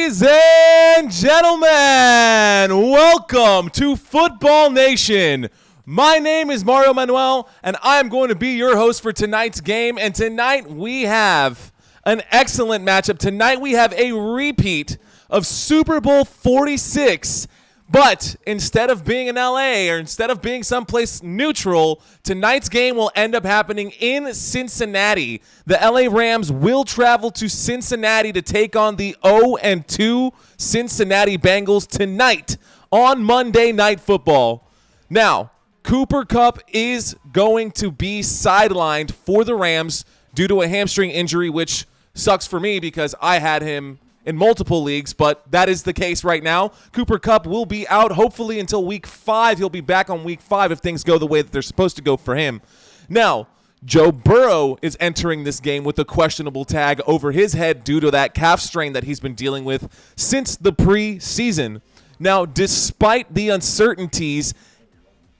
Ladies and gentlemen, welcome to Football Nation. My name is Mario Manuel, and I'm going to be your host for tonight's game. And tonight we have an excellent matchup. Tonight we have a repeat of Super Bowl 46. But instead of being in LA or instead of being someplace neutral, tonight's game will end up happening in Cincinnati. The LA Rams will travel to Cincinnati to take on the 0-2 Cincinnati Bengals tonight on Monday Night Football. Now, Cooper Kupp is going to be sidelined for the Rams due to a hamstring injury, which sucks for me because I had him in multiple leagues, but that is the case right now. Cooper Kupp will be out hopefully until week 5. He'll be back on week 5 if things go the way that they're supposed to go for him. Now, Joe Burrow is entering this game with a questionable tag over his head due to that calf strain that he's been dealing with since the preseason. Now, despite the uncertainties,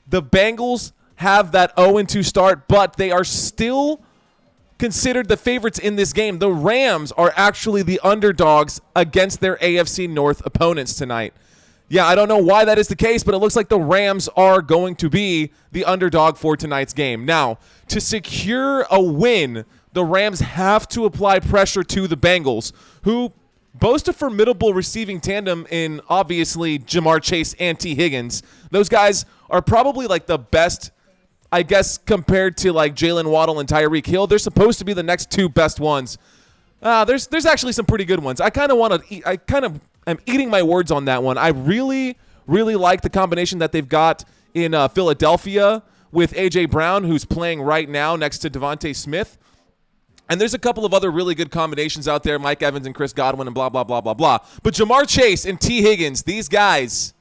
the Bengals have that 0-2 start, but they are still considered the favorites in this game. The Rams are actually the underdogs against their AFC North opponents tonight. Yeah, I don't know why that is the case, but it looks like the Rams are going to be the underdog for tonight's game. Now, to secure a win, the Rams have to apply pressure to the Bengals, who boast a formidable receiving tandem in, obviously, Jamar Chase and T. Higgins. Those guys are probably like the best, I guess, compared to like Jalen Waddle and Tyreek Hill. They're supposed to be the next two best ones. There's actually some pretty good ones. I kind of am eating my words on that one. I really, really like the combination that they've got in Philadelphia with A.J. Brown, who's playing right now next to Devontae Smith. And there's a couple of other really good combinations out there, Mike Evans and Chris Godwin and blah, blah, blah, blah, blah. But Jamar Chase and T. Higgins, these guys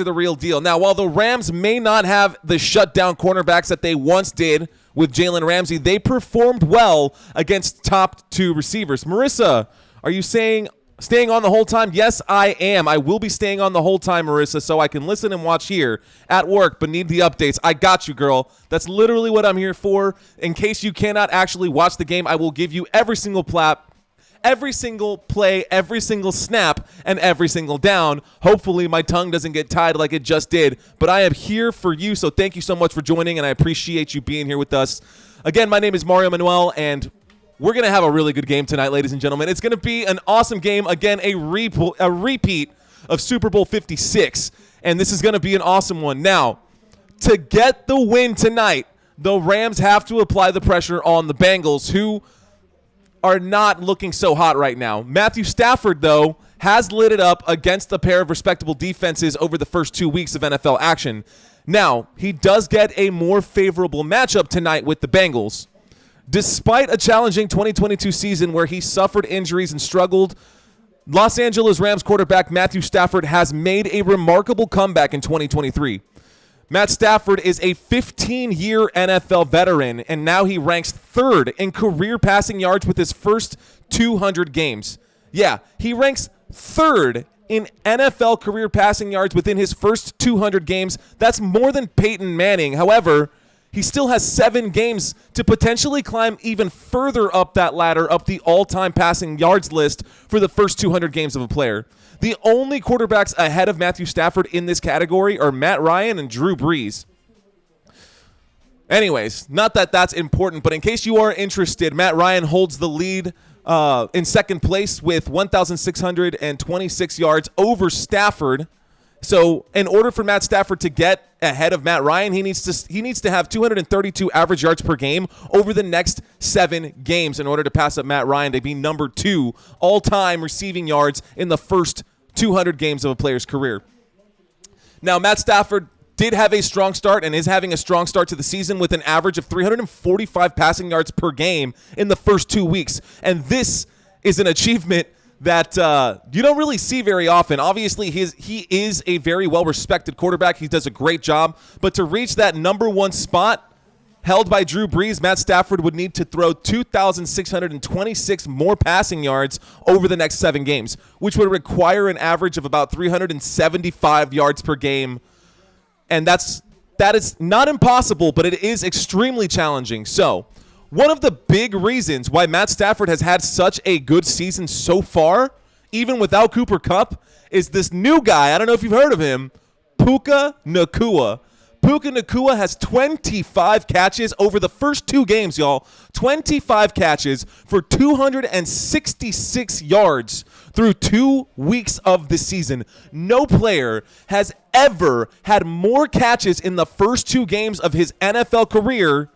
are the real deal. Now, while the Rams may not have the shutdown cornerbacks that they once did with Jalen Ramsey, they performed well against top 2 receivers. Marissa, are you staying on the whole time? Yes, I am. I will be staying on the whole time, Marissa, so I can listen and watch here at work, but need the updates. I got you, girl. That's literally what I'm here for. In case you cannot actually watch the game, I will give you every single every single play, every single snap, and every single down. Hopefully my tongue doesn't get tied like it just did, but I am here for you, so thank you so much for joining, and I appreciate you being here with us. Again, my name is Mario Manuel, and we're going to have a really good game tonight, ladies and gentlemen. It's going to be an awesome game. Again, a repeat of Super Bowl 56, and this is going to be an awesome one. Now, to get the win tonight, the Rams have to apply the pressure on the Bengals, who are not looking so hot right now. Matthew Stafford, though, has lit it up against a pair of respectable defenses over the first 2 weeks of NFL action. Now, he does get a more favorable matchup tonight with the Bengals. Despite a challenging 2022 season where he suffered injuries and struggled, Los Angeles Rams quarterback Matthew Stafford has made a remarkable comeback in 2023. Matt Stafford is a 15-year NFL veteran, and now he ranks 3rd in career passing yards with his first 200 games. Yeah, he ranks 3rd in NFL career passing yards within his first 200 games. That's more than Peyton Manning. However, he still has 7 games to potentially climb even further up that ladder, up the all-time passing yards list for the first 200 games of a player. The only quarterbacks ahead of Matthew Stafford in this category are Matt Ryan and Drew Brees. Anyways, not that that's important, but in case you are interested, Matt Ryan holds the lead in second place with 1,626 yards over Stafford. So in order for Matt Stafford to get ahead of Matt Ryan, he needs to have 232 average yards per game over the next 7 games in order to pass up Matt Ryan to be number 2 all-time receiving yards in the first 200 games of a player's career. Now, Matt Stafford did have a strong start and is having a strong start to the season with an average of 345 passing yards per game in the first 2 weeks. And this is an achievement that you don't really see very often. Obviously, he is a very well-respected quarterback. He does a great job. But to reach that number 1 spot held by Drew Brees, Matt Stafford would need to throw 2,626 more passing yards over the next 7 games, which would require an average of about 375 yards per game. And that is not impossible, but it is extremely challenging. So one of the big reasons why Matt Stafford has had such a good season so far even without Cooper Kupp, is this new guy. I don't know if you've heard of him, Puka Nacua. Puka Nacua has 25 catches over the first 2 games, y'all. 25 catches for 266 yards through 2 weeks of the season. No player has ever had more catches in the first 2 games of his NFL career,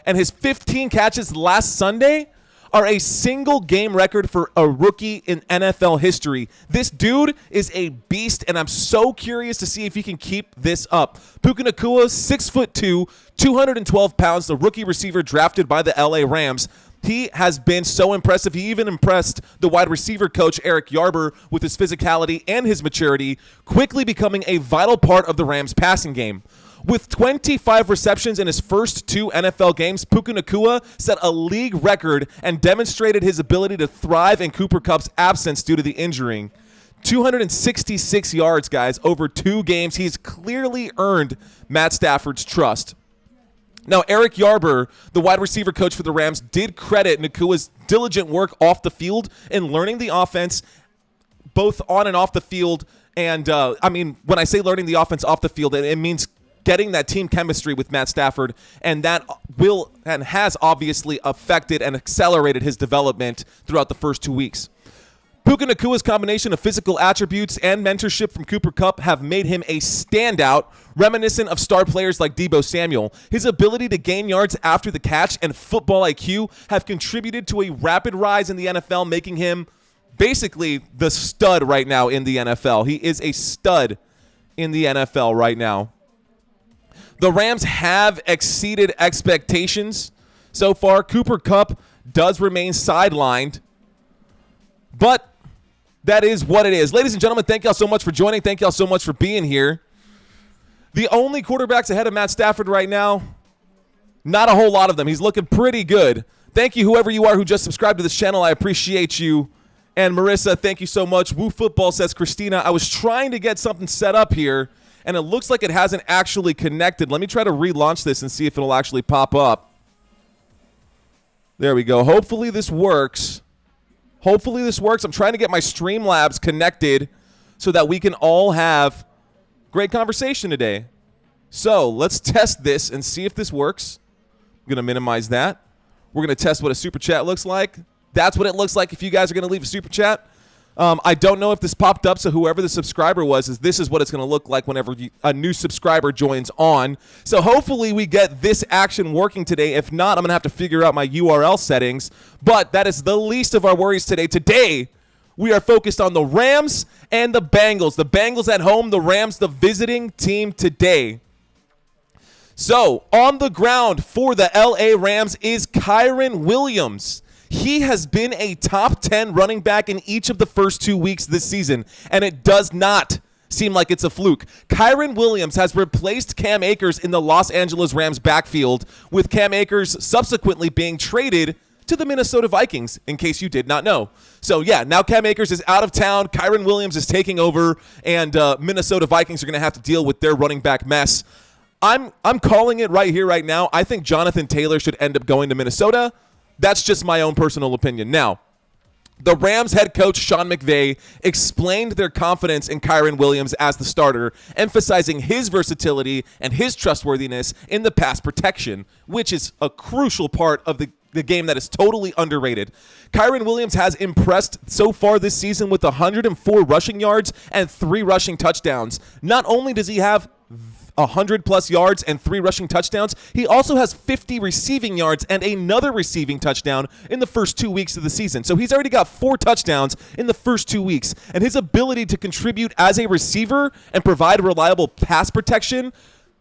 and his 15 catches last Sunday are a single game record for a rookie in NFL history. This dude is a beast, and I'm so curious to see if he can keep this up. Puka Nacua, 6'2", 212 pounds, the rookie receiver drafted by the LA Rams. He has been so impressive. He even impressed the wide receiver coach, Eric Yarber, with his physicality and his maturity, quickly becoming a vital part of the Rams' passing game. With 25 receptions in his first 2 NFL games, Puka Nacua set a league record and demonstrated his ability to thrive in Cooper Kupp's absence due to the injury. 266 yards, guys, over 2 games. He's clearly earned Matt Stafford's trust. Now, Eric Yarber, the wide receiver coach for the Rams, did credit Nacua's diligent work off the field in learning the offense, both on and off the field. And, when I say learning the offense off the field, it means getting that team chemistry with Matt Stafford, and that will and has obviously affected and accelerated his development throughout the first 2 weeks. Puka Nacua's combination of physical attributes and mentorship from Cooper Kupp have made him a standout, reminiscent of star players like Deebo Samuel. His ability to gain yards after the catch and football IQ have contributed to a rapid rise in the NFL, making him basically the stud right now in the NFL. He is a stud in the NFL right now. The Rams have exceeded expectations so far. Cooper Kupp does remain sidelined, but that is what it is. Ladies and gentlemen, thank y'all so much for joining. Thank y'all so much for being here. The only quarterbacks ahead of Matt Stafford right now, not a whole lot of them. He's looking pretty good. Thank you, whoever you are who just subscribed to this channel. I appreciate you. And Marissa, thank you so much. Woo Football says, Christina, I was trying to get something set up here, and it looks like it hasn't actually connected. Let me try to relaunch this and see if it'll actually pop up. There we go. Hopefully this works. Hopefully this works. I'm trying to get my Streamlabs connected so that we can all have great conversation today. So let's test this and see if this works. I'm going to minimize that. We're going to test what a super chat looks like. That's what it looks like if you guys are going to leave a super chat. I don't know if this popped up, so whoever the subscriber was, this is what it's going to look like whenever a new subscriber joins on. So hopefully we get this action working today. If not, I'm going to have to figure out my URL settings. But that is the least of our worries today. Today, we are focused on the Rams and the Bengals. The Bengals at home, the Rams, the visiting team today. So, on the ground for the LA Rams is Kyren Williams. He has been a top 10 running back in each of the first 2 weeks this season, and it does not seem like it's a fluke. Kyren Williams has replaced Cam Akers in the Los Angeles Rams backfield, with Cam Akers subsequently being traded to the Minnesota Vikings, in case you did not know. So, yeah, now Cam Akers is out of town. Kyren Williams is taking over, and Minnesota Vikings are going to have to deal with their running back mess. I'm calling it right here, right now. I think Jonathan Taylor should end up going to Minnesota. That's just my own personal opinion. Now, the Rams head coach, Sean McVay, explained their confidence in Kyren Williams as the starter, emphasizing his versatility and his trustworthiness in the pass protection, which is a crucial part of the game that is totally underrated. Kyren Williams has impressed so far this season with 104 rushing yards and 3 rushing touchdowns. Not only does he have 100-plus yards and 3 rushing touchdowns, he also has 50 receiving yards and another receiving touchdown in the first 2 weeks of the season. So he's already got 4 touchdowns in the first 2 weeks. And his ability to contribute as a receiver and provide reliable pass protection,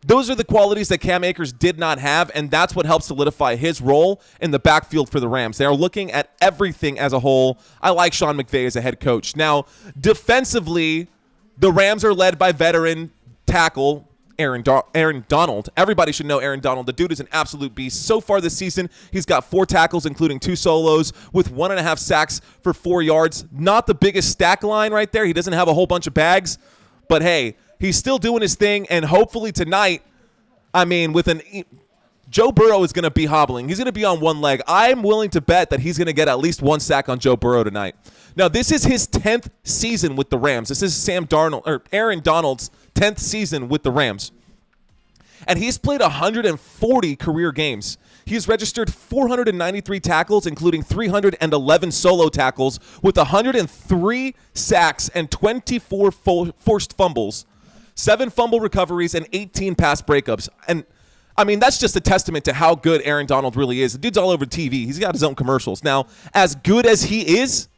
those are the qualities that Cam Akers did not have, and that's what helps solidify his role in the backfield for the Rams. They are looking at everything as a whole. I like Sean McVay as a head coach. Now, defensively, the Rams are led by veteran tackle Aaron Donald. Everybody should know Aaron Donald. The dude is an absolute beast. So far this season, he's got 4 tackles, including 2 solos, with 1.5 sacks for 4 yards. Not the biggest stack line right there. He doesn't have a whole bunch of bags, but hey, he's still doing his thing, and hopefully tonight, with Joe Burrow is going to be hobbling. He's going to be on one leg. I'm willing to bet that he's going to get at least one sack on Joe Burrow tonight. Now, this is his 10th season with the Rams. This is Aaron Donald's 10th season with the Rams. And he's played 140 career games. He's registered 493 tackles, including 311 solo tackles, with 103 sacks and 24 forced fumbles, 7 fumble recoveries, and 18 pass breakups. And I mean, that's just a testament to how good Aaron Donald really is. The dude's all over TV. He's got his own commercials. Now, as good as he is,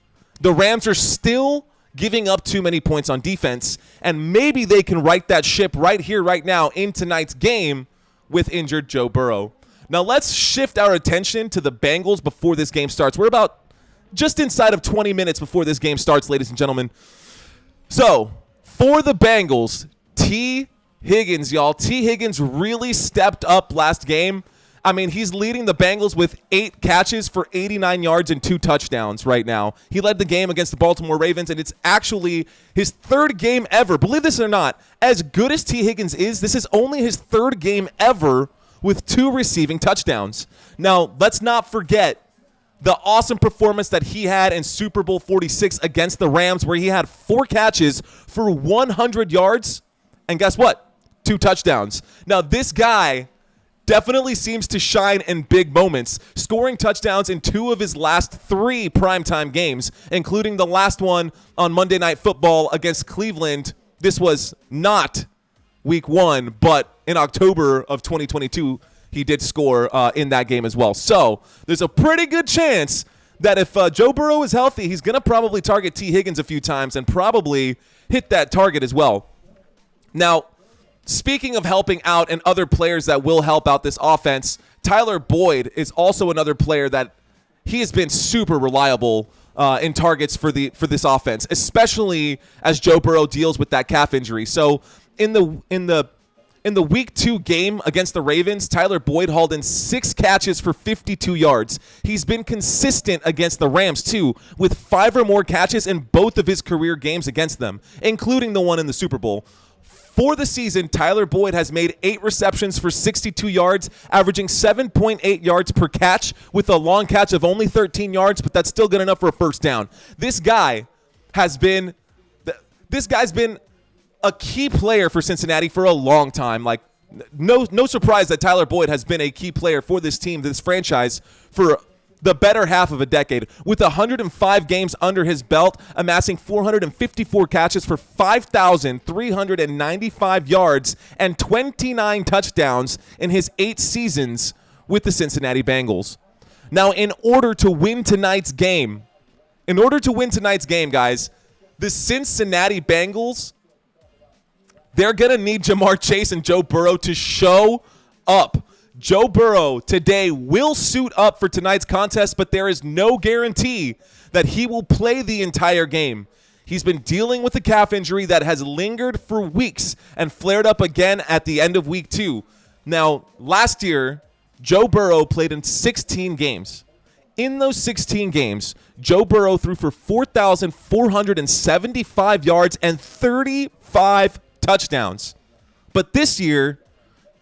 the Rams are still giving up too many points on defense, and maybe they can right that ship right here, right now, in tonight's game with injured Joe Burrow. Now, let's shift our attention to the Bengals before this game starts. We're about just inside of 20 minutes before this game starts, ladies and gentlemen. So, for the Bengals, T. Higgins, y'all. T. Higgins really stepped up last game. I mean, he's leading the Bengals with 8 catches for 89 yards and 2 touchdowns right now. He led the game against the Baltimore Ravens, and it's actually his 3rd game ever. Believe this or not, as good as T. Higgins is, this is only his 3rd game ever with 2 receiving touchdowns. Now, let's not forget the awesome performance that he had in Super Bowl 46 against the Rams, where he had 4 catches for 100 yards, and guess what? 2 touchdowns. Now, this guy definitely seems to shine in big moments, scoring touchdowns in 2 of his last 3 primetime games, including the last one on Monday Night Football against Cleveland. This was not week 1, but in October of 2022, he did score in that game as well. So there's a pretty good chance that if Joe Burrow is healthy, he's going to probably target T. Higgins a few times and probably hit that target as well. Now, speaking of helping out and other players that will help out this offense, Tyler Boyd is also another player that he has been super reliable in targets for this offense, especially as Joe Burrow deals with that calf injury. So in the week 2 game against the Ravens, Tyler Boyd hauled in 6 catches for 52 yards. He's been consistent against the Rams too, with 5 or more catches in both of his career games against them, including the one in the Super Bowl. For the season, Tyler Boyd has made 8 receptions for 62 yards, averaging 7.8 yards per catch with a long catch of only 13 yards, but that's still good enough for a first down. This guy's been a key player for Cincinnati for a long time. Like, no surprise that Tyler Boyd has been a key player for this team, this franchise, for the better half of a decade, with 105 games under his belt, amassing 454 catches for 5,395 yards and 29 touchdowns in his 8 seasons with the Cincinnati Bengals. Now, in order to win tonight's game, guys, the Cincinnati Bengals, they're going to need Jamar Chase and Joe Burrow to show up. Joe Burrow today will suit up for tonight's contest, but there is no guarantee that he will play the entire game. He's been dealing with a calf injury that has lingered for weeks and flared up again at the end of week 2. Now, last year, Joe Burrow played in 16 games. In those 16 games, Joe Burrow threw for 4,475 yards and 35 touchdowns. But this year,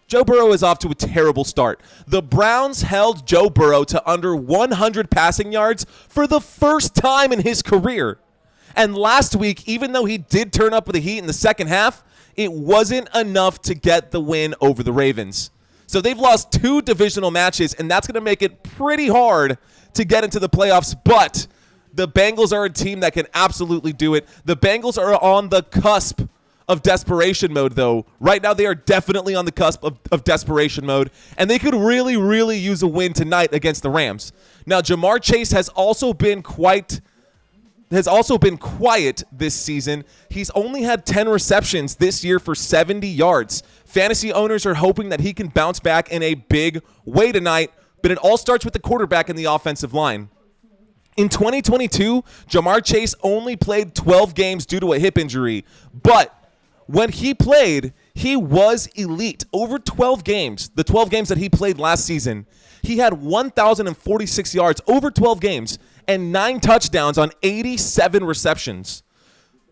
Joe Burrow is off to a terrible start. The Browns held Joe Burrow to under 100 passing yards for the first time in his career. And last week, even though he did turn up with the heat in the second half, it wasn't enough to get the win over the Ravens. So they've lost 2 divisional matches, and that's going to make it pretty hard to get into the playoffs. But the Bengals are a team that can absolutely do it. The Bengals are on the cusp of desperation mode, though. Right now, they are definitely on the cusp of desperation mode, and they could really, really use a win tonight against the Rams. Now, Jamar Chase has also been quiet this season. He's only had 10 receptions this year for 70 yards. Fantasy owners are hoping that he can bounce back in a big way tonight, but it all starts with the quarterback and the offensive line. In 2022, Jamar Chase only played 12 games due to a hip injury, but when he played, he was elite. Over 12 games, the 12 games that he played last season, he had 1,046 yards over 12 games and 9 touchdowns on 87 receptions.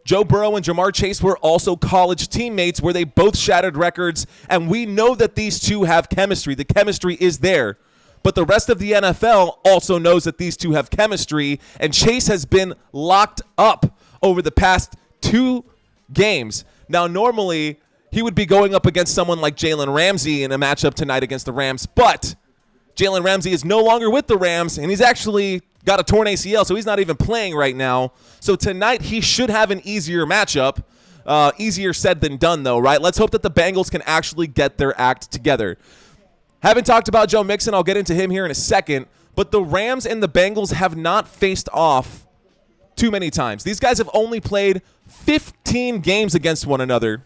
Joe Burrow and Jamar Chase were also college teammates where they both shattered records, and we know that these two have chemistry. The chemistry is there. But the rest of the NFL also knows that these two have chemistry, and Chase has been locked up over the past 2 games. Now, normally, he would be going up against someone like Jalen Ramsey in a matchup tonight against the Rams, but Jalen Ramsey is no longer with the Rams, and he's actually got a torn ACL, so he's not even playing right now. So tonight, he should have an easier matchup. Easier said than done, though, right? Let's hope that the Bengals can actually get their act together. Haven't talked about Joe Mixon. I'll get into him here in a second. But the Rams and the Bengals have not faced off too many times. These guys have only played 15 games against one another.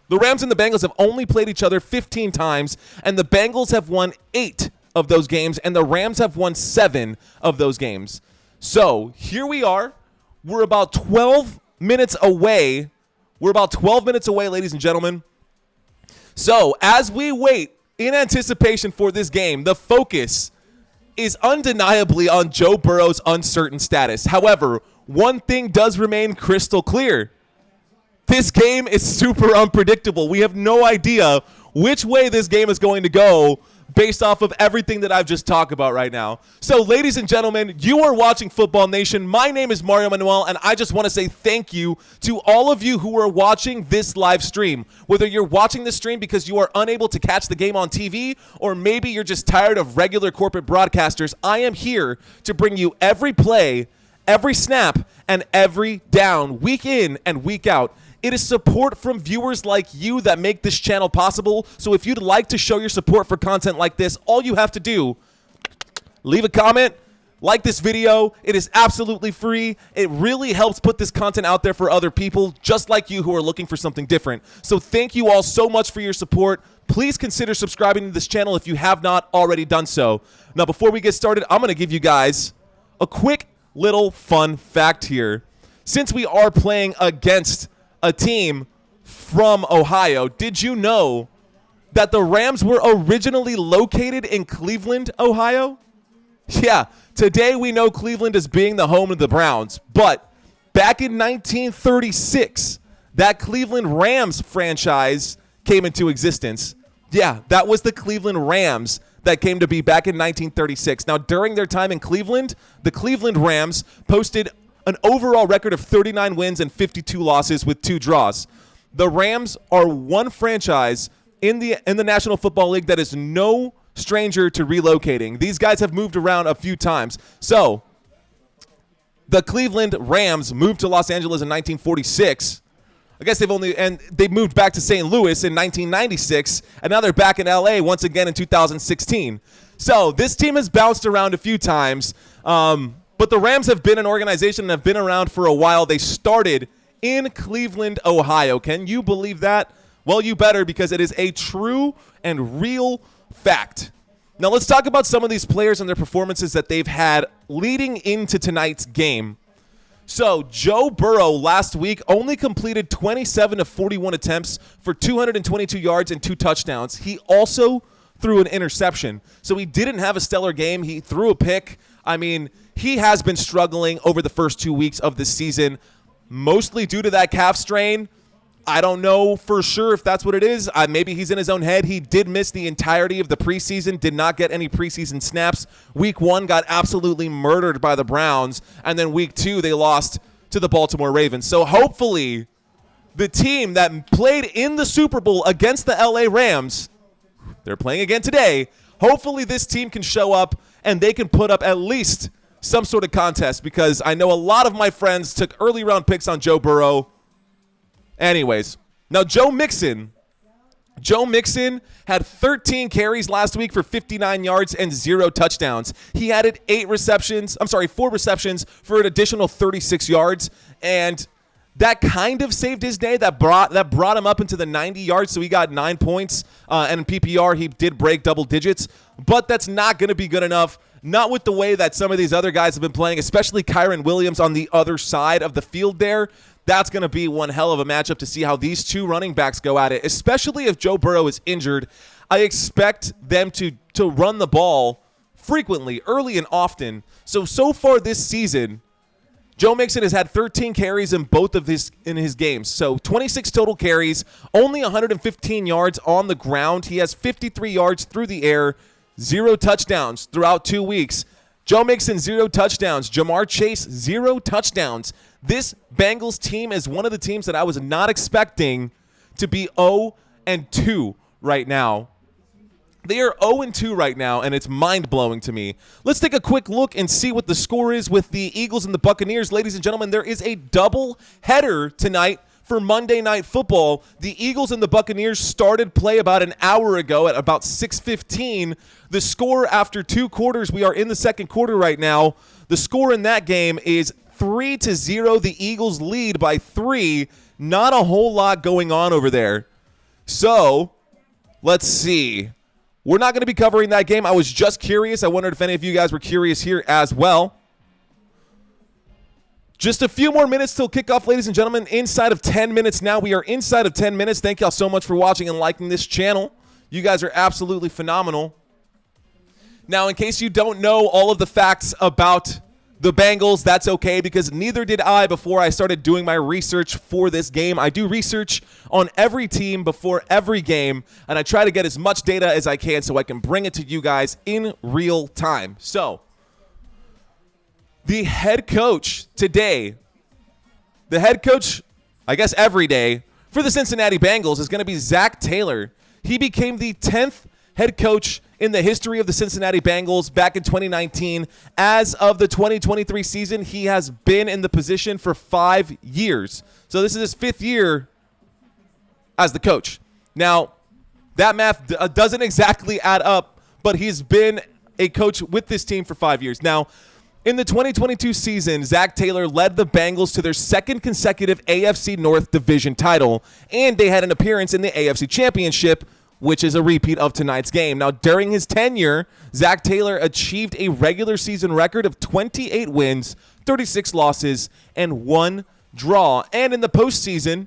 The Rams and the Bengals have only played each other 15 times, and the Bengals have won 8 of those games, and the Rams have won 7 of those games. So here we are. We're about 12 minutes away. Ladies and gentlemen. So as we wait in anticipation for this game, the focus is undeniably on Joe Burrow's uncertain status. However, one thing does remain crystal clear. This game is super unpredictable. We have no idea which way this game is going to go based off of everything that I've just talked about right now. So, ladies and gentlemen, you are watching Football Nation. My name is Mario Manuel, and I just want to say thank you to all of you who are watching this live stream. Whether you're watching this stream because you are unable to catch the game on TV, or maybe you're just tired of regular corporate broadcasters, I am here to bring you every play, every snap, and every down, week in and week out. It is support from viewers like you that make this channel possible. So if you'd like to show your support for content like this, all you have to do, leave a comment, like this video. It is absolutely free. It really helps put this content out there for other people just like you who are looking for something different. So thank you all so much for your support. Please consider subscribing to this channel if you have not already done so. Now, before we get started, I'm going to give you guys a quick little fun fact here. Since we are playing against a team from Ohio, did you know that the Rams were originally located in Cleveland, Ohio? Yeah, today we know Cleveland as being the home of the Browns, but back in 1936, that Cleveland Rams franchise came into existence. Yeah, that was the Cleveland Rams that came to be back in 1936. Now, during their time in Cleveland, the Cleveland Rams posted an overall record of 39 wins and 52 losses with 2 draws. The Rams are one franchise in the National Football League that is no stranger to relocating. These guys have moved around a few times. So, the Cleveland Rams moved to Los Angeles in 1946. I guess they moved back to St. Louis in 1996, and now they're back in LA once again in 2016. So, this team has bounced around a few times. But the Rams have been an organization and have been around for a while. They started in Cleveland, Ohio. Can you believe that? Well, you better, because it is a true and real fact. Now, let's talk about some of these players and their performances that they've had leading into tonight's game. So, Joe Burrow last week only completed 27 of 41 attempts for 222 yards and 2 touchdowns. He also threw an interception. So, he didn't have a stellar game. He threw a pick. I mean, he has been struggling over the first 2 weeks of the season, mostly due to that calf strain. I don't know for sure if that's what it is. Maybe he's in his own head. He did miss the entirety of the preseason, did not get any preseason snaps. Week 1 got absolutely murdered by the Browns, and then week 2 they lost to the Baltimore Ravens. So hopefully the team that played in the Super Bowl against the LA Rams, they're playing again today, hopefully this team can show up and they can put up at least some sort of contest, because I know a lot of my friends took early round picks on Joe Burrow. Anyways, now Joe Mixon had 13 carries last week for 59 yards and 0 touchdowns. He added 4 receptions for an additional 36 yards, and that kind of saved his day. That brought him up into the 90 yards, so he got 9 points. And in PPR, he did break double digits, but that's not going to be good enough. Not with the way that some of these other guys have been playing, especially Kyren Williams on the other side of the field there. That's going to be one hell of a matchup to see how these two running backs go at it, especially if Joe Burrow is injured. I expect them to run the ball frequently, early and often. So far this season, Joe Mixon has had 13 carries in both of his games. So 26 total carries, only 115 yards on the ground. He has 53 yards through the air, 0 touchdowns throughout 2 weeks. Joe Mixon, 0 touchdowns. Jamar Chase, 0 touchdowns. This Bengals team is one of the teams that I was not expecting to be 0-2 right now. They are 0-2 right now, and it's mind-blowing to me. Let's take a quick look and see what the score is with the Eagles and the Buccaneers. Ladies and gentlemen, there is a double header tonight for Monday Night Football. The Eagles and the Buccaneers started play about an hour ago at about 6:15. The score after 2 quarters, we are in the second quarter right now. The score in that game is 3-0. The Eagles lead by 3. Not a whole lot going on over there. So, let's see. We're not going to be covering that game. I was just curious. I wondered if any of you guys were curious here as well. Just a few more minutes till kickoff, ladies and gentlemen. Inside of 10 minutes now. We are inside of 10 minutes. Thank y'all so much for watching and liking this channel. You guys are absolutely phenomenal. Now, in case you don't know all of the facts about the Bengals, that's okay, because neither did I before I started doing my research for this game. I do research on every team before every game, and I try to get as much data as I can so I can bring it to you guys in real time. So, the head coach today, the head coach, I guess every day, for the Cincinnati Bengals is going to be Zac Taylor. He became the 10th head coach in the history of the Cincinnati Bengals back in 2019. As of the 2023 season, he has been in the position for 5 years. So this is his 5th year as the coach. Now, that math doesn't exactly add up, but he's been a coach with this team for 5 years. Now, in the 2022 season, Zac Taylor led the Bengals to their 2nd consecutive AFC North division title, and they had an appearance in the AFC Championship, which is a repeat of tonight's game. Now, during his tenure, Zac Taylor achieved a regular season record of 28 wins, 36 losses, and 1 draw. And in the postseason,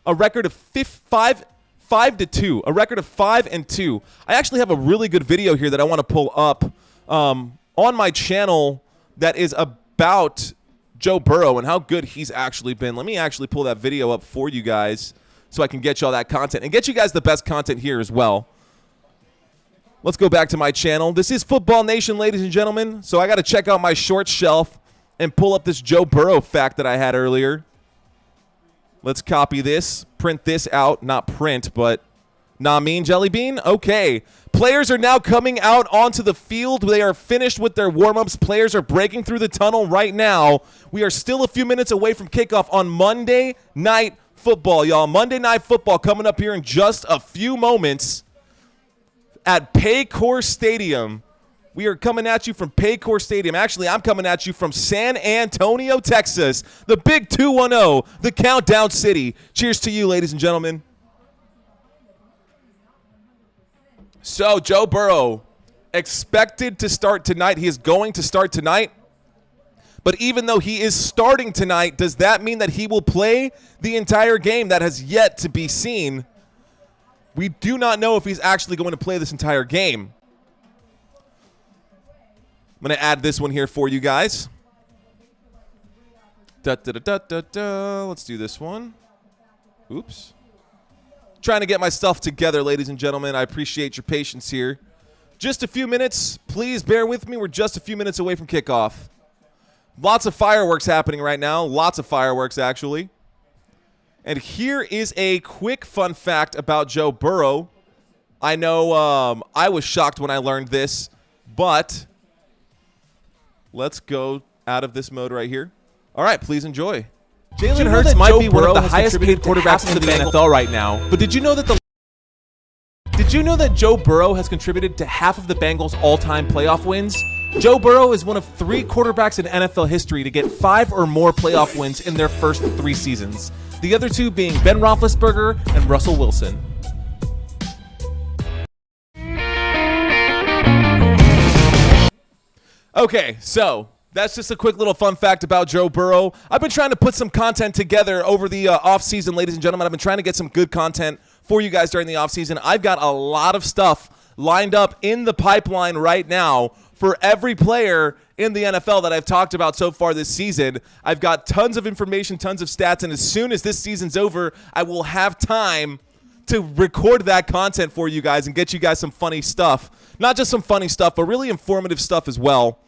a record of 5-2, a record of 5-2. I actually have a really good video here that I want to pull up on my channel that is about Joe Burrow and how good he's actually been. Let me actually pull that video up for you guys so I can get you all that content and get you guys the best content here as well. Let's go back to my channel. This is Football Nation, ladies and gentlemen. So I got to check out my short shelf and pull up this Joe Burrow fact that I had earlier. Let's copy this, print this out. Not print, but mean jelly bean? Okay. Players are now coming out onto the field. They are finished with their warm-ups. Players are breaking through the tunnel right now. We are still a few minutes away from kickoff on Monday Night Football, y'all. Monday Night Football coming up here in just a few moments at Paycor Stadium. We are coming at you from Paycor Stadium. Actually, I'm coming at you from San Antonio, Texas, the big 210, the Countdown City. Cheers to you, ladies and gentlemen. So, Joe Burrow expected to start tonight. He is going to start tonight. But even though he is starting tonight, does that mean that he will play the entire game? That has yet to be seen. We do not know if he's actually going to play this entire game. I'm going to add this one here for you guys. Let's do this one. Oops. Trying to get my stuff together, ladies and gentlemen. I appreciate your patience here. Just a few minutes. Please bear with me. We're just a few minutes away from kickoff. Lots of fireworks happening right now. Lots of fireworks, actually. And here is a quick fun fact about Joe Burrow. I know I was shocked when I learned this, but let's go out of this mode right here. All right, please enjoy. Jalen Hurts might be one of the highest paid quarterbacks in the NFL right now, but did you know that Joe Burrow has contributed to half of the Bengals' all-time playoff wins? Joe Burrow is one of 3 quarterbacks in NFL history to get 5 or more playoff wins in their first 3 seasons. The other 2 being Ben Roethlisberger and Russell Wilson. Okay, so that's just a quick little fun fact about Joe Burrow. I've been trying to put some content together over the offseason, ladies and gentlemen. I've been trying to get some good content for you guys during the offseason. I've got a lot of stuff lined up in the pipeline right now for every player in the NFL that I've talked about so far this season. I've got tons of information, tons of stats, and as soon as this season's over, I will have time to record that content for you guys and get you guys some funny stuff. Not just some funny stuff, but really informative stuff as well.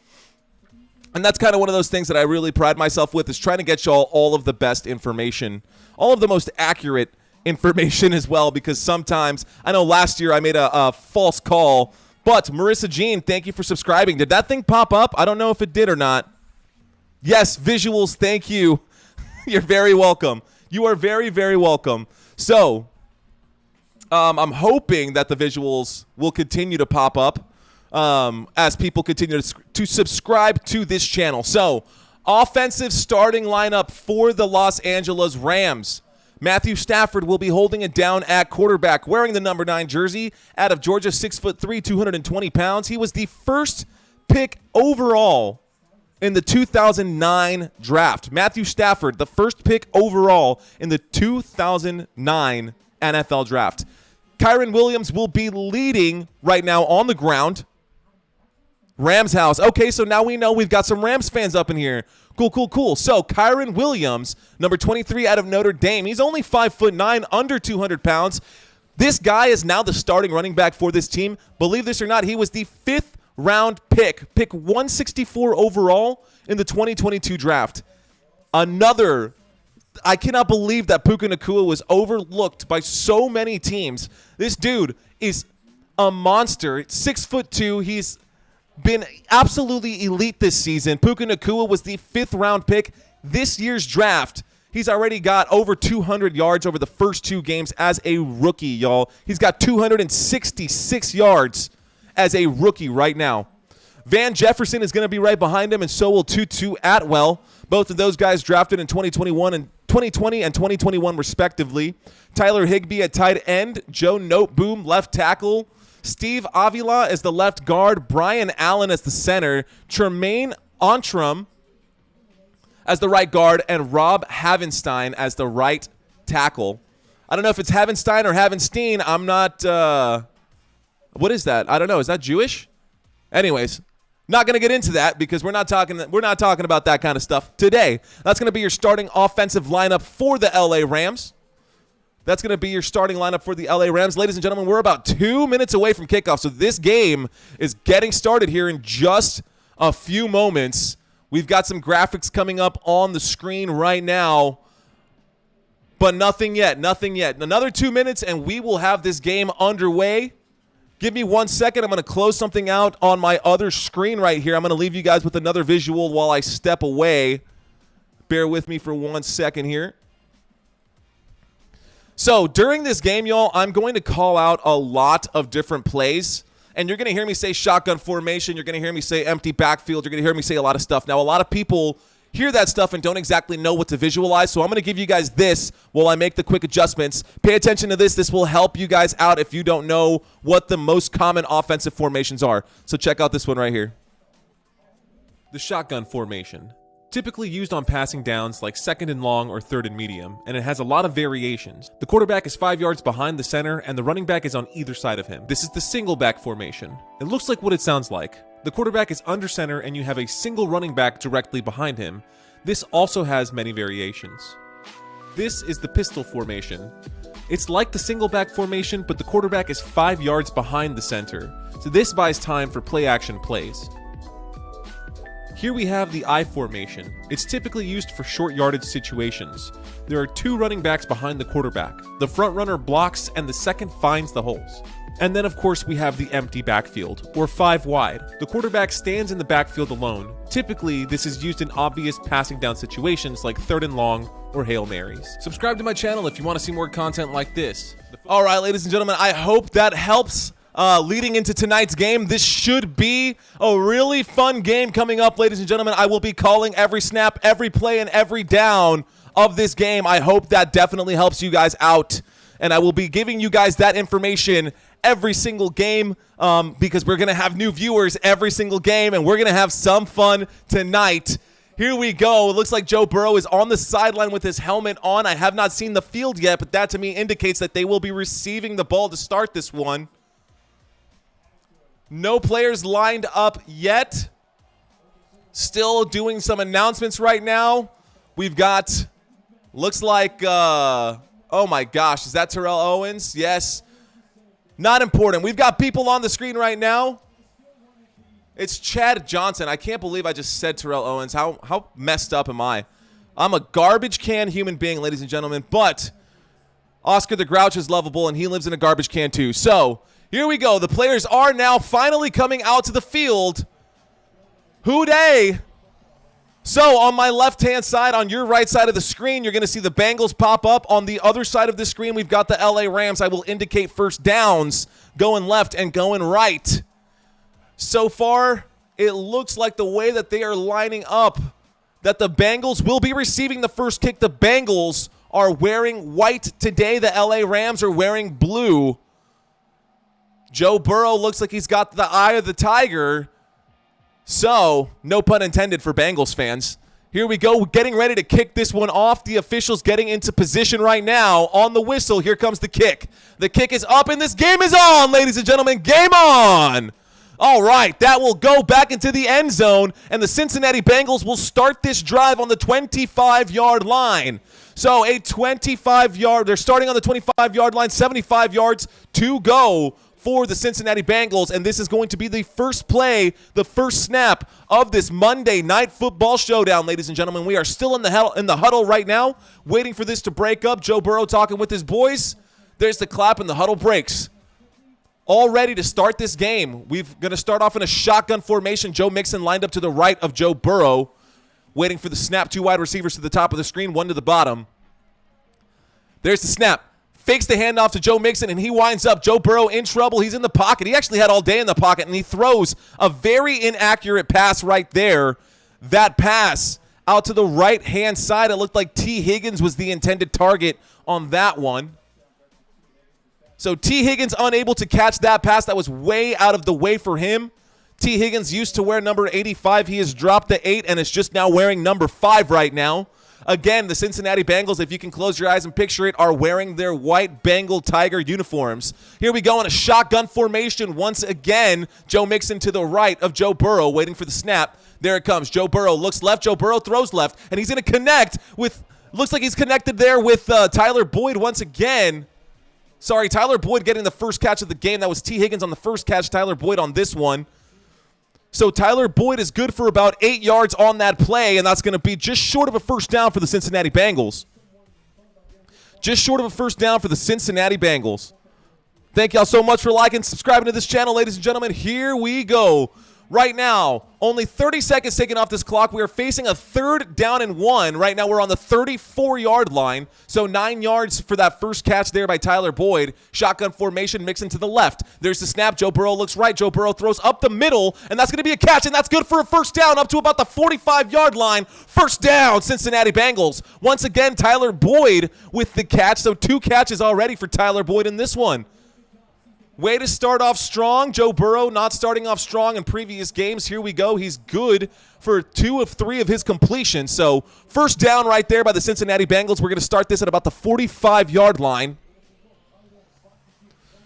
And that's kind of one of those things that I really pride myself with, is trying to get y'all all of the best information, all of the most accurate information as well, because sometimes, I know last year I made a false call, but Marissa Jean, thank you for subscribing. Did that thing pop up? I don't know if it did or not. Yes, visuals, thank you. You're very welcome. You are very, very welcome. So, I'm hoping that the visuals will continue to pop up as people continue to subscribe to this channel. So, offensive starting lineup for the Los Angeles Rams. Matthew Stafford will be holding it down at quarterback, wearing the number 9 jersey out of Georgia, 6'3", 220 pounds. He was the first pick overall in the 2009 draft. Matthew Stafford, the first pick overall in the 2009 NFL draft. Kyren Williams will be leading right now on the ground. Rams house. Okay, so now we know we've got some Rams fans up in here. Cool. So Kyren Williams, number 23 out of Notre Dame. He's only 5'9", under 200 pounds. This guy is now the starting running back for this team. Believe this or not, he was the 5th round pick 164 overall in the 2022 draft. I cannot believe that Puka Nacua was overlooked by so many teams. This dude is a monster. 6'2". He's been absolutely elite this season. Puka Nacua was the 5th round pick this year's draft. He's already got over 200 yards over the first 2 games as a rookie, y'all. He's got 266 yards as a rookie right now. Van Jefferson is going to be right behind him, and so will Tutu Atwell. Both of those guys drafted in 2020 and 2021 respectively. Tyler Higbee at tight end, Joe Noteboom left tackle, Steve Avila as the left guard, Brian Allen as the center, Tremaine Ontrum as the right guard, and Rob Havenstein as the right tackle. I don't know if it's Havenstein or Havenstein. I'm not what is that? I don't know. Is that Jewish? Anyways, not going to get into that because we're not talking about that kind of stuff today. That's going to be your starting offensive lineup for the LA Rams. That's going to be your starting lineup for the LA Rams. Ladies and gentlemen, we're about 2 minutes away from kickoff, so this game is getting started here in just a few moments. We've got some graphics coming up on the screen right now, but nothing yet. Another 2 minutes, and we will have this game underway. Give me 1 second. I'm going to close something out on my other screen right here. I'm going to leave you guys with another visual while I step away. Bear with me for 1 second here. So during this game, y'all, I'm going to call out a lot of different plays. And you're going to hear me say shotgun formation. You're going to hear me say empty backfield. You're going to hear me say a lot of stuff. Now, a lot of people hear that stuff and don't exactly know what to visualize. So I'm going to give you guys this while I make the quick adjustments. Pay attention to this. This will help you guys out if you don't know what the most common offensive formations are. So check out this one right here. The shotgun formation. Typically used on passing downs like 2nd and long or 3rd and medium, and it has a lot of variations. The quarterback is 5 yards behind the center, and the running back is on either side of him. This is the single back formation. It looks like what it sounds like. The quarterback is under center, and you have a single running back directly behind him. This also has many variations. This is the pistol formation. It's like the single back formation, but the quarterback is 5 yards behind the center, so this buys time for play action plays. Here we have the I formation. It's typically used for short yardage situations. There are 2 running backs behind the quarterback. The front runner blocks and the second finds the holes. And then of course we have the empty backfield, or 5 wide. The quarterback stands in the backfield alone. Typically this is used in obvious passing down situations like 3rd and long or Hail Marys. Subscribe to my channel if you want to see more content like this. Alright, ladies and gentlemen, I hope that helps. Leading into tonight's game, this should be a really fun game coming up, ladies and gentlemen. I will be calling every snap, every play, and every down of this game. I hope that definitely helps you guys out, and I will be giving you guys that information every single game because we're going to have new viewers every single game, and we're going to have some fun tonight. Here we go. It looks like Joe Burrow is on the sideline with his helmet on. I have not seen the field yet, but that to me indicates that they will be receiving the ball to start this one. No players lined up yet. Still doing some announcements right now. We've got, looks like, oh my gosh, is that Terrell Owens? Yes. Not important. We've got people on the screen right now. It's Chad Johnson. I can't believe I just said Terrell Owens. How messed up am I? I'm a garbage can human being, ladies and gentlemen, but Oscar the Grouch is lovable, and he lives in a garbage can too. So here we go. The players are now finally coming out to the field. Who dey? So on my left-hand side, on your right side of the screen, you're going to see the Bengals pop up. On the other side of the screen, we've got the LA Rams. I will indicate first downs going left and going right. So far, it looks like the way that they are lining up that the Bengals will be receiving the first kick. The Bengals are wearing white today. The LA Rams are wearing blue. Joe Burrow looks like he's got the eye of the tiger. So, no pun intended for Bengals fans. Here we go, getting ready to kick this one off. The officials getting into position right now. On the whistle, here comes the kick. The kick is up, and this game is on, ladies and gentlemen. Game on! All right, that will go back into the end zone, and the Cincinnati Bengals will start this drive on the 25-yard line. So a 25-yard, they're starting on the 25-yard line, 75 yards to go for the Cincinnati Bengals, and this is going to be the first play, the first snap of this Monday Night Football showdown, ladies and gentlemen. We are still in the huddle right now, waiting for this to break up. Joe Burrow talking with his boys. There's the clap, and the huddle breaks. All ready to start this game. We're going to start off in a shotgun formation. Joe Mixon lined up to the right of Joe Burrow, waiting for the snap. Two wide receivers to the top of the screen, one to the bottom. There's the snap. Fakes the handoff to Joe Mixon, and he winds up. Joe Burrow in trouble. He's in the pocket. He actually had all day in the pocket, and he throws a very inaccurate pass right there. That pass out to the right-hand side. It looked like T. Higgins was the intended target on that one. So T. Higgins unable to catch that pass. That was way out of the way for him. T. Higgins used to wear number 85. He has dropped to 8 and is just now wearing number 5 right now. Again, the Cincinnati Bengals, if you can close your eyes and picture it, are wearing their white Bengal Tiger uniforms. Here we go in a shotgun formation once again. Joe Mixon to the right of Joe Burrow, waiting for the snap. There it comes. Joe Burrow looks left. Joe Burrow throws left, and he's going to connect with, looks like he's connected there with Tyler Boyd once again. Sorry, Tyler Boyd getting the first catch of the game. That was T. Higgins on the first catch, Tyler Boyd on this one. So Tyler Boyd is good for about 8 yards on that play, and that's going to be just short of a first down for the Cincinnati Bengals. Just short of a first down for the Cincinnati Bengals. Thank y'all so much for liking and subscribing to this channel, ladies and gentlemen. Here we go. Right now, only 30 seconds taken off this clock. We are facing a 3rd down and 1. Right now, we're on the 34-yard line. So 9 yards for that first catch there by Tyler Boyd. Shotgun formation, Mixon to the left. There's the snap. Joe Burrow looks right. Joe Burrow throws up the middle, and that's going to be a catch, and that's good for a first down up to about the 45-yard line. First down, Cincinnati Bengals. Once again, Tyler Boyd with the catch. So 2 catches already for Tyler Boyd in this one. Way to start off strong. Joe Burrow not starting off strong in previous games. Here we go. He's good for 2 of 3 of his completions. So first down right there by the Cincinnati Bengals. We're going to start this at about the 45-yard line.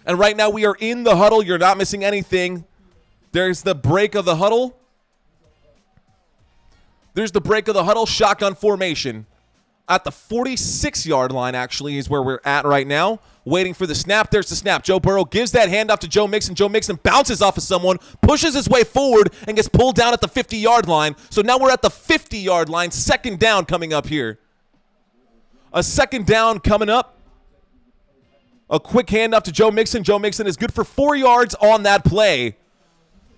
And right now we are in the huddle. You're not missing anything. There's the break of the huddle. There's the break of the huddle. Shotgun formation. At the 46-yard line, actually, is where we're at right now. Waiting for the snap. There's the snap. Joe Burrow gives that handoff to Joe Mixon. Joe Mixon bounces off of someone, pushes his way forward, and gets pulled down at the 50-yard line. So now we're at the 50-yard line. Second down coming up here. A second down coming up. A quick handoff to Joe Mixon. Joe Mixon is good for 4 yards on that play.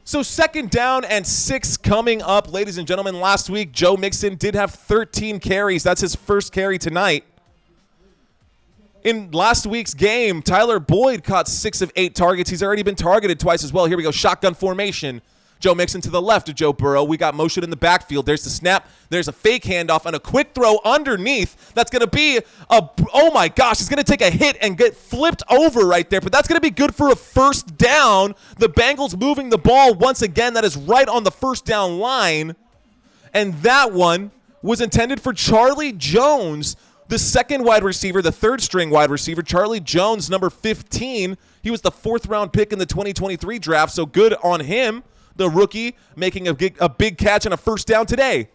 So second down and 6 coming up, ladies and gentlemen. Last week, Joe Mixon did have 13 carries. That's his first carry tonight. In last week's game, Tyler Boyd caught 6 of 8 targets. He's already been targeted twice as well. Here we go, shotgun formation. Joe Mixon to the left of Joe Burrow. We got motion in the backfield. There's the snap. There's a fake handoff and a quick throw underneath. That's going to be oh my gosh, it's going to take a hit and get flipped over right there. But that's going to be good for a first down. The Bengals moving the ball once again. That is right on the first down line. And that one was intended for Charlie Jones, the second wide receiver, the third string wide receiver. Charlie Jones, number 15. He was the 4th round pick in the 2023 draft. So good on him. the rookie, making a big catch on a first down today.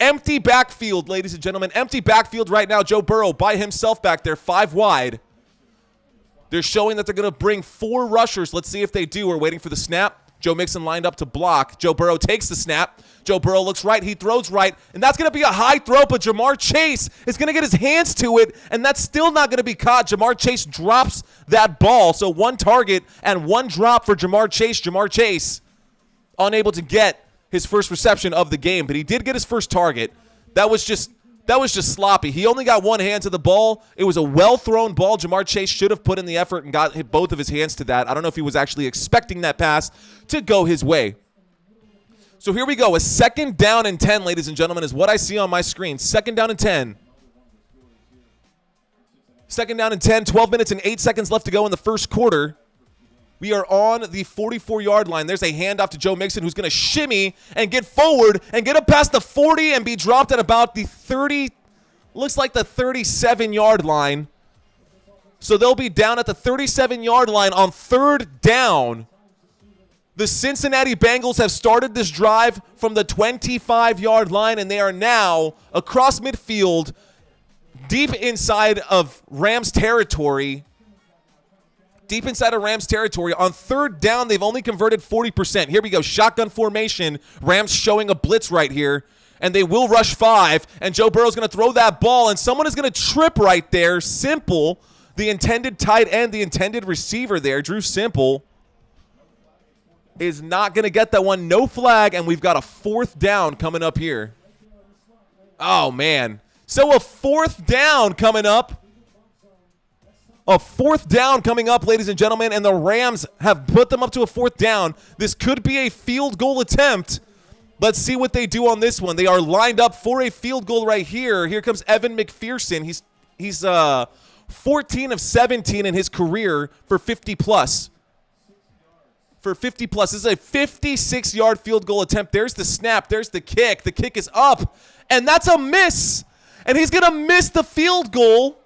Empty backfield, ladies and gentlemen. Empty backfield right now. Joe Burrow by himself back there, 5 wide. They're showing that they're going to bring 4 rushers. Let's see if they do. We're waiting for the snap. Joe Mixon lined up to block. Joe Burrow takes the snap. Joe Burrow looks right. He throws right. And that's going to be a high throw, but Jamar Chase is going to get his hands to it, and that's still not going to be caught. Jamar Chase drops that ball. So 1 target and 1 drop for Jamar Chase. Jamar Chase unable to get his first reception of the game, but he did get his first target. That was just sloppy. He only got 1 hand to the ball. It was a well-thrown ball. Jamar Chase should have put in the effort and hit both of his hands to that. I don't know if he was actually expecting that pass to go his way. So here we go. A 2nd down and 10, ladies and gentlemen, is what I see on my screen. 2nd down and 10. 2nd down and 10, 12 minutes and 8 seconds left to go in the first quarter. We are on the 44-yard line. There's a handoff to Joe Mixon, who's going to shimmy and get forward and get up past the 40 and be dropped at about the 30, looks like the 37-yard line. So they'll be down at the 37-yard line on 3rd down. The Cincinnati Bengals have started this drive from the 25-yard line, and they are now across midfield, deep inside of Rams territory. Deep inside of Rams territory. On 3rd down, they've only converted 40%. Here we go. Shotgun formation. Rams showing a blitz right here. And they will rush 5. And Joe Burrow's going to throw that ball. And someone is going to trip right there. Simple, the intended tight end, the intended receiver there, Drew Simple, is not going to get that one. No flag. And we've got a 4th down coming up here. Oh, man. So a 4th down coming up. A 4th down coming up, ladies and gentlemen, and the Rams have put them up to a 4th down. This could be a field goal attempt. Let's see what they do on this one. They are lined up for a field goal right here. Here comes Evan McPherson. He's 14 of 17 in his career for 50-plus. For 50-plus. This is a 56-yard field goal attempt. There's the snap. There's the kick. The kick is up, and that's a miss. And he's going to miss the field goal.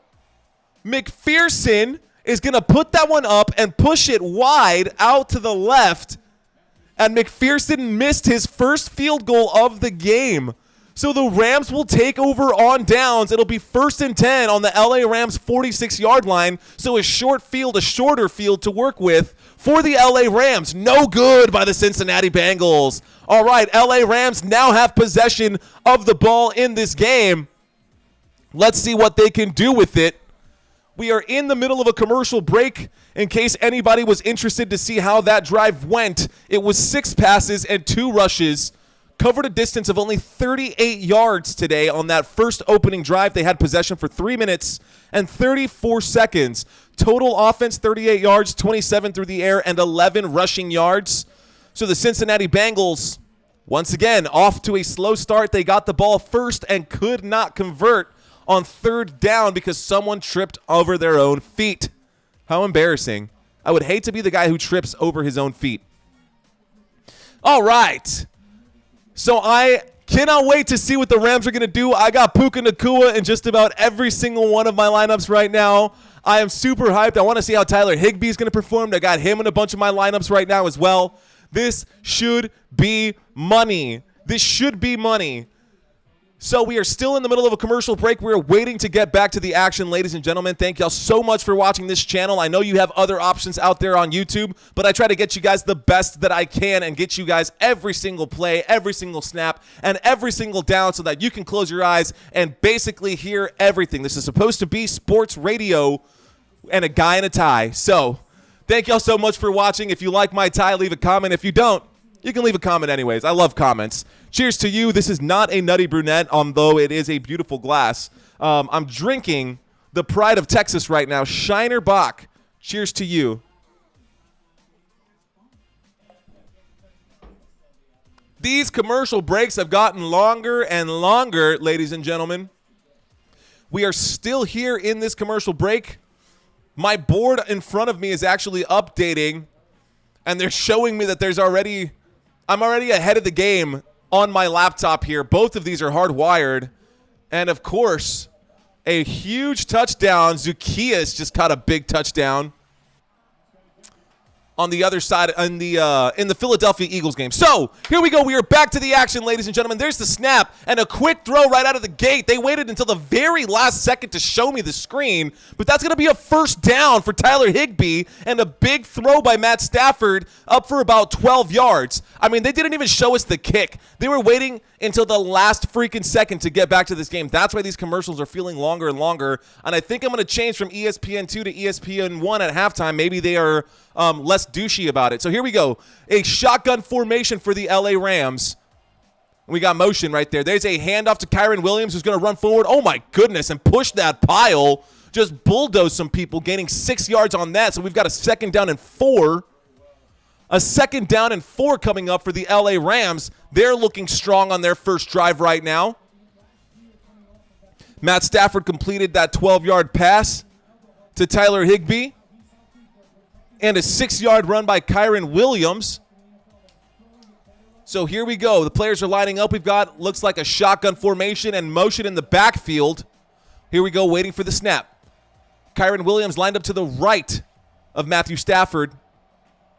McPherson is going to put that one up and push it wide out to the left. And McPherson missed his first field goal of the game. So the Rams will take over on downs. It'll be 1st and 10 on the LA Rams 46-yard line. So a shorter field to work with for the LA Rams. No good by the Cincinnati Bengals. All right, LA Rams now have possession of the ball in this game. Let's see what they can do with it. We are in the middle of a commercial break. In case anybody was interested to see how that drive went, it was 6 passes and 2 rushes. Covered a distance of only 38 yards today on that first opening drive. They had possession for 3 minutes and 34 seconds. Total offense, 38 yards, 27 through the air, and 11 rushing yards. So the Cincinnati Bengals, once again, off to a slow start. They got the ball first and could not convert on 3rd down because someone tripped over their own feet. How embarrassing. I would hate to be the guy who trips over his own feet. All right. So I cannot wait to see what the Rams are going to do. I got Puka Nacua in just about every single one of my lineups right now. I am super hyped. I want to see how Tyler Higbee is going to perform. I got him in a bunch of my lineups right now as well. This should be money. This should be money. So we are still in the middle of a commercial break. We're waiting to get back to the action, ladies and gentlemen. Thank y'all so much for watching this channel. I know you have other options out there on YouTube, but I try to get you guys the best that I can and get you guys every single play, every single snap, and every single down so that you can close your eyes and basically hear everything. This is supposed to be sports radio and a guy in a tie. So thank y'all so much for watching. If you like my tie, leave a comment. If you don't, you can leave a comment anyways. I love comments. Cheers to you. This is not a nutty brunette, although it is a beautiful glass. I'm drinking the pride of Texas right now, Shiner Bock. Cheers to you. These commercial breaks have gotten longer and longer, ladies and gentlemen. We are still here in this commercial break. My board in front of me is actually updating, and they're showing me that I'm already ahead of the game on my laptop here. Both of these are hardwired. And, of course, a huge touchdown. Zacchaeus just caught a big touchdown. on the other side in the Philadelphia Eagles game. So here we go. We are back to the action, ladies and gentlemen. There's the snap and a quick throw right out of the gate. They waited until the very last second to show me the screen, but that's going to be a first down for Tyler Higbee and a big throw by Matt Stafford up for about 12 yards. I mean, they didn't even show us the kick. They were waiting until the last freaking second to get back to this game. That's why these commercials are feeling longer and longer, and I think I'm going to change from ESPN2 to ESPN1 at halftime. Maybe they are less douchey about it. So here we go. A shotgun formation for the LA Rams. We got motion right there. There's a handoff to Kyren Williams, who's going to run forward. Oh, my goodness, and push that pile. Just bulldoze some people, gaining 6 yards on that. So we've got a 2nd down and 4. A 2nd down and 4 coming up for the LA Rams. They're looking strong on their first drive right now. Matt Stafford completed that 12-yard pass to Tyler Higbee. And a 6-yard run by Kyren Williams. So here we go. The players are lining up. We've got, looks like a shotgun formation and motion in the backfield. Here we go, waiting for the snap. Kyren Williams lined up to the right of Matthew Stafford.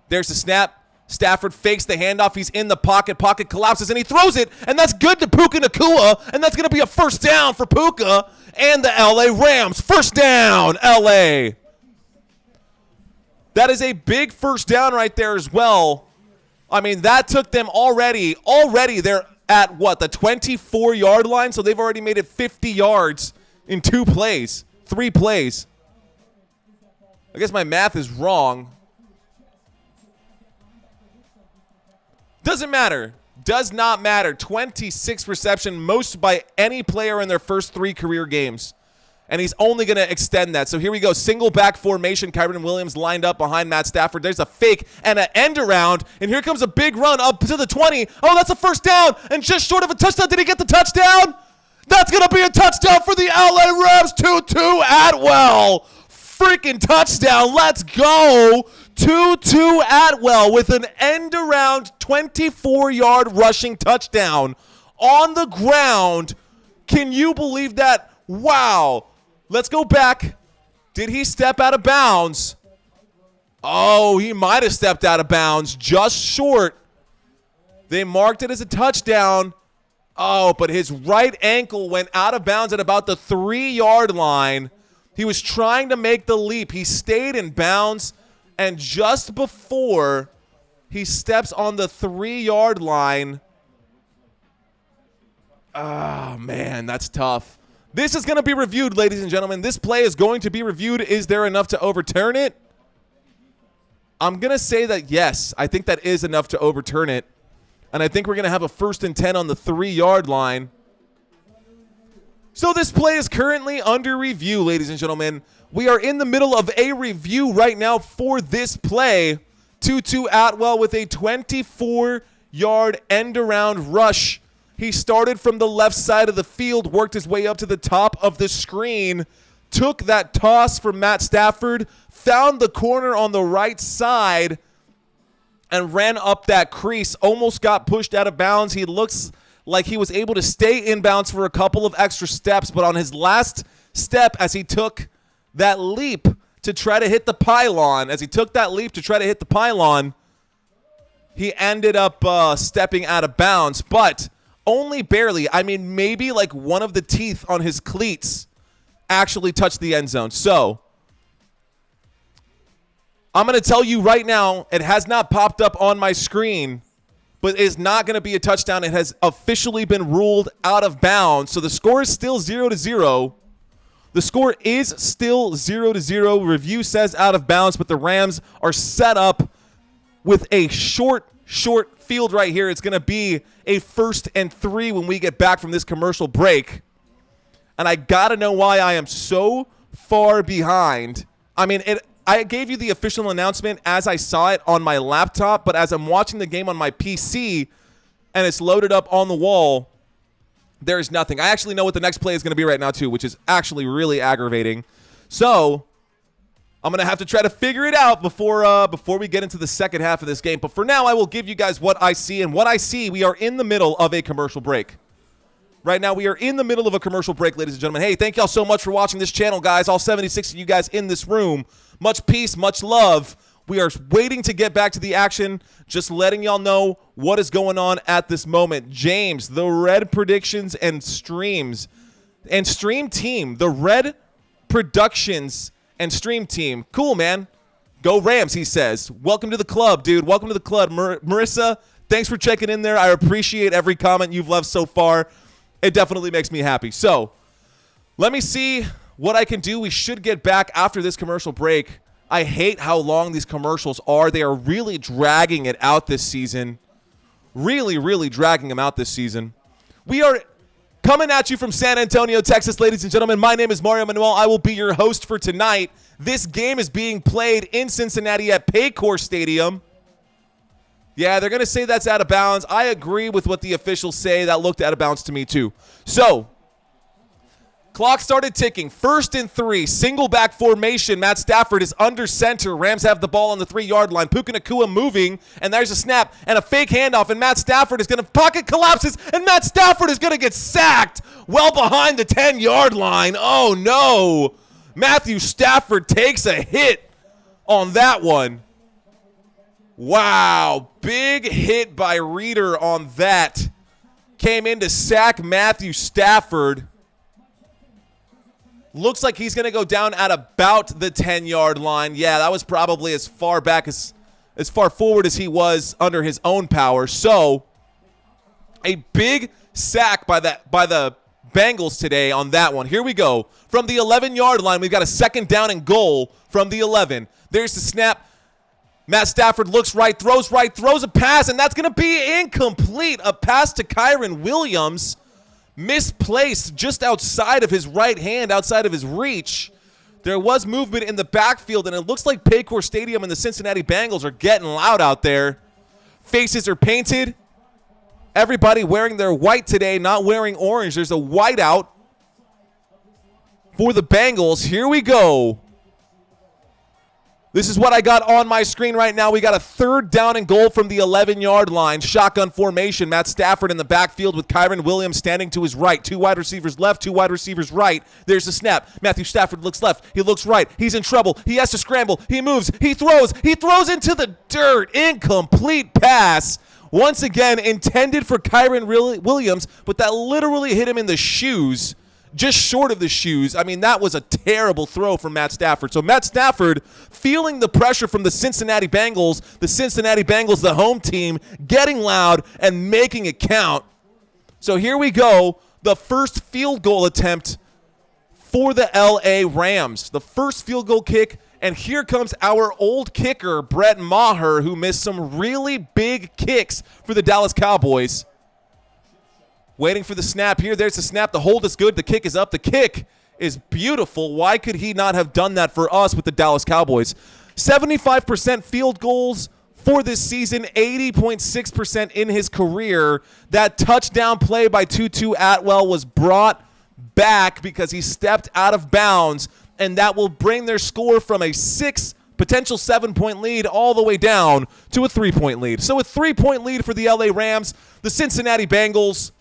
There's the snap. Stafford fakes the handoff. He's in the pocket. Pocket collapses, and he throws it, and that's good to Puka Nacua, and that's going to be a first down for Puka and the LA Rams. First down, LA. That is a big first down right there as well. I mean, that took them already they're at, what, the 24-yard line? So they've already made it 50 yards in 3 plays. I guess my math is wrong. Doesn't matter. Does not matter. 26 reception, most by any player in their first 3 career games. And he's only going to extend that. So here we go. Single back formation. Kyren Williams lined up behind Matt Stafford. There's a fake and an end around. And here comes a big run up to the 20. Oh, that's a first down. And just short of a touchdown. Did he get the touchdown? That's going to be a touchdown for the LA Rams. Tutu Atwell. Freaking touchdown. Let's go. Tutu Atwell with an end around 24-yard rushing touchdown on the ground. Can you believe that? Wow. Let's go back. Did he step out of bounds? Oh, he might have stepped out of bounds. Just short. They marked it as a touchdown. Oh, but his right ankle went out of bounds at about the 3-yard line. He was trying to make the leap. He stayed in bounds, and just before he steps on the 3-yard line, oh, man, that's tough. This is going to be reviewed, ladies and gentlemen. This play is going to be reviewed. Is there enough to overturn it? I'm going to say that yes. I think that is enough to overturn it. And I think we're going to have a 1st and 10 on the 3-yard line. So this play is currently under review, ladies and gentlemen. We are in the middle of a review right now for this play. Tutu Atwell with a 24-yard end-around rush. He started from the left side of the field, worked his way up to the top of the screen, took that toss from Matt Stafford, found the corner on the right side, and ran up that crease. Almost got pushed out of bounds. He looks like he was able to stay in bounds for a couple of extra steps, but on his last step as he took that leap to try to hit the pylon, he ended up stepping out of bounds, but only barely. I mean, maybe like one of the teeth on his cleats actually touched the end zone. So I'm going to tell you right now, it has not popped up on my screen, but it is not going to be a touchdown. It has officially been ruled out of bounds. So the score is still 0-0. The score is still 0-0. Review says out of bounds, but the Rams are set up with a short field right here. It's going to be a 1st and 3 when we get back from this commercial break. And I got to know why I am so far behind. I mean, I gave you the official announcement as I saw it on my laptop, but as I'm watching the game on my PC and it's loaded up on the wall, there's nothing. I actually know what the next play is going to be right now too, which is actually really aggravating. So I'm going to have to try to figure it out before we get into the second half of this game. But for now, I will give you guys what I see. And what I see, we are in the middle of a commercial break. Right now, we are in the middle of a commercial break, ladies and gentlemen. Hey, thank y'all so much for watching this channel, guys. All 76 of you guys in this room. Much peace, much love. We are waiting to get back to the action. Just letting y'all know what is going on at this moment. James, the Red Predictions and Streams and Stream Team. The Red Productions and Stream Team. Cool, man. Go Rams, he says. Welcome to the club, dude. Welcome to the club. Marissa, thanks for checking in there. I appreciate every comment you've left so far. It definitely makes me happy. So, let me see what I can do. We should get back after this commercial break. I hate how long these commercials are. They are really dragging it out this season. Really, really dragging them out this season. We are coming at you from San Antonio, Texas, ladies and gentlemen. My name is Mario Manuel. I will be your host for tonight. This game is being played in Cincinnati at Paycor Stadium. Yeah, they're going to say that's out of bounds. I agree with what the officials say. That looked out of bounds to me too. So, clock started ticking. 1st and 3, single back formation. Matt Stafford is under center. Rams have the ball on the 3-yard line. Puka Nacua moving, and there's a snap and a fake handoff, and Matt Stafford is going to pocket collapses, and Matt Stafford is going to get sacked well behind the 10-yard line. Oh, no. Matthew Stafford takes a hit on that one. Wow. Big hit by Reader on that. Came in to sack Matthew Stafford. Looks like he's going to go down at about the 10-yard line. Yeah, that was probably as far back as far forward as he was under his own power. So, a big sack by the Bengals today on that one. Here we go. From the 11-yard line, we've got a 2nd down and goal from the 11. There's the snap. Matt Stafford looks right, throws a pass, and that's going to be incomplete. A pass to Kyren Williams. Misplaced just outside of his right hand, outside of his reach. There was movement in the backfield, and it looks like Paycor Stadium and the Cincinnati Bengals are getting loud out there. Faces are painted. Everybody wearing their white today, not wearing orange. There's a whiteout for the Bengals. Here we go. This is what I got on my screen right now. We got a 3rd down and goal from the 11-yard line. Shotgun formation. Matt Stafford in the backfield with Kyren Williams standing to his right. 2 wide receivers left, 2 wide receivers right. There's the snap. Matthew Stafford looks left. He looks right. He's in trouble. He has to scramble. He moves. He throws. He throws into the dirt. Incomplete pass. Once again, intended for Kyren Williams, but that literally hit him in the shoes. Just short of the shoes. I mean, that was a terrible throw from Matt Stafford. So Matt Stafford feeling the pressure from the Cincinnati Bengals, the home team, getting loud and making it count. So here we go. The first field goal attempt for the LA Rams. The first field goal kick. And here comes our old kicker, Brett Maher, who missed some really big kicks for the Dallas Cowboys. Waiting for the snap here. There's the snap. The hold is good. The kick is up. The kick is beautiful. Why could he not have done that for us with the Dallas Cowboys? 75% field goals for this season, 80.6% in his career. That touchdown play by Tutu Atwell was brought back because he stepped out of bounds, and that will bring their score from a potential 7-point lead all the way down to a 3-point lead. So a 3-point lead for the LA Rams. The Cincinnati Bengals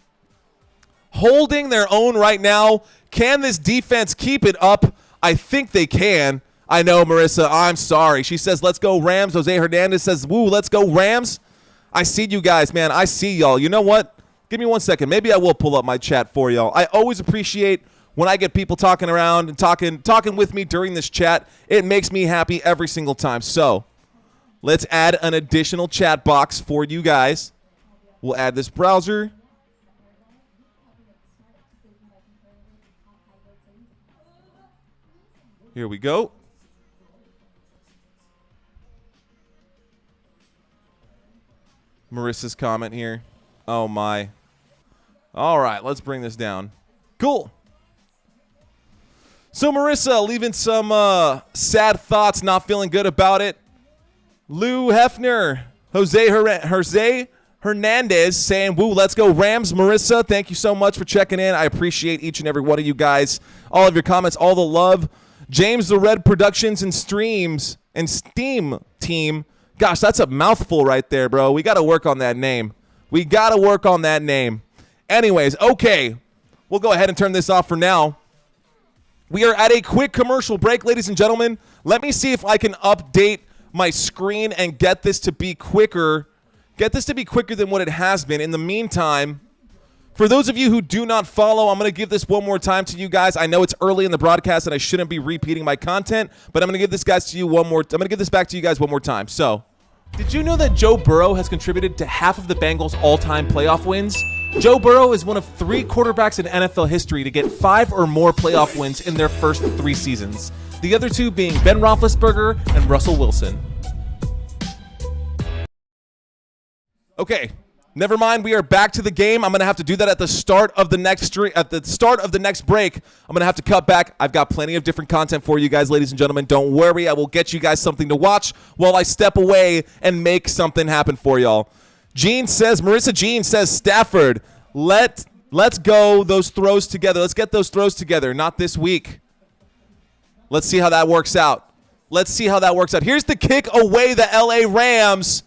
holding their own right now. Can this defense keep it up? I think they can. I know, Marissa, I'm sorry. She says, let's go Rams. Jose Hernandez says, woo, let's go Rams. I see you guys, man. I see y'all. You know what? Give me 1 second. Maybe I will pull up my chat for y'all. I always appreciate when I get people talking around and talking with me during this chat. It makes me happy every single time. So let's add an additional chat box for you guys. We'll add this browser. Here we go. Marissa's comment here. Oh, my. All right, let's bring this down. Cool. So, Marissa leaving some sad thoughts, not feeling good about it. Lou Hefner, Jose Hernandez saying, woo, let's go Rams. Marissa, thank you so much for checking in. I appreciate each and every one of you guys. All of your comments, all the love. James the Red Productions and Streams and Steam Team. Gosh, that's a mouthful right there, bro. We got to work on that name. Anyways, okay. We'll go ahead and turn this off for now. We are at a quick commercial break, ladies and gentlemen. Let me see if I can update my screen and get this to be quicker. Get this to be quicker than what it has been. In the meantime, for those of you who do not follow, I'm going to give this one more time to you guys. I know it's early in the broadcast and I shouldn't be repeating my content, but I'm going to give this back to you one more time. So, did you know that Joe Burrow has contributed to half of the Bengals' all-time playoff wins? Joe Burrow is one of 3 quarterbacks in NFL history to get 5 or more playoff wins in their first 3 seasons. The other 2 being Ben Roethlisberger and Russell Wilson. Okay, never mind. We are back to the game. I'm going to have to do that at the start of the next break. I'm going to have to cut back. I've got plenty of different content for you guys, ladies and gentlemen. Don't worry. I will get you guys something to watch while I step away and make something happen for y'all. Marissa Jean says, Stafford, let's go those throws together. Let's get those throws together. Not this week. Let's see how that works out. Here's the kick away. The LA Rams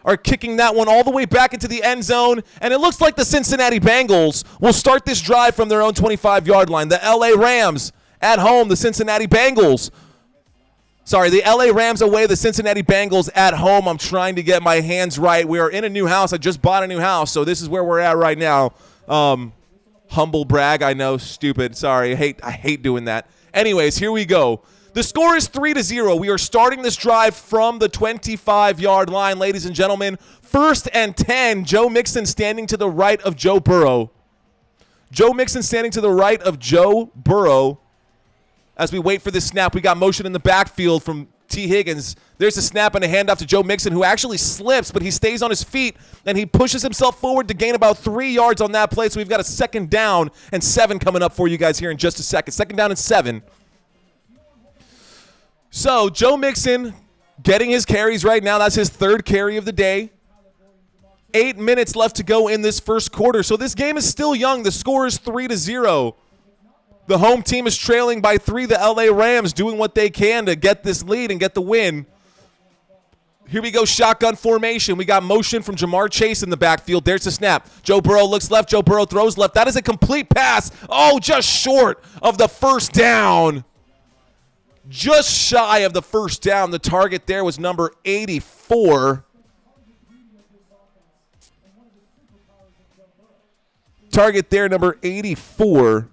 are kicking that one all the way back into the end zone, and it looks like the Cincinnati Bengals will start this drive from their own 25-yard line. The LA Rams at home, the Cincinnati Bengals. Sorry, the LA Rams away, the Cincinnati Bengals at home. I'm trying to get my hands right. We are in a new house. I just bought a new house, so this is where we're at right now. Humble brag, I know, stupid. Sorry, I hate doing that. Anyways, here we go. The score is 3-0. We are starting this drive from the 25-yard line, ladies and gentlemen. 1st and 10. Joe Mixon standing to the right of Joe Burrow. As we wait for this snap, we got motion in the backfield from T. Higgins. There's a snap and a handoff to Joe Mixon, who actually slips, but he stays on his feet, and he pushes himself forward to gain about 3 yards on that play. So we've got a 2nd down and 7 coming up for you guys here in just a second. 2nd down and 7. So Joe Mixon getting his carries right now. That's his 3rd carry of the day. 8 minutes left to go in this first quarter. So this game is still young. The score is 3-0. The home team is trailing by 3. The LA Rams doing what they can to get this lead and get the win. Here we go, shotgun formation. We got motion from Jamar Chase in the backfield. There's the snap. Joe Burrow looks left. Joe Burrow throws left. That is a complete pass. Oh, just short of the first down. Just shy of the first down. The target there was number 84. Target there, number 84.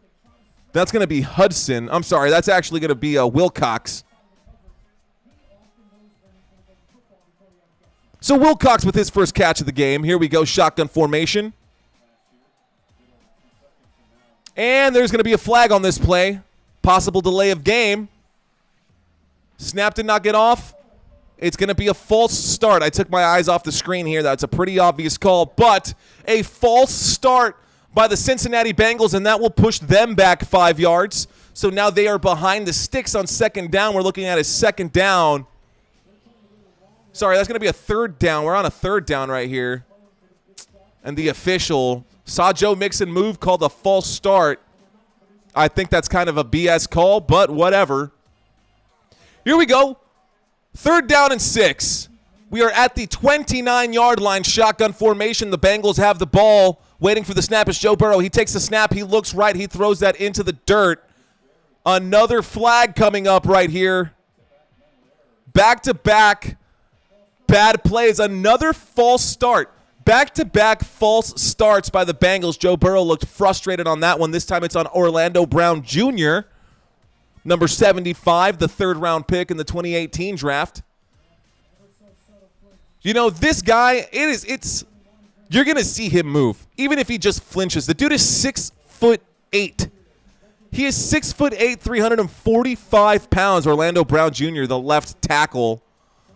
That's going to be Hudson. I'm sorry, that's actually going to be Wilcox. So Wilcox with his first catch of the game. Here we go, shotgun formation. And there's going to be a flag on this play. Possible delay of game. Snap did not get off. It's going to be a false start. I took my eyes off the screen here. That's a pretty obvious call, but a false start by the Cincinnati Bengals, and that will push them back 5 yards. So now they are behind the sticks on 2nd down. We're looking at a 2nd down. Sorry, that's going to be a 3rd down. We're on a 3rd down right here. And the official saw Joe Mixon move, called a false start. I think that's kind of a BS call, but whatever. Here we go. 3rd down and 6. We are at the 29-yard line, shotgun formation. The Bengals have the ball. Waiting for the snap is Joe Burrow. He takes the snap. He looks right. He throws that into the dirt. Another flag coming up right here. Back-to-back bad plays. Another false start. Back-to-back false starts by the Bengals. Joe Burrow looked frustrated on that one. This time it's on Orlando Brown Jr., number 75, the 3rd-round pick in the 2018 draft. You know, this guy, you're going to see him move, even if he just flinches. The dude is 6'8". He is 6'8", 345 pounds. Orlando Brown Jr., the left tackle.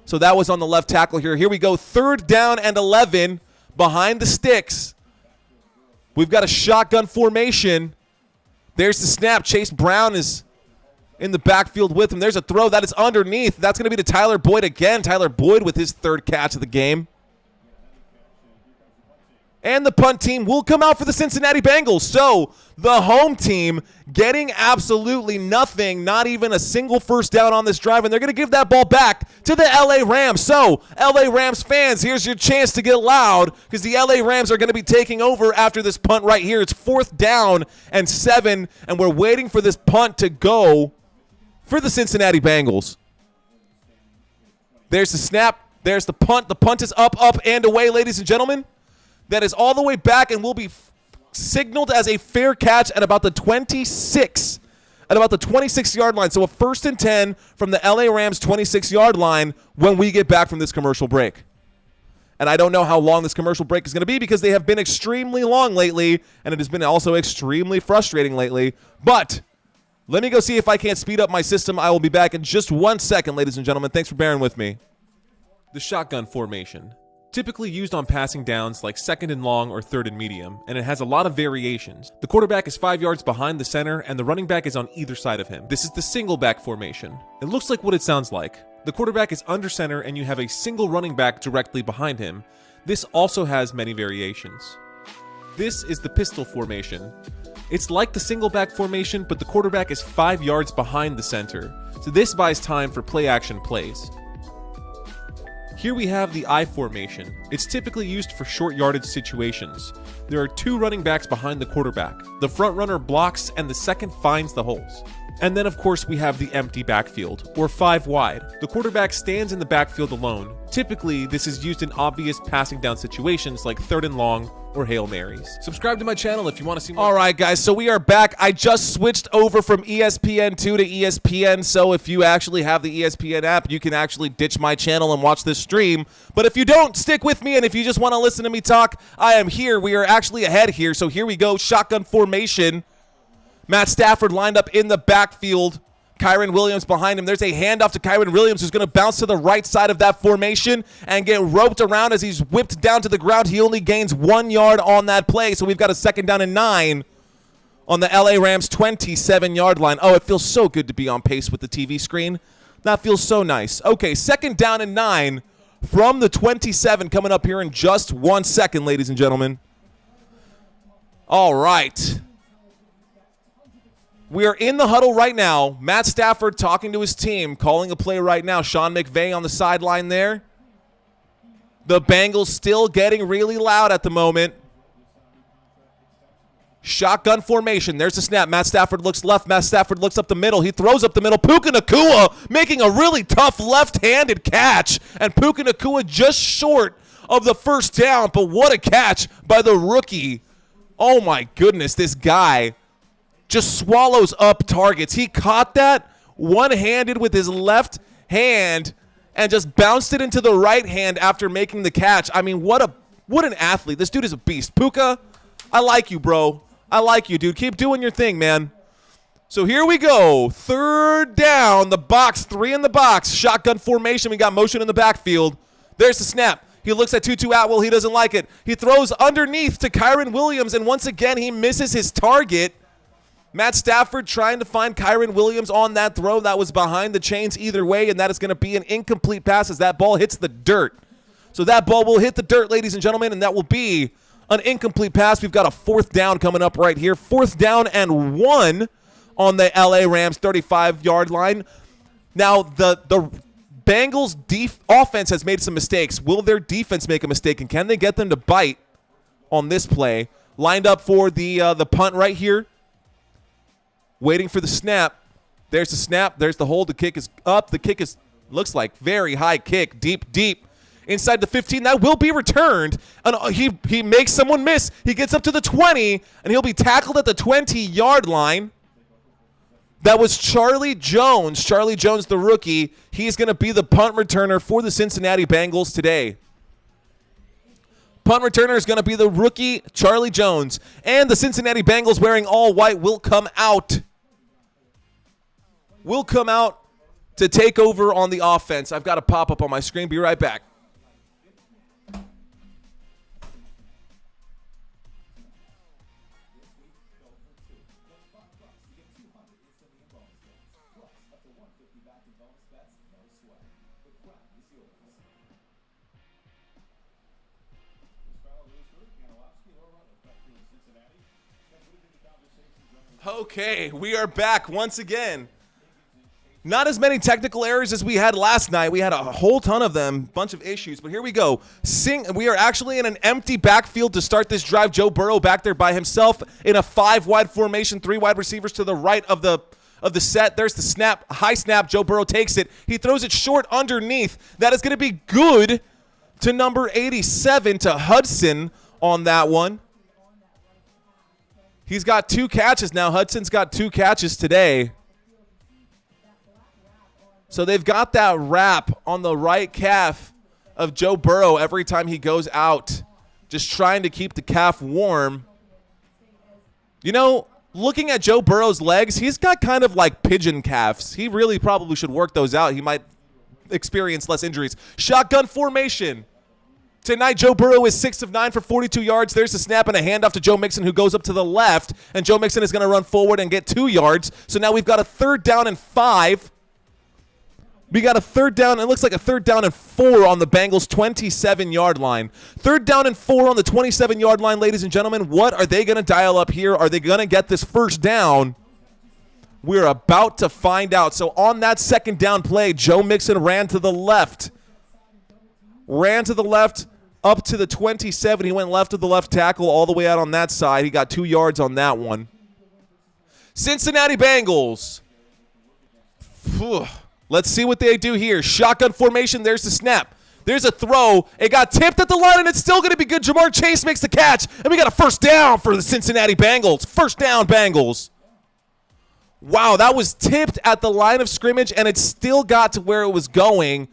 So that was on the left tackle here. Here we go, 3rd down and 11 behind the sticks. We've got a shotgun formation. There's the snap. Chase Brown is in the backfield with him. There's a throw. That is underneath. That's going to be to Tyler Boyd again. Tyler Boyd with his 3rd catch of the game. And the punt team will come out for the Cincinnati Bengals. So the home team getting absolutely nothing, not even a single first down on this drive, and they're going to give that ball back to the LA Rams. So LA Rams fans, here's your chance to get loud because the LA Rams are going to be taking over after this punt right here. It's 4th down and 7, and we're waiting for this punt to go for the Cincinnati Bengals. There's the snap. There's the punt. The punt is up, and away, ladies and gentlemen. That is all the way back and will be signaled as a fair catch at about the 26. At about the 26-yard line. So a 1st and 10 from the LA Rams 26-yard line when we get back from this commercial break. And I don't know how long this commercial break is going to be because they have been extremely long lately, and it has been also extremely frustrating lately. But let me go see if I can't speed up my system. I will be back in just 1 second, ladies and gentlemen. Thanks for bearing with me. The shotgun formation. Typically used on passing downs like 2nd and long or 3rd and medium, and it has a lot of variations. The quarterback is 5 yards behind the center, and the running back is on either side of him. This is the single back formation. It looks like what it sounds like. The quarterback is under center, and you have a single running back directly behind him. This also has many variations. This is the pistol formation. It's like the single back formation, but the quarterback is 5 yards behind the center, so this buys time for play-action plays. Here we have the I formation. It's typically used for short yardage situations. There are 2 running backs behind the quarterback. The front runner blocks and the second finds the holes. And then of course we have the empty backfield, or 5 wide. The quarterback stands in the backfield alone. Typically, this is used in obvious passing down situations like 3rd and long or Hail Marys. Subscribe to my channel if you want to see more. All right, guys, so we are back. I just switched over from ESPN2 to ESPN, so if you actually have the ESPN app, you can actually ditch my channel and watch this stream. But if you don't, stick with me, and if you just want to listen to me talk, I am here. We are actually ahead here, so here we go. Shotgun formation. Matt Stafford lined up in the backfield. Kyren Williams behind him. There's a handoff to Kyren Williams, who's going to bounce to the right side of that formation and get roped around as he's whipped down to the ground. He only gains 1 yard on that play, so we've got a 2nd down and 9 on the LA Rams 27-yard line. Oh, it feels so good to be on pace with the TV screen. That feels so nice. Okay, 2nd down and 9 from the 27 coming up here in just 1 second, ladies and gentlemen. All right. We are in the huddle right now. Matt Stafford talking to his team, calling a play right now. Sean McVay on the sideline there. The Bengals still getting really loud at the moment. Shotgun formation. There's the snap. Matt Stafford looks left. Matt Stafford looks up the middle. He throws up the middle. Puka Nacua making a really tough left-handed catch. And Puka Nacua just short of the 1st down. But what a catch by the rookie. Oh, my goodness. This guy just swallows up targets. He caught that one-handed with his left hand and just bounced it into the right hand after making the catch. I mean, what an athlete. This dude is a beast. Puka, I like you, bro. I like you, dude. Keep doing your thing, man. So here we go. 3rd down, the box, 3 in the box. Shotgun formation. We got motion in the backfield. There's the snap. He looks at Tutu Atwell. He doesn't like it. He throws underneath to Kyren Williams, and once again, he misses his target. Matt Stafford trying to find Kyren Williams on that throw that was behind the chains either way, and that is going to be an incomplete pass as that ball hits the dirt. So that ball will hit the dirt, ladies and gentlemen, and that will be an incomplete pass. We've got a 4th down coming up right here. 4th down and 1 on the LA Rams 35-yard line. Now, the Bengals offense has made some mistakes. Will their defense make a mistake, and can they get them to bite on this play? Lined up for the punt right here. Waiting for the snap. There's the snap. There's the hold. The kick is up. The kick looks like very high kick. Deep. Inside the 15. That will be returned. And he makes someone miss. He gets up to the 20, and he'll be tackled at the 20-yard line. That was Charlie Jones. Charlie Jones, the rookie. He's going to be the punt returner for the Cincinnati Bengals today. Punt returner is going to be the rookie Charlie Jones. And the Cincinnati Bengals wearing all white will come out. Will come out to take over on the offense. I've got a pop-up on my screen. Be right back. Okay, we are back once again. Not as many technical errors as we had last night. We had a whole ton of them, bunch of issues, but here we go. We are actually in an empty backfield to start this drive. Joe Burrow back there by himself in a 5 wide formation, 3 wide receivers to the right of the of the set. There's the snap, high snap. Joe Burrow takes it. He throws it short underneath. That is going to be good to number 87, to Hudson on that one. He's got 2 catches now. Hudson's got 2 catches today. So they've got that wrap on the right calf of Joe Burrow every time he goes out, just trying to keep the calf warm. You know, looking at Joe Burrow's legs, he's got kind of like pigeon calves. He really probably should work those out. He might experience less injuries. Shotgun formation. Tonight, Joe Burrow is 6 of 9 for 42 yards. There's a snap and a handoff to Joe Mixon, who goes up to the left, and Joe Mixon is going to run forward and get 2 yards. So now we've got a 3rd down and 5. We got a 3rd down. It looks like a 3rd down and 4 on the Bengals' 27-yard line. 3rd down and 4 on the 27-yard line, ladies and gentlemen. What are they going to dial up here? Are they going to get this 1st down? We're about to find out. So on that 2nd down play, Joe Mixon ran to the left. Up to the 27. He went left of the left tackle all the way out on that side. He got 2 yards on that one. Cincinnati Bengals. Let's see what they do here. Shotgun formation. There's the snap. There's a throw. It got tipped at the line, and it's still going to be good. Jamar Chase makes the catch, and we got a 1st down for the Cincinnati Bengals. 1st down, Bengals. Wow, that was tipped at the line of scrimmage, and it still got to where it was going.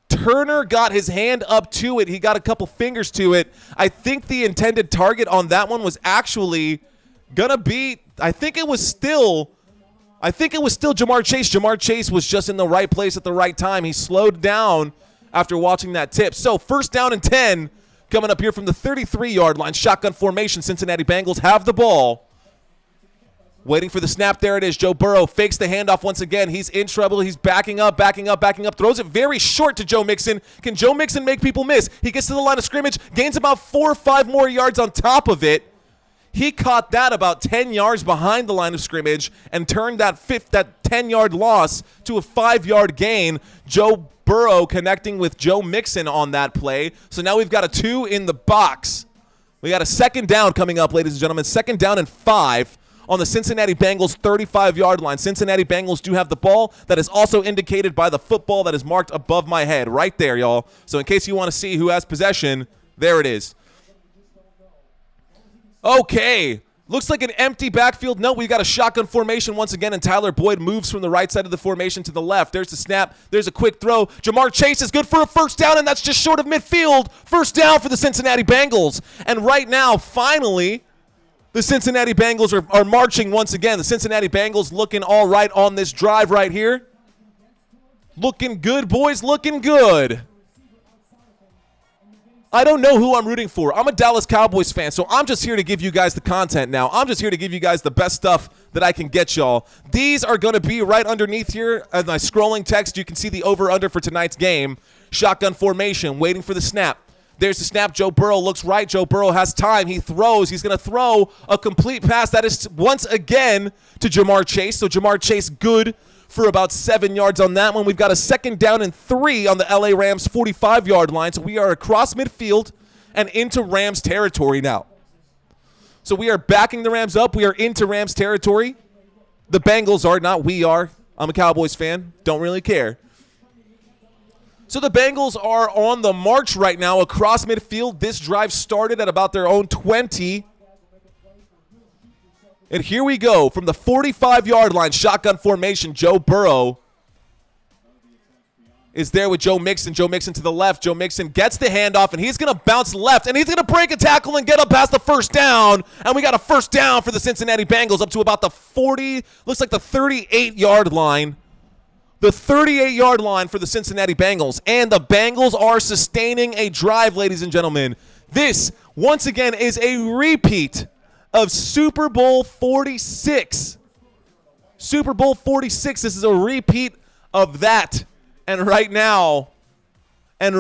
Turner got his hand up to it. He got a couple fingers to it. I think the intended target on that one was actually going to be, I think it was still Jamar Chase. Jamar Chase was just in the right place at the right time. He slowed down after watching that tip. So 1st down and 10 coming up here from the 33-yard line. Shotgun formation. Cincinnati Bengals have the ball. Waiting for the snap. There it is. Joe Burrow fakes the handoff once again. He's in trouble. He's backing up. Throws it very short to Joe Mixon. Can Joe Mixon make people miss? He gets to the line of scrimmage, gains about 4 or 5 more yards on top of it. He caught that about 10 yards behind the line of scrimmage and turned that 10-yard loss to a 5-yard gain. Joe Burrow connecting with Joe Mixon on that play. So now we've got a 2 in the box. We got a 2nd down coming up, ladies and gentlemen. 2nd down and 5 on the Cincinnati Bengals 35-yard line. Cincinnati Bengals do have the ball. That is also indicated by the football that is marked above my head right there, y'all. So in case you want to see who has possession, there it is. Okay, looks like an empty backfield. No, we got a shotgun formation once again, and Tyler Boyd moves from the right side of the formation to the left. There's the snap. There's a quick throw. Jamar Chase is good for a 1st down, and that's just short of midfield. 1st down for the Cincinnati Bengals. And right now, finally, the Cincinnati Bengals are marching once again. The Cincinnati Bengals looking all right on this drive right here. Looking good, boys, looking good. I don't know who I'm rooting for. I'm a Dallas Cowboys fan, so I'm just here to give you guys the content now. I'm just here to give you guys the best stuff that I can get y'all. These are going to be right underneath here. As my scrolling text, you can see the over-under for tonight's game. Shotgun formation, waiting for the snap. There's the snap. Joe Burrow looks right. Joe Burrow has time. He throws. He's going to throw a complete pass. That is once again to Jamar Chase. So Jamar Chase good for about 7 yards on that one. We've got a 2nd down and 3 on the LA Rams 45-yard line. So we are across midfield and into Rams territory now. So we are backing the Rams up. We are into Rams territory. The Bengals are, not we are. I'm a Cowboys fan. Don't really care. So the Bengals are on the march right now across midfield. This drive started at about their own 20. And here we go from the 45-yard line, shotgun formation. Joe Burrow is there with Joe Mixon. Joe Mixon to the left. Joe Mixon gets the handoff, and he's going to bounce left, and he's going to break a tackle and get up past the 1st down. And we got a 1st down for the Cincinnati Bengals up to about the 40, looks like the 38-yard line. The 38-yard line for the Cincinnati Bengals. And the Bengals are sustaining a drive, ladies and gentlemen. This, once again, is a repeat of Super Bowl 46. Super Bowl 46. This is a repeat of that. And right now, the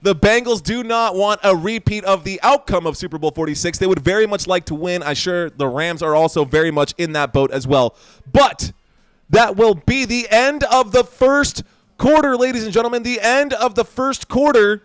Bengals do not want a repeat of the outcome of Super Bowl 46. They would very much like to win. I'm sure the Rams are also very much in that boat as well. But that will be the end of the first quarter, ladies and gentlemen. The end of the first quarter.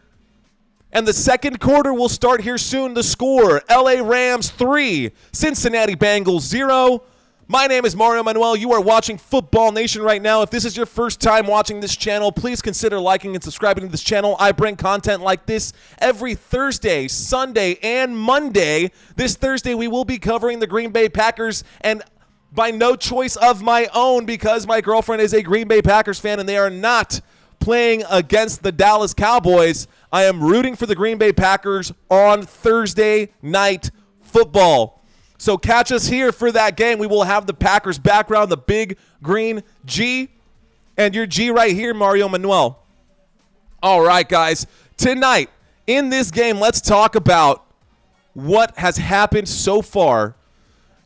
And the second quarter will start here soon. The score, LA Rams 3, Cincinnati Bengals 0. My name is Mario Manuel. You are watching Football Nation right now. If this is your first time watching this channel, please consider liking and subscribing to this channel. I bring content like this every Thursday, Sunday, and Monday. This Thursday, we will be covering the Green Bay Packers, and by no choice of my own, because my girlfriend is a Green Bay Packers fan and they are not playing against the Dallas Cowboys, I am rooting for the Green Bay Packers on Thursday Night Football. So catch us here for that game. We will have the Packers background, the big green G, and your G right here, Mario Manuel. All right, guys. Tonight, in this game, let's talk about what has happened so far.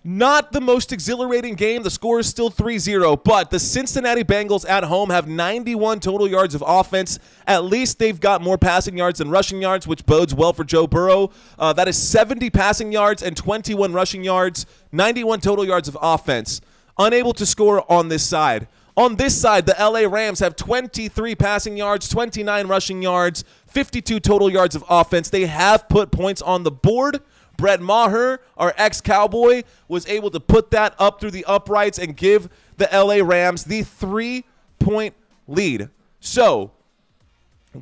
Not the most exhilarating game. The score is still 3-0, but the Cincinnati Bengals at home have 91 total yards of offense. At least they've got more passing yards than rushing yards, which bodes well for Joe Burrow. That is 70 passing yards and 21 rushing yards, 91 total yards of offense. Unable to score on this side. On this side, the LA Rams have 23 passing yards, 29 rushing yards, 52 total yards of offense. They have put points on the board. Brett Maher, our ex-Cowboy, was able to put that up through the uprights and give the LA Rams the 3-point lead. So,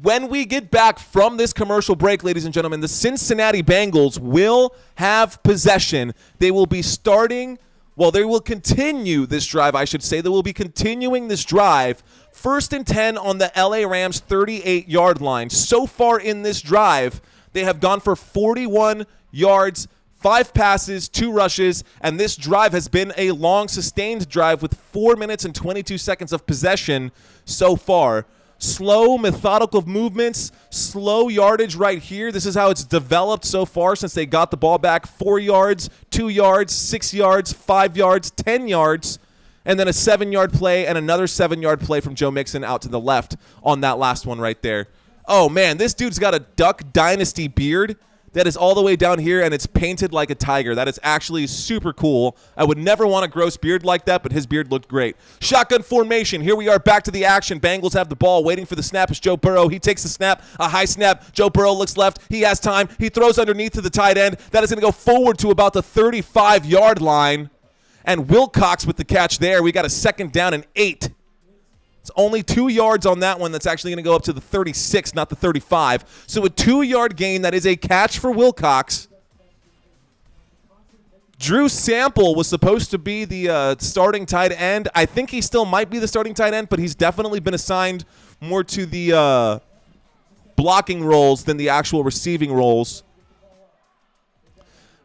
when we get back from this commercial break, ladies and gentlemen, the Cincinnati Bengals will have possession. They will be starting, well, they will continue this drive, I should say. They will be continuing this drive. 1st and 10 on the LA Rams 38-yard line. So far in this drive, they have gone for 41 yards, 5 passes, 2 rushes, and this drive has been a long, sustained drive with 4 minutes and 22 seconds of possession so far. Slow, methodical movements, slow yardage right here. This is how it's developed so far since they got the ball back. 4 yards, 2 yards, 6 yards, 5 yards, 10 yards, and then a 7-yard play and another 7-yard play from Joe Mixon out to the left on that last one right there. Oh, man, this dude's got a Duck Dynasty beard that is all the way down here, and it's painted like a tiger. That is actually super cool. I would never want a gross beard like that, but his beard looked great. Shotgun formation. Here we are back to the action. Bengals have the ball, waiting for the snap. It's Joe Burrow. He takes the snap, a high snap. Joe Burrow looks left. He has time. He throws underneath to the tight end. That is going to go forward to about the 35-yard line. And Wilcox with the catch there. We got a 2nd down and 8. It's only 2 yards on that one. That's actually going to go up to the 36, not the 35. So a 2-yard gain. That is a catch for Wilcox. Drew Sample was supposed to be the starting tight end. I think he still might be the starting tight end, but he's definitely been assigned more to the blocking roles than the actual receiving roles.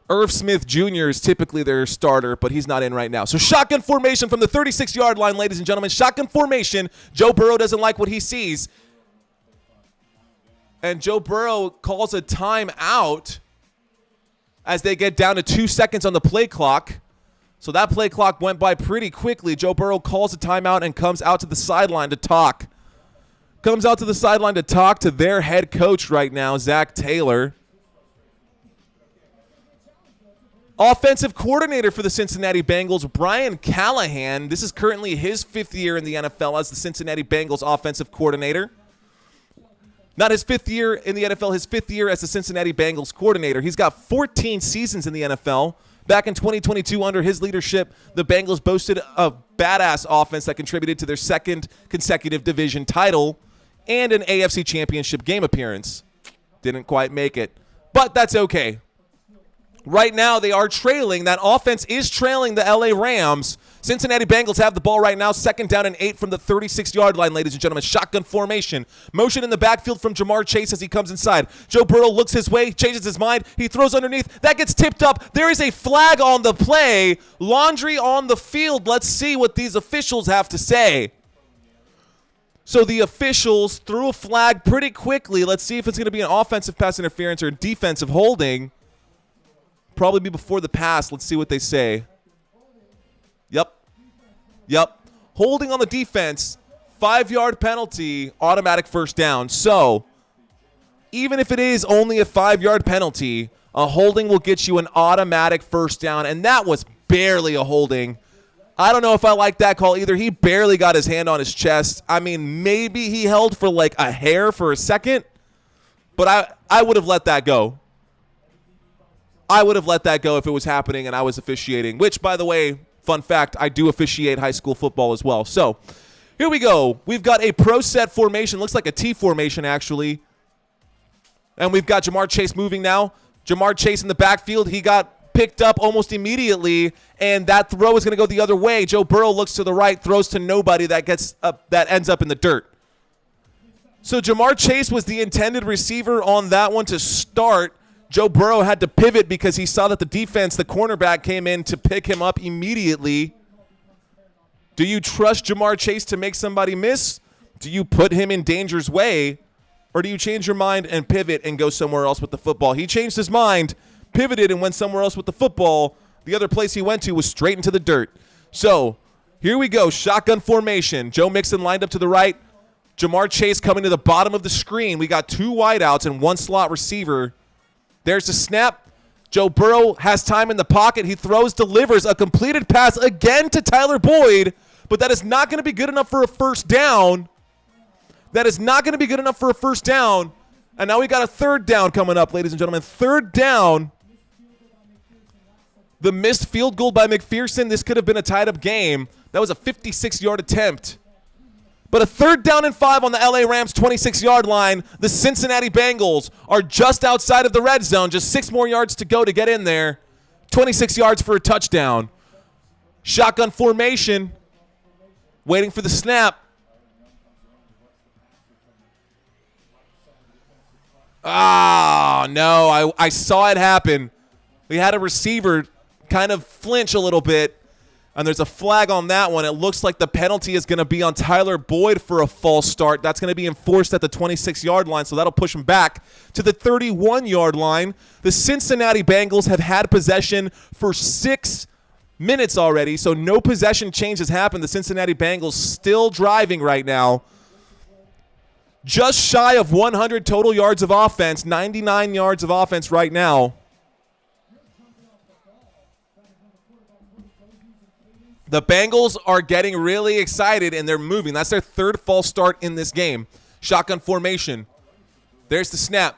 Irv Smith Jr. is typically their starter, but he's not in right now. So shotgun formation from the 36-yard line, ladies and gentlemen. Shotgun formation. Joe Burrow doesn't like what he sees. And Joe Burrow calls a timeout as they get down to 2 seconds on the play clock. So that play clock went by pretty quickly. Joe Burrow calls a timeout and comes out to the sideline to talk. Comes out to the sideline to talk to their head coach right now, Zach Taylor. Offensive coordinator for the Cincinnati Bengals, Brian Callahan. This is currently his 5th year in the NFL as the Cincinnati Bengals offensive coordinator. Not his 5th year in the NFL, his 5th year as the Cincinnati Bengals coordinator. He's got 14 seasons in the NFL. Back in 2022, under his leadership, the Bengals boasted a badass offense that contributed to their 2nd consecutive division title and an AFC Championship game appearance. Didn't quite make it, but that's okay. Right now, they are trailing. That offense is trailing the LA Rams. Cincinnati Bengals have the ball right now. 2nd down and 8 from the 36-yard line, ladies and gentlemen. Shotgun formation. Motion in the backfield from Jamar Chase as he comes inside. Joe Burrow looks his way, changes his mind. He throws underneath. That gets tipped up. There is a flag on the play. Laundry on the field. Let's see what these officials have to say. So the officials threw a flag pretty quickly. Let's see if it's going to be an offensive pass interference or defensive holding. Probably be before the pass. Let's see what they say. Yep. Holding on the defense, 5-yard penalty, automatic 1st down. So even if it is only a 5-yard penalty, a holding will get you an automatic 1st down, and that was barely a holding. I don't know if I like that call either. He barely got his hand on his chest. I mean, maybe he held for like a hair for a second, but I would have let that go. I would have let that go if it was happening and I was officiating, which, by the way, Fun fact, I do officiate high school football as well. So here we go. We've got a pro set formation. Looks like a T formation, actually. And we've got Ja'Marr Chase moving now. Ja'Marr Chase in the backfield. He got picked up almost immediately, and that throw is going to go the other way. Joe Burrow looks to the right, throws to nobody. That ends up in the dirt. So Ja'Marr Chase was the intended receiver on that one to start. Joe Burrow had to pivot because he saw that the defense, the cornerback, came in to pick him up immediately. Do you trust Ja'Marr Chase to make somebody miss? Do you put him in danger's way? Or do you change your mind and pivot and go somewhere else with the football? He changed his mind, pivoted, and went somewhere else with the football. The other place he went to was straight into the dirt. So here we go, shotgun formation. Joe Mixon lined up to the right. Ja'Marr Chase coming to the bottom of the screen. We got 2 wideouts and 1 slot receiver. There's the snap. Joe Burrow has time in the pocket. He throws, delivers a completed pass again to Tyler Boyd, but that is not going to be good enough for a first down. That is not going to be good enough for a first down. And now we got a third down coming up, ladies and gentlemen. Third down. The missed field goal by McPherson. This could have been a tied-up game. That was a 56-yard attempt. But a 3rd down and 5 on the LA Rams 26-yard line. The Cincinnati Bengals are just outside of the red zone. Just 6 more yards to go to get in there. 26 yards for a touchdown. Shotgun formation. Waiting for the snap. Ah, no, I saw it happen. We had a receiver kind of flinch a little bit, and there's a flag on that one. It looks like the penalty is going to be on Tyler Boyd for a false start. That's going to be enforced at the 26-yard line, so that'll push him back to the 31-yard line. The Cincinnati Bengals have had possession for 6 minutes already, so no possession change has happened. The Cincinnati Bengals still driving right now. Just shy of 100 total yards of offense, 99 yards of offense right now. The Bengals are getting really excited, and they're moving. That's their 3rd false start in this game. Shotgun formation. There's the snap.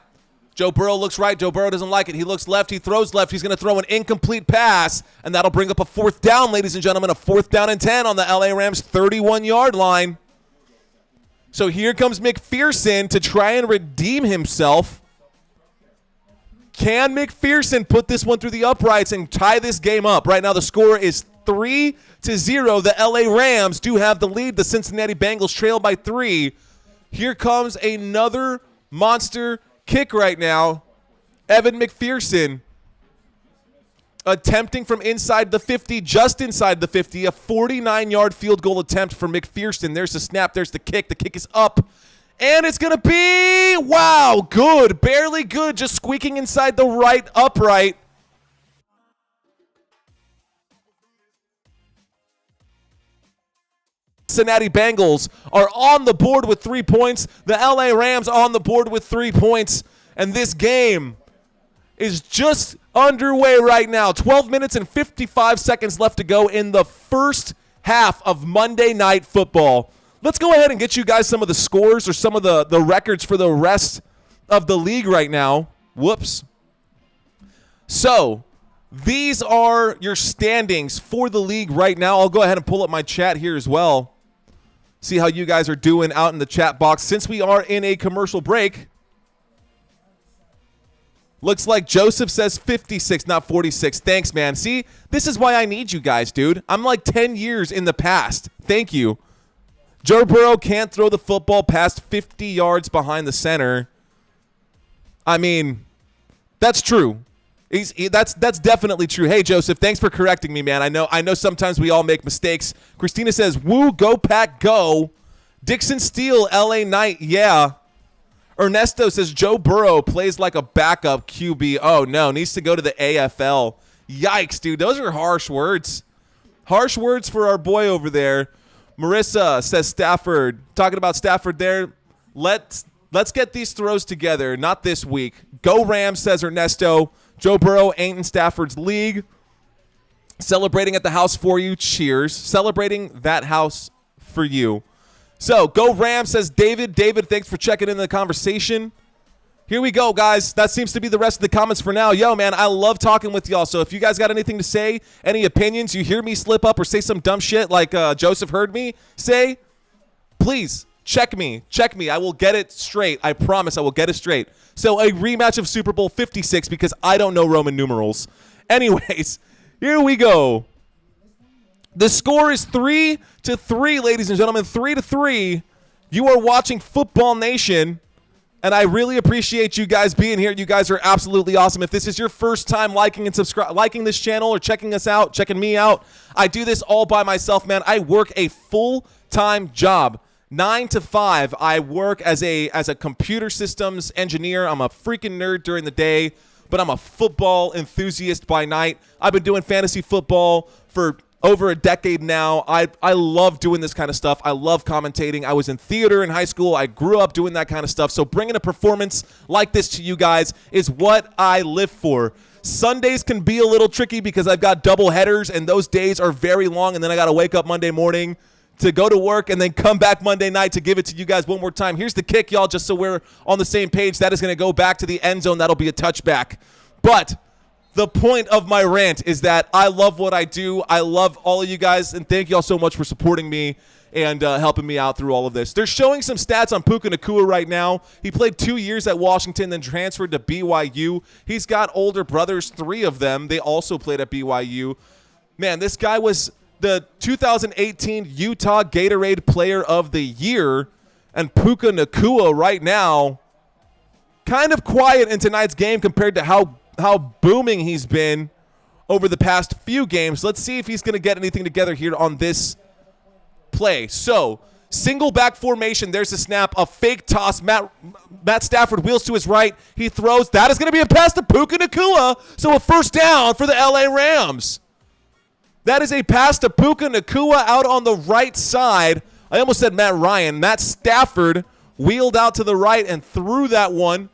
Joe Burrow looks right. Joe Burrow doesn't like it. He looks left. He throws left. He's going to throw an incomplete pass, and that'll bring up a 4th down, ladies and gentlemen. A 4th down and 10 on the LA Rams 31-yard line. So here comes McPherson to try and redeem himself. Can McPherson put this one through the uprights and tie this game up? Right now the score is 3-0. The LA Rams do have the lead. The Cincinnati Bengals trail by 3. Here comes another monster kick right now. Evan McPherson attempting from inside the 50, just inside the 50, a 49-yard field goal attempt for McPherson. There's the snap. There's the kick. The kick is up. And it's going to be, wow, good. Barely good. Just squeaking inside the right upright. Cincinnati Bengals are on the board with 3 points. The LA Rams on the board with 3 points. And this game is just underway right now. 12 minutes and 55 seconds left to go in the first half of Monday Night Football. Let's go ahead and get you guys some of the scores or some of the records for the rest of the league right now. Whoops. So these are your standings for the league right now. I'll go ahead and pull up my chat here as well. See how you guys are doing out in the chat box. Since we are in a commercial break, looks like Joseph says 56, not 46. Thanks, man. See, this is why I need you guys, dude. I'm like 10 years in the past. Thank you. Joe Burrow can't throw the football past 50 yards behind the center. I mean, that's true. That's definitely true. Hey, Joseph, thanks for correcting me, man. I know sometimes we all make mistakes. Christina says, woo, go Pack, go. Dixon Steele, LA Knight, yeah. Ernesto says Joe Burrow plays like a backup QB. Oh, no, needs to go to the AFL. Yikes, dude. Those are harsh words. Harsh words for our boy over there. Marissa says Stafford. Talking about Stafford there. Let's get these throws together. Not this week. Go Rams, says Ernesto. Joe Burrow ain't in Stafford's league. Celebrating at the house for you. Cheers. Celebrating that house for you. So, go Rams, says David. David, thanks for checking in the conversation. Here we go, guys. That seems to be the rest of the comments for now. Yo, man, I love talking with y'all. So if you guys got anything to say, any opinions, you hear me slip up or say some dumb shit like Joseph heard me say, please check me. Check me. I will get it straight. I promise I will get it straight. So a rematch of Super Bowl 56 because I don't know Roman numerals. Anyways, here we go. The score is 3-3, ladies and gentlemen. 3-3. You are watching Football Nation. And I really appreciate you guys being here. You guys are absolutely awesome. If this is your first time liking this channel or checking us out, checking me out, I do this all by myself, man. I work a full-time job, 9 to 5. I work as a computer systems engineer. I'm a freaking nerd during the day, but I'm a football enthusiast by night. I've been doing fantasy football for over a decade now. I love doing this kind of stuff. I love commentating. I was in theater in high school. I grew up doing that kind of stuff. So bringing a performance like this to you guys is what I live for. Sundays can be a little tricky because I've got double headers, and those days are very long, and then I got to wake up Monday morning to go to work and then come back Monday night to give it to you guys one more time. Here's the kick, y'all, just so we're on the same page. That is going to go back to the end zone. That'll be a touchback. But the point of my rant is that I love what I do. I love all of you guys, and thank you all so much for supporting me and helping me out through all of this. They're showing some stats on Puka Nacua right now. He played 2 years at Washington, then transferred to BYU. He's got older brothers, 3 of them. They also played at BYU. Man, this guy was the 2018 Utah Gatorade Player of the Year, and Puka Nacua right now kind of quiet in tonight's game compared to how booming he's been over the past few games. Let's see if he's going to get anything together here on this play. So, single back formation. There's a snap, a fake toss. Matt Stafford wheels to his right. He throws. That is going to be a pass to Puka Nacua. So, a first down for the LA Rams. That is a pass to Puka Nacua out on the right side. I almost said Matt Ryan. Matt Stafford wheeled out to the right and threw that one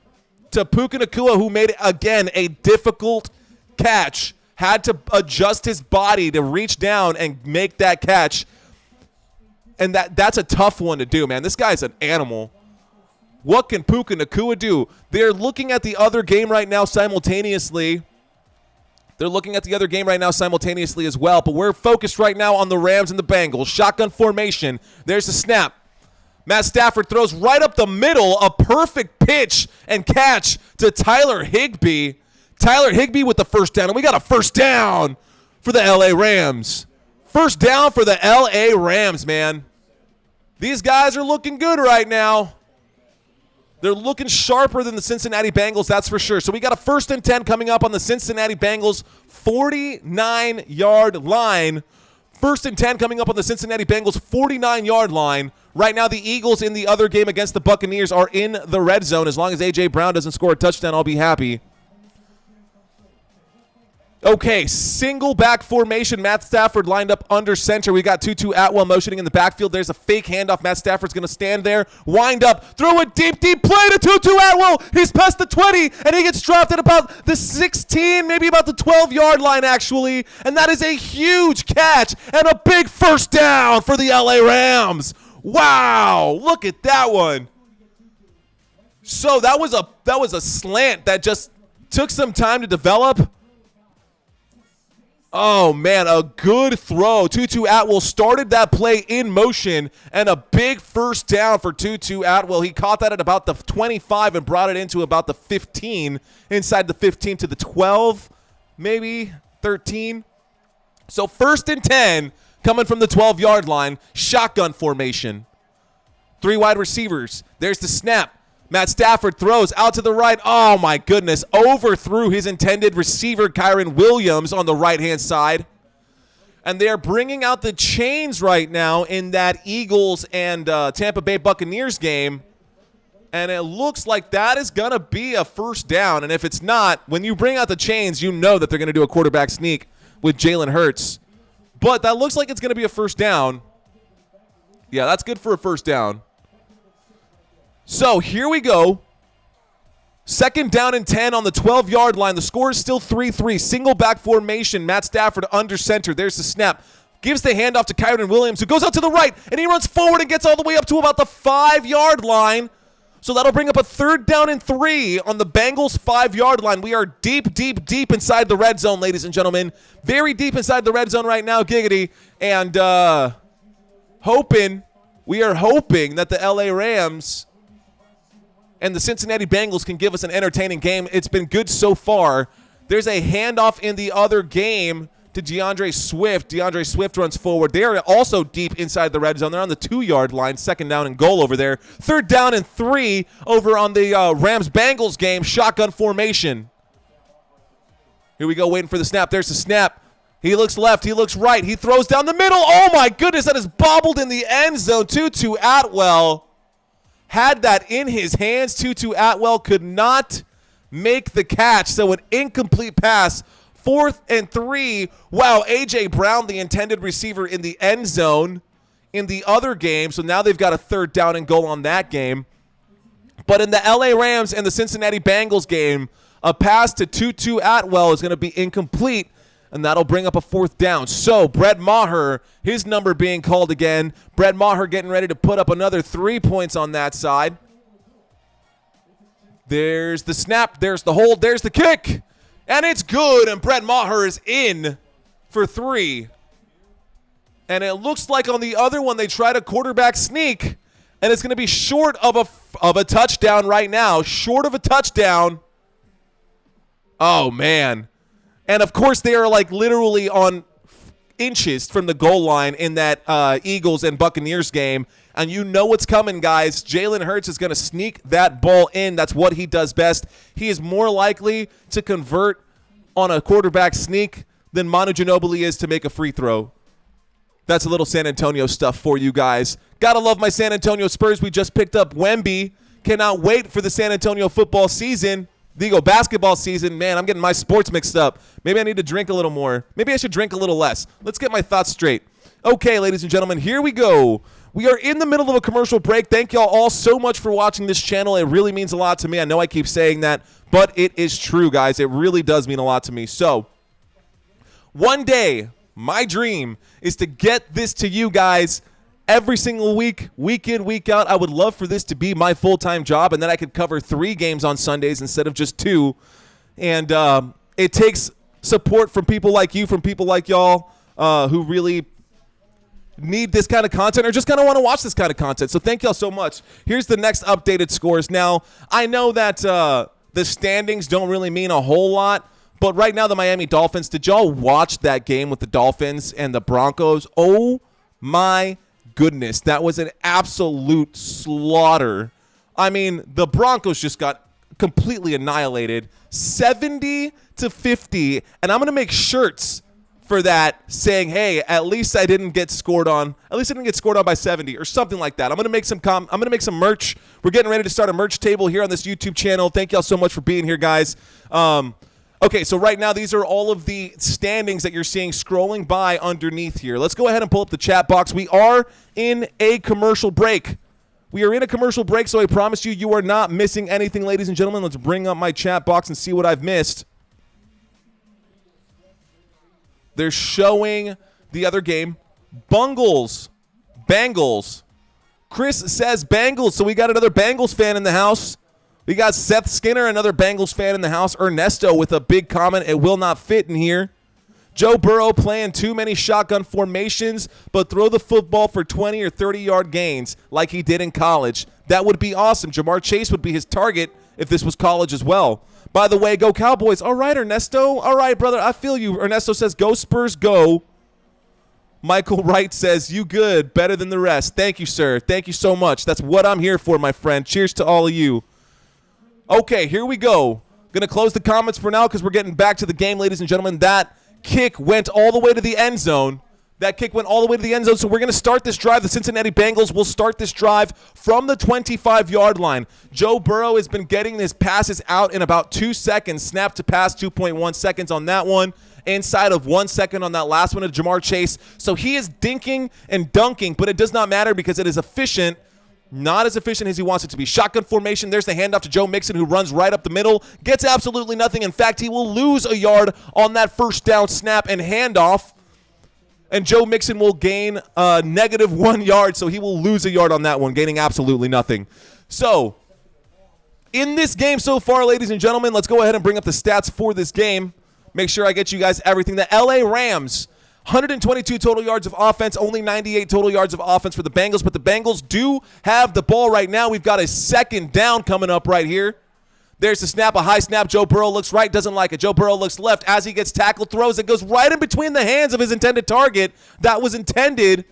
to Puka Nacua, who made, again, a difficult catch. Had to adjust his body to reach down and make that catch. And that's a tough one to do, man. This guy's an animal. What can Puka Nacua do? They're looking at the other game right now simultaneously. They're looking at the other game right now simultaneously as well. But we're focused right now on the Rams and the Bengals. Shotgun formation. There's the snap. Matt Stafford throws right up the middle, a perfect pitch and catch to Tyler Higbee. Tyler Higbee with the first down, and we got a first down for the LA Rams. First down for the LA Rams, man. These guys are looking good right now. They're looking sharper than the Cincinnati Bengals, that's for sure. So we got a 1st and 10 coming up on the Cincinnati Bengals 49-yard line. 1st and 10 coming up on the Cincinnati Bengals 49-yard line. Right now, the Eagles in the other game against the Buccaneers are in the red zone. As long as A.J. Brown doesn't score a touchdown, I'll be happy. Okay, single back formation. Matt Stafford lined up under center. We got Tutu Atwell motioning in the backfield. There's a fake handoff. Matt Stafford's going to stand there, wind up, throw a deep play to Tutu Atwell. He's past the 20, and he gets dropped at about the 16, maybe about the 12-yard line, actually. And that is a huge catch and a big first down for the LA Rams. Wow, look at that one. So that was a slant that just took some time to develop. Oh, man, a good throw. Tutu Atwell started that play in motion, and a big first down for Tutu Atwell. He caught that at about the 25 and brought it into about the 15, inside the 15 to the 12, maybe 13. So 1st and 10 coming from the 12-yard line, shotgun formation. 3 wide receivers. There's the snap. Matt Stafford throws out to the right. Oh, my goodness. Overthrew his intended receiver, Kyren Williams, on the right-hand side. And they're bringing out the chains right now in that Eagles and Tampa Bay Buccaneers game. And it looks like that is going to be a first down. And if it's not, when you bring out the chains, you know that they're going to do a quarterback sneak with Jalen Hurts. But that looks like it's going to be a first down. Yeah, that's good for a first down. So here we go. 2nd down and 10 on the 12-yard line. The score is still 3-3. Single back formation. Matt Stafford under center. There's the snap. Gives the handoff to Kyren Williams, who goes out to the right, and he runs forward and gets all the way up to about the 5-yard line. So that'll bring up a 3rd down and 3 on the Bengals 5-yard line. We are deep inside the red zone, ladies and gentlemen. Very deep inside the red zone right now, giggity. And we are hoping that the LA Rams and the Cincinnati Bengals can give us an entertaining game. It's been good so far. There's a handoff in the other game to DeAndre Swift. DeAndre Swift runs forward. They are also deep inside the red zone. They're on the 2-yard line, 2nd down and goal over there. 3rd down and 3 over on the Rams-Bengals game, shotgun formation. Here we go, waiting for the snap. There's the snap. He looks left. He looks right. He throws down the middle. Oh, my goodness, that is bobbled in the end zone. Tutu Atwell had that in his hands. Tutu Atwell could not make the catch, so an incomplete pass. 4th and 3. Wow, A.J. Brown, the intended receiver in the end zone in the other game, so now they've got a 3rd down and goal on that game. But in the L.A. Rams and the Cincinnati Bengals game, a pass to Tutu Atwell is going to be incomplete, and that'll bring up a 4th down. So Brett Maher, his number being called again. Brett Maher getting ready to put up another 3 points on that side. There's the snap. There's the hold. There's the kick. And it's good, and Brett Maher is in for 3. And it looks like on the other one they tried a quarterback sneak, and it's going to be short of a touchdown right now. Short of a touchdown. Oh, man. And, of course, they are, like, literally on inches from the goal line in that Eagles and Buccaneers game. And you know what's coming, guys. Jalen Hurts is going to sneak that ball in. That's what he does best. He is more likely to convert on a quarterback sneak than Manu Ginobili is to make a free throw. That's a little San Antonio stuff for you guys. Gotta love my San Antonio Spurs. We just picked up Wemby. Cannot wait for the San Antonio football season. The basketball season. Man, I'm getting my sports mixed up. Maybe I need to drink a little more. Maybe I should drink a little less. Let's get my thoughts straight. Okay, ladies and gentlemen, here we go. We are in the middle of a commercial break. Thank y'all all so much for watching this channel. It really means a lot to me. I know I keep saying that, but it is true, guys. It really does mean a lot to me. So, one day, my dream is to get this to you guys every single week, week in, week out. I would love for this to be my full-time job, and then I could cover 3 games on Sundays instead of just 2. And it takes support from people like you, from people like y'all who really need this kind of content or just kind of want to watch this kind of content. So thank y'all so much. Here's the next updated scores. Now, I know that the standings don't really mean a whole lot, but right now the Miami Dolphins, did y'all watch that game with the Dolphins and the Broncos? Oh, my goodness. That was an absolute slaughter. I mean, the Broncos just got completely annihilated. 70-50, and I'm going to make shirts for that saying, hey, at least I didn't get scored on. At least I didn't get scored on by 70 or something like that. I'm going to make some merch. We're getting ready to start a merch table here on this YouTube channel. Thank y'all so much for being here, guys. Okay, so right now these are all of the standings that you're seeing scrolling by underneath here. Let's go ahead and pull up the chat box. We are in a commercial break. We are in a commercial break, so I promise you, you are not missing anything, ladies and gentlemen. Let's bring up my chat box and see what I've missed. They're showing the other game. Bengals. Chris says Bengals, so we got another Bengals fan in the house. We got Seth Skinner, another Bengals fan in the house. Ernesto with a big comment, it will not fit in here. Joe Burrow playing too many shotgun formations, but throw the football for 20 or 30-yard gains like he did in college. That would be awesome. Jamar Chase would be his target if this was college as well. By the way, go Cowboys. All right, Ernesto. All right, brother. I feel you. Ernesto says, go Spurs, go. Michael Wright says, you good. Better than the rest. Thank you, sir. Thank you so much. That's what I'm here for, my friend. Cheers to all of you. Okay, here we go. Going to close the comments for now because we're getting back to the game, ladies and gentlemen. That kick went all the way to the end zone. So we're going to start this drive. The Cincinnati Bengals will start this drive from the 25-yard line. Joe Burrow has been getting his passes out in about 2 seconds. Snap to pass, 2.1 seconds on that one. Inside of 1 second on that last one of Jamar Chase. So he is dinking and dunking, but it does not matter because it is efficient. Not as efficient as he wants it to be. Shotgun formation. There's the handoff to Joe Mixon, who runs right up the middle. Gets absolutely nothing. In fact, he will lose a yard on that first down snap and handoff. And Joe Mixon will gain -1 yard, so he will lose a yard on that one, gaining absolutely nothing. So in this game so far, ladies and gentlemen, let's go ahead and bring up the stats for this game. Make sure I get you guys everything. The LA Rams, 122 total yards of offense, only 98 total yards of offense for the Bengals, but the Bengals do have the ball right now. We've got a second down coming up right here. There's the snap, a high snap. Joe Burrow looks right, doesn't like it. Joe Burrow looks left. As he gets tackled, throws it, goes right in between the hands of his intended target. That was intended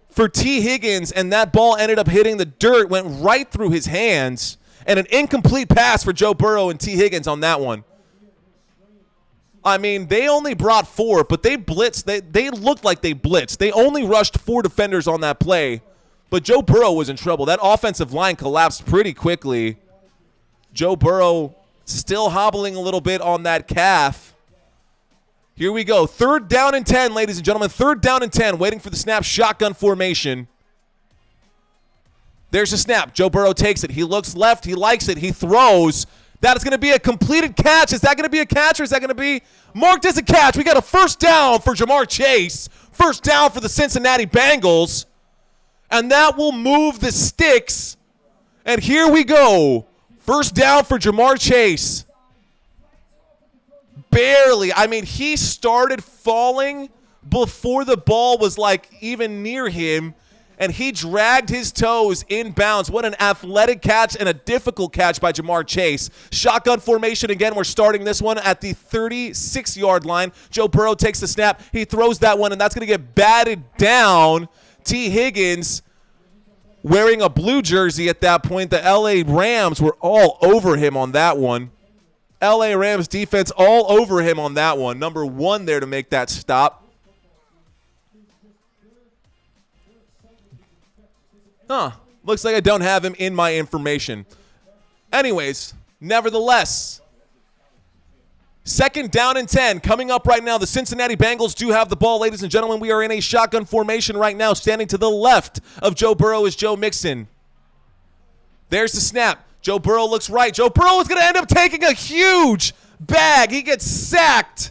for T. Higgins, and that ball ended up hitting the dirt, went right through his hands, and an incomplete pass for Joe Burrow and T. Higgins on that one. I mean, they only brought 4, but they blitzed. They looked like they blitzed. They only rushed 4 defenders on that play, but Joe Burrow was in trouble. That offensive line collapsed pretty quickly. Joe Burrow still hobbling a little bit on that calf. Here we go. 3rd down and 10, ladies and gentlemen. 3rd down and 10, waiting for the snap, shotgun formation. There's a snap. Joe Burrow takes it. He looks left. He likes it. He throws. That is going to be a completed catch. Is that going to be a catch, or is that going to be marked as a catch? We got a 1st down for Jamar Chase. 1st down for the Cincinnati Bengals. And that will move the sticks. And here we go. 1st down for Jamar Chase. Barely. I mean, he started falling before the ball was like even near him, and he dragged his toes inbounds. What an athletic catch and a difficult catch by Jamar Chase. Shotgun formation again. We're starting this one at the 36-yard line. Joe Burrow takes the snap. He throws that one, and that's going to get batted down. T. Higgins wearing a blue jersey at that point. The LA Rams were all over him on that one. LA Rams defense all over him on that one. Number 1 there to make that stop. Looks like I don't have him in my information. Anyways, nevertheless, 2nd down and 10 coming up right now. The Cincinnati Bengals do have the ball, ladies and gentlemen. We are in a shotgun formation right now. Standing to the left of Joe Burrow is Joe Mixon. There's the snap. Joe Burrow looks right. Joe Burrow is going to end up taking a huge bag. He gets sacked.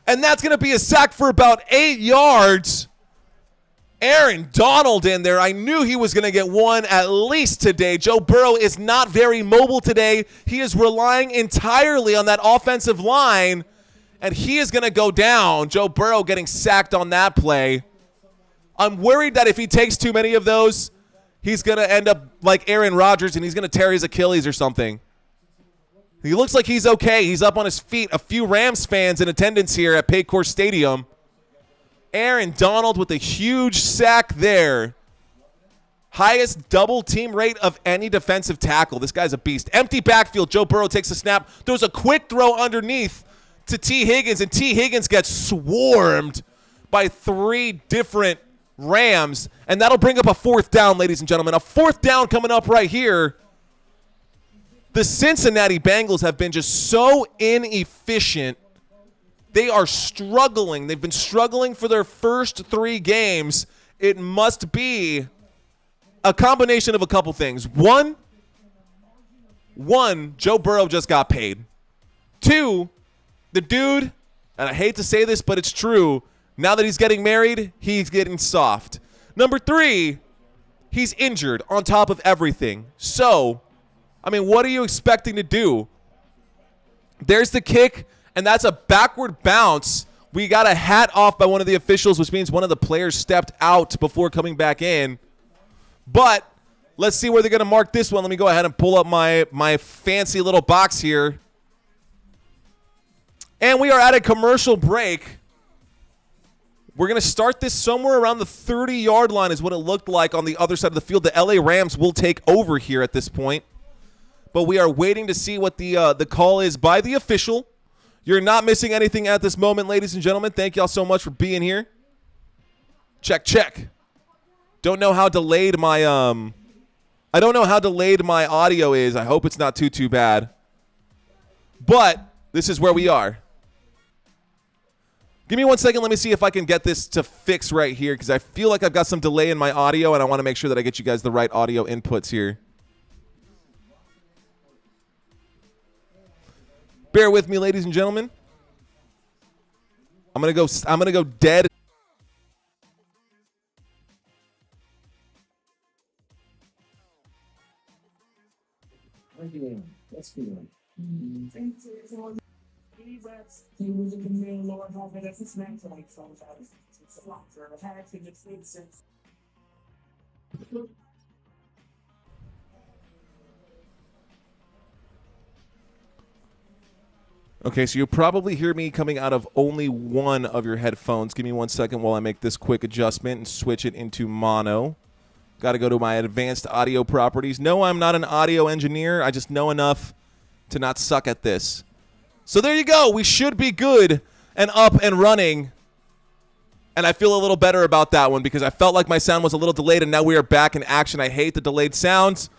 And that's going to be a sack for about 8 yards. Aaron Donald in there. I knew he was going to get one at least today. Joe Burrow is not very mobile today. He is relying entirely on that offensive line, and he is going to go down. Joe Burrow getting sacked on that play. I'm worried that if he takes too many of those, he's going to end up like Aaron Rodgers, and he's going to tear his Achilles or something. He looks like he's okay. He's up on his feet. A few Rams fans in attendance here at Paycor Stadium. Aaron Donald with a huge sack there. Highest double team rate of any defensive tackle. This guy's a beast. Empty backfield. Joe Burrow takes a snap. Throws a quick throw underneath to T. Higgins, and T. Higgins gets swarmed by 3 different Rams, and that'll bring up a 4th down, ladies and gentlemen. A 4th down coming up right here. The Cincinnati Bengals have been just so inefficient. They are struggling. They've been struggling for their first 3 games. It must be a combination of a couple things. One, Joe Burrow just got paid. 2, the dude, and I hate to say this, but it's true, now that he's getting married, he's getting soft. Number 3, he's injured on top of everything. So, I mean, what are you expecting to do? There's the kick. And that's a backward bounce. We got a hat off by one of the officials, which means one of the players stepped out before coming back in. But let's see where they're going to mark this one. Let me go ahead and pull up my fancy little box here. And we are at a commercial break. We're going to start this somewhere around the 30-yard line is what it looked like on the other side of the field. The LA Rams will take over here at this point. But we are waiting to see what the call is by the official. You're not missing anything at this moment, ladies and gentlemen. Thank y'all so much for being here. Check, check. Don't know how delayed my I don't know how delayed my audio is. I hope it's not too bad. But this is where we are. Give me 1 second. Let me see if I can get this to fix right here, because I feel like I've got some delay in my audio, and I want to make sure that I get you guys the right audio inputs here. Bear with me, ladies and gentlemen. I'm gonna go dead. Okay, so you'll probably hear me coming out of only one of your headphones. Give me 1 second while I make this quick adjustment and switch it into mono. Got to go to my advanced audio properties. No, I'm not an audio engineer. I just know enough to not suck at this. So there you go. We should be good and up and running. And I feel a little better about that one because I felt like my sound was a little delayed, and now we are back in action. I hate the delayed sounds.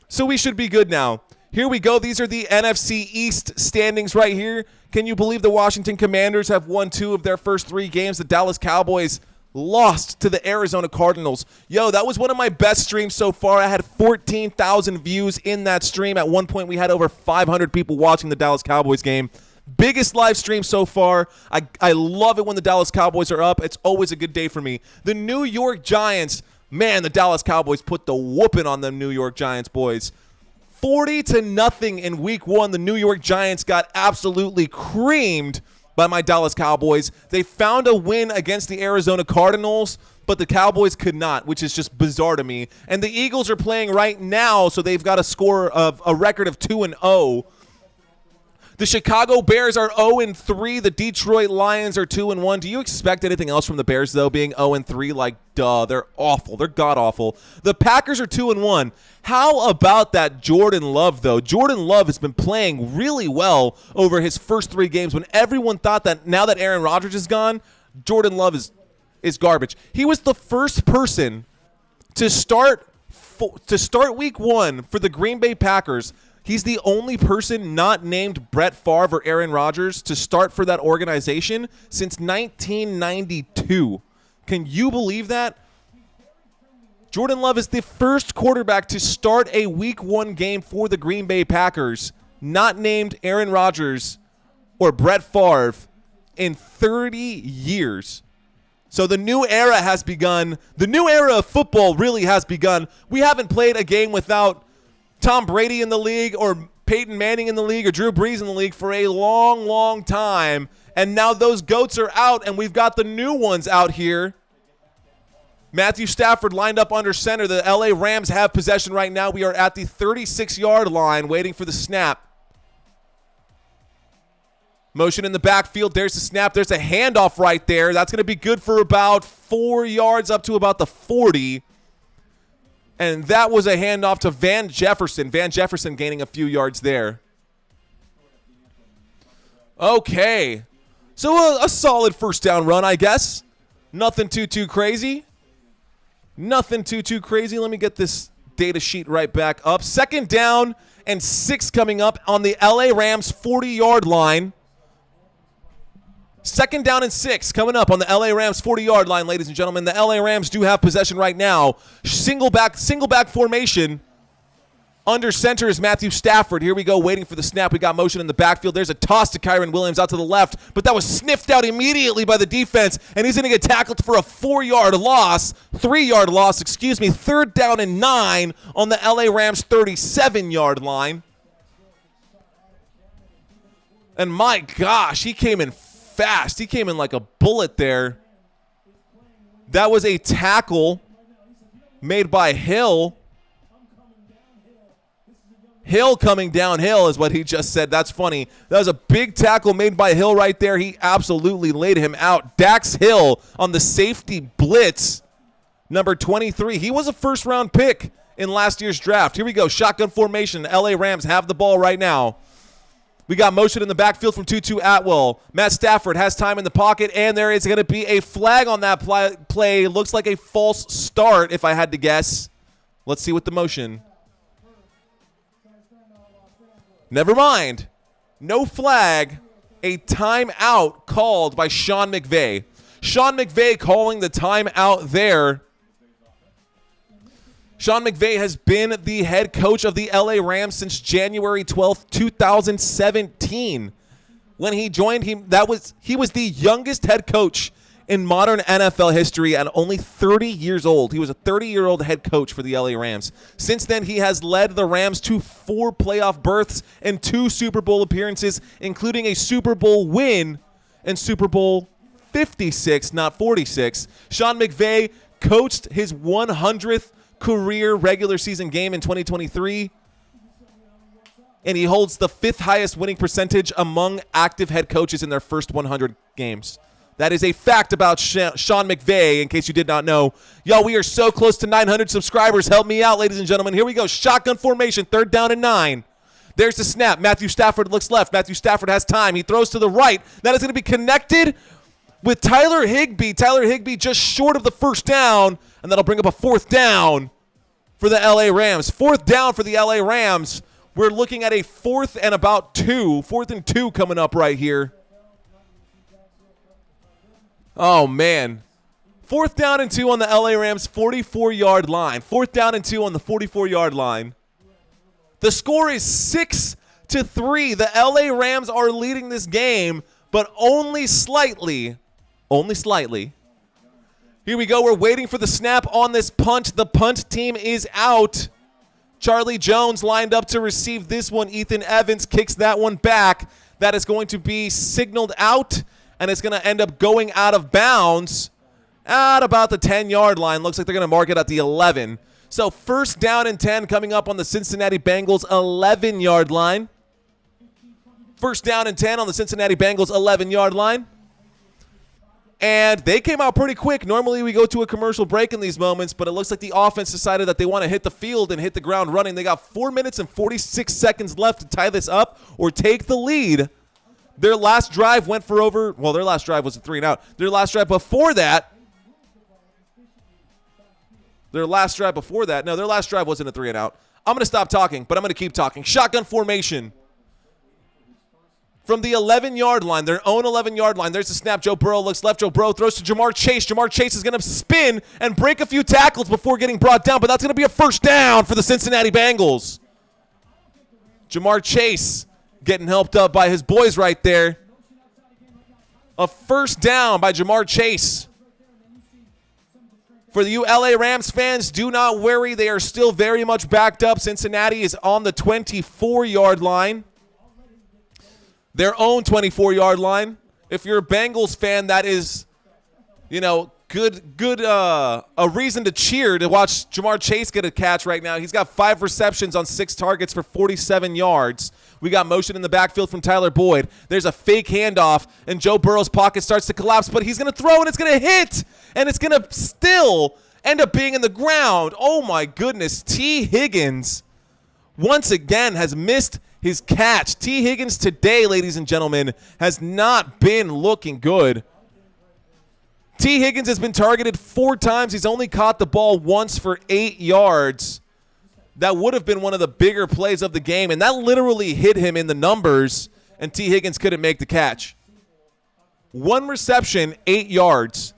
So we should be good now. Here we go. These are the NFC East standings right here. Can you believe the Washington Commanders have won 2 of their first 3 games? The Dallas Cowboys lost to the Arizona Cardinals. Yo, that was one of my best streams so far. I had 14,000 views in that stream. At one point, we had over 500 people watching the Dallas Cowboys game. Biggest live stream so far. I love it when the Dallas Cowboys are up. It's always a good day for me. The New York Giants, man, the Dallas Cowboys put the whooping on them New York Giants boys. 40-0 in week 1. The New York Giants got absolutely creamed by my Dallas Cowboys. They found a win against the Arizona Cardinals, but the Cowboys could not, which is just bizarre to me. And the Eagles are playing right now, so they've got a score of a record of 2-0. The Chicago Bears are 0-3. The Detroit Lions are 2-1. Do you expect anything else from the Bears, though, being 0-3? Like, duh, they're awful. They're god-awful. The Packers are 2-1. How about that Jordan Love, though? Jordan Love has been playing really well over his first 3 games when everyone thought that now that Aaron Rodgers is gone, Jordan Love is garbage. He was the first person to start week 1 for the Green Bay Packers. He's the only person not named Brett Favre or Aaron Rodgers to start for that organization since 1992. Can you believe that? Jordan Love is the first quarterback to start a week 1 game for the Green Bay Packers, not named Aaron Rodgers or Brett Favre in 30 years. So the new era has begun. The new era of football really has begun. We haven't played a game without Tom Brady in the league or Peyton Manning in the league or Drew Brees in the league for a long, long time. And now those GOATs are out, and we've got the new ones out here. Matthew Stafford lined up under center. The LA Rams have possession right now. We are at the 36-yard line waiting for the snap. Motion in the backfield. There's the snap. There's a handoff right there. That's going to be good for about 4 yards up to about the 40. And that was a handoff to Van Jefferson. Van Jefferson gaining a few yards there. Okay. So a solid first down run, I guess. Nothing too crazy. Nothing too crazy. Let me get this data sheet right back up. 2nd down and 6 coming up on the LA Rams 40-yard line. 2nd down and 6 coming up on the LA Rams 40-yard line, ladies and gentlemen. The LA Rams do have possession right now. Single back formation. Under center is Matthew Stafford. Here we go, waiting for the snap. We got motion in the backfield. There's a toss to Kyren Williams out to the left, but that was sniffed out immediately by the defense, and he's going to get tackled for a 3-yard loss. 3rd down and 9 on the LA Rams 37-yard line. And my gosh, he came in fast. He came in like a bullet there. That was a tackle made by Hill. Hill coming downhill is what he just said. That's funny. That was a big tackle made by Hill right there. He absolutely laid him out. Dax Hill on the safety blitz, number 23. He was a first-round pick in last year's draft. Here we go. Shotgun formation. LA Rams have the ball right now. We got motion in the backfield from Tutu Atwell. Matt Stafford has time in the pocket, and there is going to be a flag on that play. Looks like a false start, if I had to guess. Let's see what the motion. Never mind. No flag. A timeout called by Sean McVay. Sean McVay calling the timeout there. Sean McVay has been the head coach of the LA Rams since January 12th, 2017. When he joined, he was the youngest head coach in modern NFL history at only 30 years old. He was a 30-year-old head coach for the LA Rams. Since then, he has led the Rams to 4 playoff berths and 2 Super Bowl appearances, including a Super Bowl win in Super Bowl 56, not 46. Sean McVay coached his 100th career regular season game in 2023, and he holds the 5th highest winning percentage among active head coaches in their first 100 games. That is a fact about Sean McVay, in case you did not know. Y'all, we are so close to 900 subscribers. Help me out, ladies and gentlemen. Here we go. Shotgun formation, 3rd down and 9. There's the snap. Matthew Stafford looks left. Matthew Stafford has time. He throws to the right. That is going to be connected with Tyler Higbee. Tyler Higbee just short of the 1st down, and that'll bring up a 4th down for the LA Rams. 4th down for the LA Rams. We're looking at a 4th and about 2. 4th and 2 coming up right here. Oh, man. 4th down and 2 on the LA Rams 44-yard line. 4th down and 2 on the 44-yard line. The score is 6-3. The LA Rams are leading this game, but only slightly. Only slightly. Here we go. We're waiting for the snap on this punt. The punt team is out. Charlie Jones lined up to receive this one. Ethan Evans kicks that one back. That is going to be signaled out, and it's going to end up going out of bounds at about the 10-yard line. Looks like they're going to mark it at the 11. So 1st down and 10 coming up on the Cincinnati Bengals 11-yard line. 1st down and 10 on the Cincinnati Bengals 11-yard line. And they came out pretty quick. Normally we go to a commercial break in these moments, but it looks like the offense decided that they want to hit the field and hit the ground running. They got 4 minutes and 46 seconds left to tie this up or take the lead. Their last drive went for over, well, their last drive was a 3-and-out. Their last drive before that, no, their last drive wasn't a 3-and-out. I'm going to stop talking, but I'm going to keep talking. Shotgun formation. From the 11-yard line, their own 11-yard line, there's the snap. Joe Burrow looks left. Joe Burrow throws to Jamar Chase. Jamar Chase is going to spin and break a few tackles before getting brought down, but that's going to be a 1st down for the Cincinnati Bengals. Jamar Chase getting helped up by his boys right there. A 1st down by Jamar Chase. For you LA Rams fans, do not worry. They are still very much backed up. Cincinnati is on the 24-yard line. Their own 24-yard line. If you're a Bengals fan, that is, a reason to cheer to watch Jamar Chase get a catch right now. He's got 5 receptions on 6 targets for 47 yards. We got motion in the backfield from Tyler Boyd. There's a fake handoff, and Joe Burrow's pocket starts to collapse, but he's going to throw, and it's going to hit, and it's going to still end up being in the ground. Oh, my goodness. T. Higgins, once again, has missed his catch. T. Higgins today, ladies and gentlemen, has not been looking good. T. Higgins has been targeted 4 times. He's only caught the ball once for 8 yards. That would have been one of the bigger plays of the game, and that literally hit him in the numbers, and T. Higgins couldn't make the catch. 1 reception, 8 yards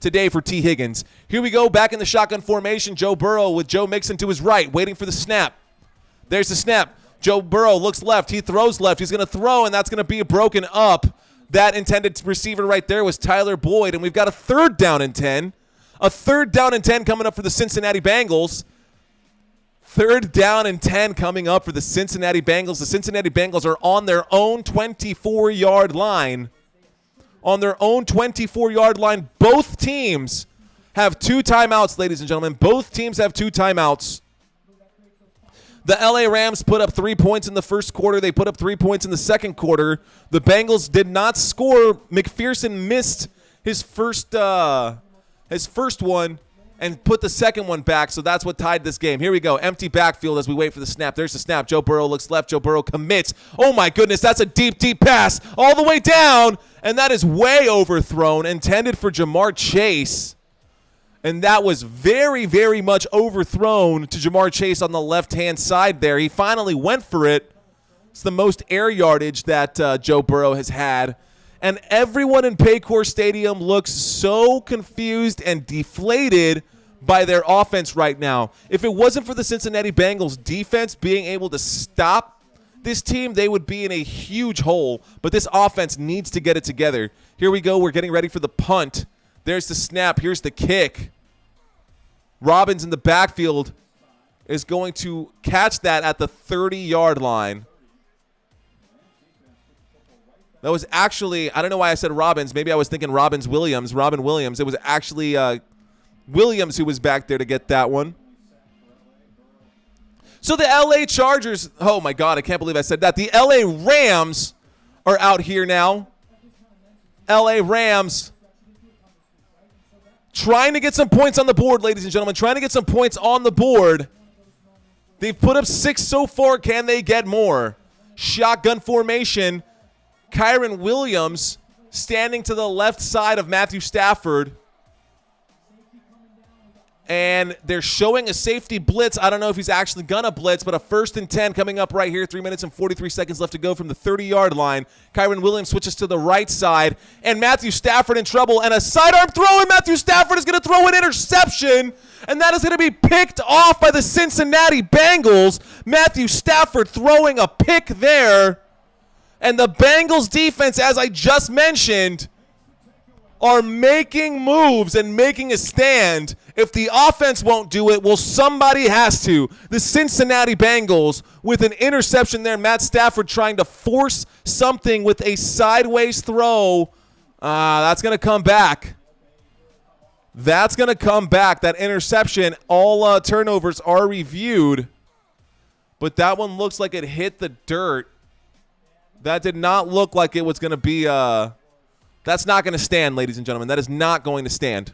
today for T. Higgins. Here we go, back in the shotgun formation. Joe Burrow with Joe Mixon to his right, waiting for the snap. There's the snap. Joe Burrow looks left. He throws left. He's going to throw, and that's going to be broken up. That intended receiver right there was Tyler Boyd, and we've got a 3rd down and 10. A 3rd down and 10 coming up for the Cincinnati Bengals. 3rd down and 10 coming up for the Cincinnati Bengals. The Cincinnati Bengals are on their own 24-yard line. On their own 24-yard line, both teams have 2 timeouts, ladies and gentlemen. Both teams have 2 timeouts. The LA Rams put up 3 points in the first quarter. They put up 3 points in the second quarter. The Bengals did not score. McPherson missed his first one and put the second one back, so that's what tied this game. Here we go. Empty backfield as we wait for the snap. There's the snap. Joe Burrow looks left. Joe Burrow commits. Oh, my goodness. That's a deep, deep pass all the way down, and that is way overthrown, intended for Jamar Chase. And that was very, very much overthrown to Jamar Chase on the left-hand side there. He finally went for it. It's the most air yardage that Joe Burrow has had. And everyone in Paycor Stadium looks so confused and deflated by their offense right now. If it wasn't for the Cincinnati Bengals defense being able to stop this team, they would be in a huge hole. But this offense needs to get it together. Here we go. We're getting ready for the punt. There's the snap. Here's the kick. Robbins in the backfield is going to catch that at the 30-yard line. That was actually, I don't know why I said Robbins. Maybe I was thinking Robin Williams. It was actually Williams who was back there to get that one. So the LA Chargers, oh my God, I can't believe I said that. The LA Rams are out here now. LA Rams trying to get some points on the board, ladies and gentlemen. Trying to get some points on the board. They've put up 6 so far. Can they get more? Shotgun formation. Kyren Williams standing to the left side of Matthew Stafford. And they're showing a safety blitz. I don't know if he's actually going to blitz, but a 1st and 10 coming up right here. 3 minutes and 43 seconds left to go from the 30-yard line. Kyren Williams switches to the right side, and Matthew Stafford in trouble. And a sidearm throw, and Matthew Stafford is going to throw an interception, and that is going to be picked off by the Cincinnati Bengals. Matthew Stafford throwing a pick there. And the Bengals defense, as I just mentioned, are making moves and making a stand. If the offense won't do it, well, somebody has to. The Cincinnati Bengals with an interception there. Matt Stafford trying to force something with a sideways throw. That's going to come back. That's going to come back. That interception, all turnovers are reviewed. But that one looks like it hit the dirt. That did not look like it was going to be that's not going to stand, ladies and gentlemen. That is not going to stand.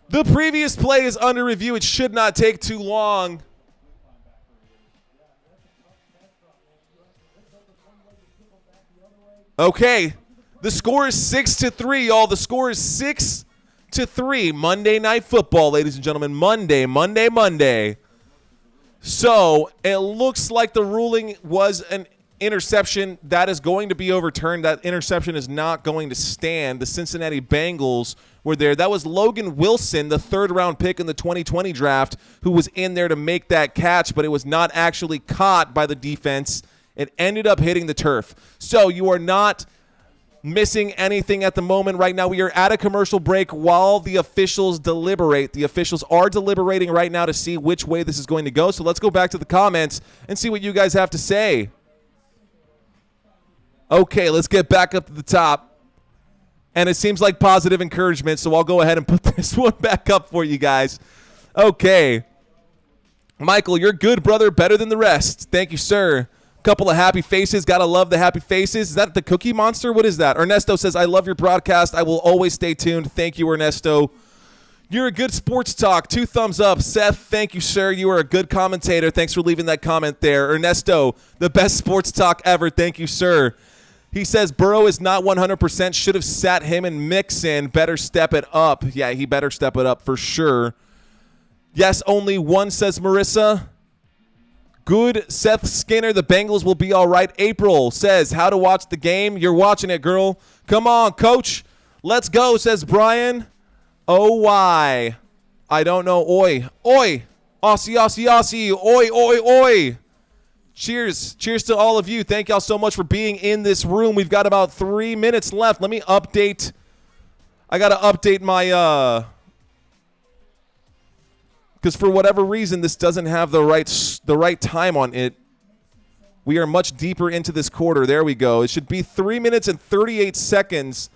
The previous play is under review. It should not take too long. Okay. The score is 6-3, y'all. The score is 6-3. Monday Night Football, ladies and gentlemen. Monday. So it looks like the ruling was an interception. That is going to be overturned. That interception is not going to stand. The Cincinnati Bengals were there. That was Logan Wilson, the 3rd-round pick in the 2020 draft, who was in there to make that catch, but it was not actually caught by the defense. It ended up hitting the turf. So you are not missing anything at the moment. Right now we are at a commercial break while the officials deliberate. The officials are deliberating right now to see which way this is going to go. So let's go back to the comments and see what you guys have to say. Okay, let's get back up to the top. And it seems like positive encouragement, so I'll go ahead and put this one back up for you guys. Okay. Michael, you're good, brother. Better than the rest. Thank you, sir. Couple of happy faces. Gotta love the happy faces. Is that the Cookie Monster? What is that? Ernesto says, I love your broadcast. I will always stay tuned. Thank you, Ernesto. You're a good sports talk. 2 thumbs up. Seth, thank you, sir. You are a good commentator. Thanks for leaving that comment there. Ernesto, the best sports talk ever. Thank you, sir. He says Burrow is not 100%. Should have sat him and Mixon. Better step it up. Yeah, he better step it up for sure. Yes, only one, says Marissa. Good, Seth Skinner. The Bengals will be all right. April says, how to watch the game. You're watching it, girl. Come on, coach. Let's go, says Brian. Oh, why? I don't know. Oi. Oi. Aussie, Aussie, Aussie. Oi, oi, oi. Cheers. Cheers to all of you. Thank y'all so much for being in this room. We've got about 3 minutes left. Let me update. I got to update my because for whatever reason this doesn't have the right time on it. We are much deeper into this quarter. There we go. It should be 3 minutes and 38 seconds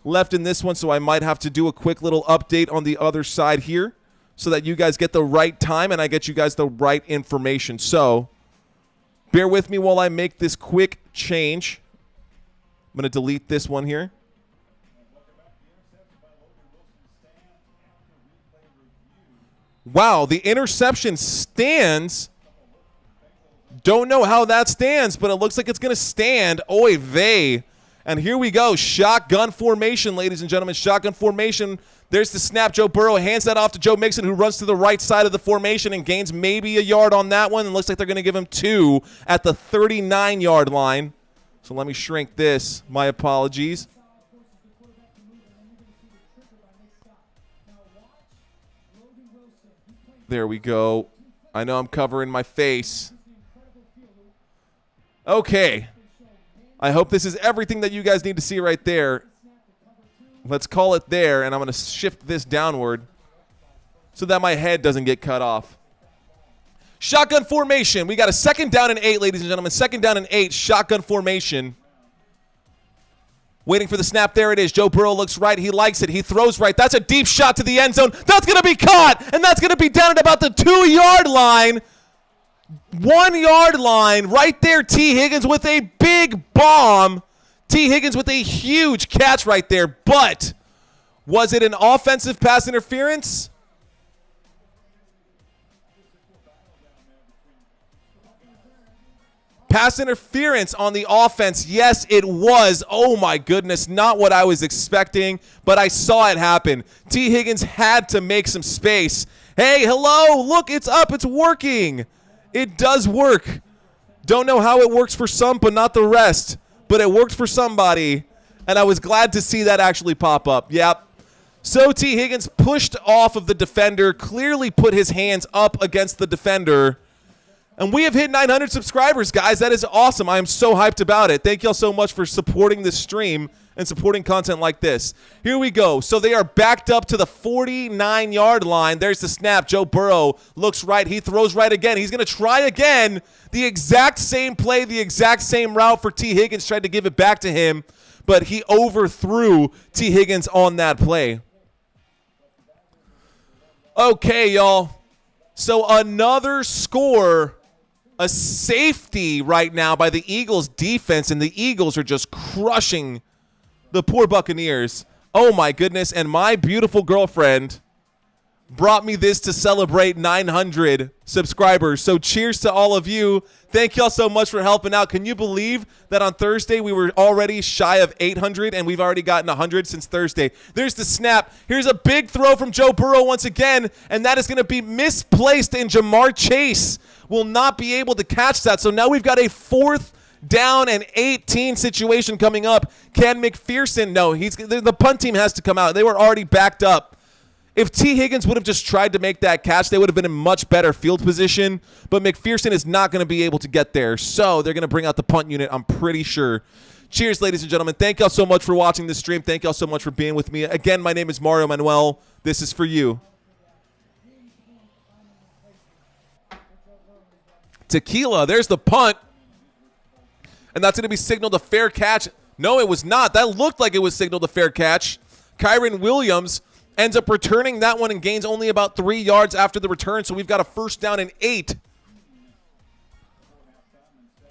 left in this one, so I might have to do a quick little update on the other side here so that you guys get the right time and I get you guys the right information. So bear with me while I make this quick change. I'm going to delete this one here. Wow, the interception stands. Don't know how that stands, but it looks like it's going to stand. Oy vey. And here we go. Shotgun formation, ladies and gentlemen. Shotgun formation. There's the snap. Joe Burrow hands that off to Joe Mixon, who runs to the right side of the formation and gains maybe a yard on that one. And looks like they're going to give him 2 at the 39-yard line. So let me shrink this. My apologies. There we go. I know I'm covering my face. Okay. I hope this is everything that you guys need to see right there. Let's call it there, and I'm going to shift this downward so that my head doesn't get cut off. Shotgun formation. We got a 2nd down and 8, ladies and gentlemen. 2nd down and 8, shotgun formation. Waiting for the snap. There it is. Joe Burrow looks right. He likes it. He throws right. That's a deep shot to the end zone. That's going to be caught, and that's going to be down at about the 2-yard line. 1-yard line. Right there, T. Higgins with a big bomb. T. Higgins with a huge catch right there. But was it an offensive pass interference? Pass interference on the offense. Yes, it was. Oh, my goodness. Not what I was expecting, but I saw it happen. T. Higgins had to make some space. Hey, hello. Look, it's up. It's working. It does work. Don't know how it works for some, but not the rest. But it worked for somebody, and I was glad to see that actually pop up. Yep. So T. Higgins pushed off of the defender, clearly put his hands up against the defender. And we have hit 900 subscribers, guys. That is awesome. I am so hyped about it. Thank y'all so much for supporting this stream and supporting content like this. Here we go. So they are backed up to the 49-yard line. There's the snap. Joe Burrow looks right. He throws right again. He's going to try again. The exact same play, the exact same route for T. Higgins. Tried to give it back to him, but he overthrew T. Higgins on that play. Okay, y'all. So another score. A safety right now by the Eagles defense, and the Eagles are just crushing the poor Buccaneers. Oh, my goodness. And my beautiful girlfriend brought me this to celebrate 900 subscribers. So cheers to all of you. Thank y'all so much for helping out. Can you believe that on Thursday we were already shy of 800 and we've already gotten 100 since Thursday? There's the snap. Here's a big throw from Joe Burrow once again, and that is going to be misplaced, and Jamar Chase will not be able to catch that. So now we've got a 4th down and 18 situation coming up. Can McPherson? No, the punt team has to come out. They were already backed up. If T. Higgins would have just tried to make that catch, they would have been in much better field position. But McPherson is not going to be able to get there. So they're going to bring out the punt unit, I'm pretty sure. Cheers, ladies and gentlemen. Thank y'all so much for watching this stream. Thank y'all so much for being with me. Again, my name is Mario Manuel. This is for you. Tequila, there's the punt. And that's going to be signaled a fair catch. No, it was not. That looked like it was signaled a fair catch. Kyren Williams ends up returning that one and gains only about 3 yards after the return. So we've got a 1st down and 8.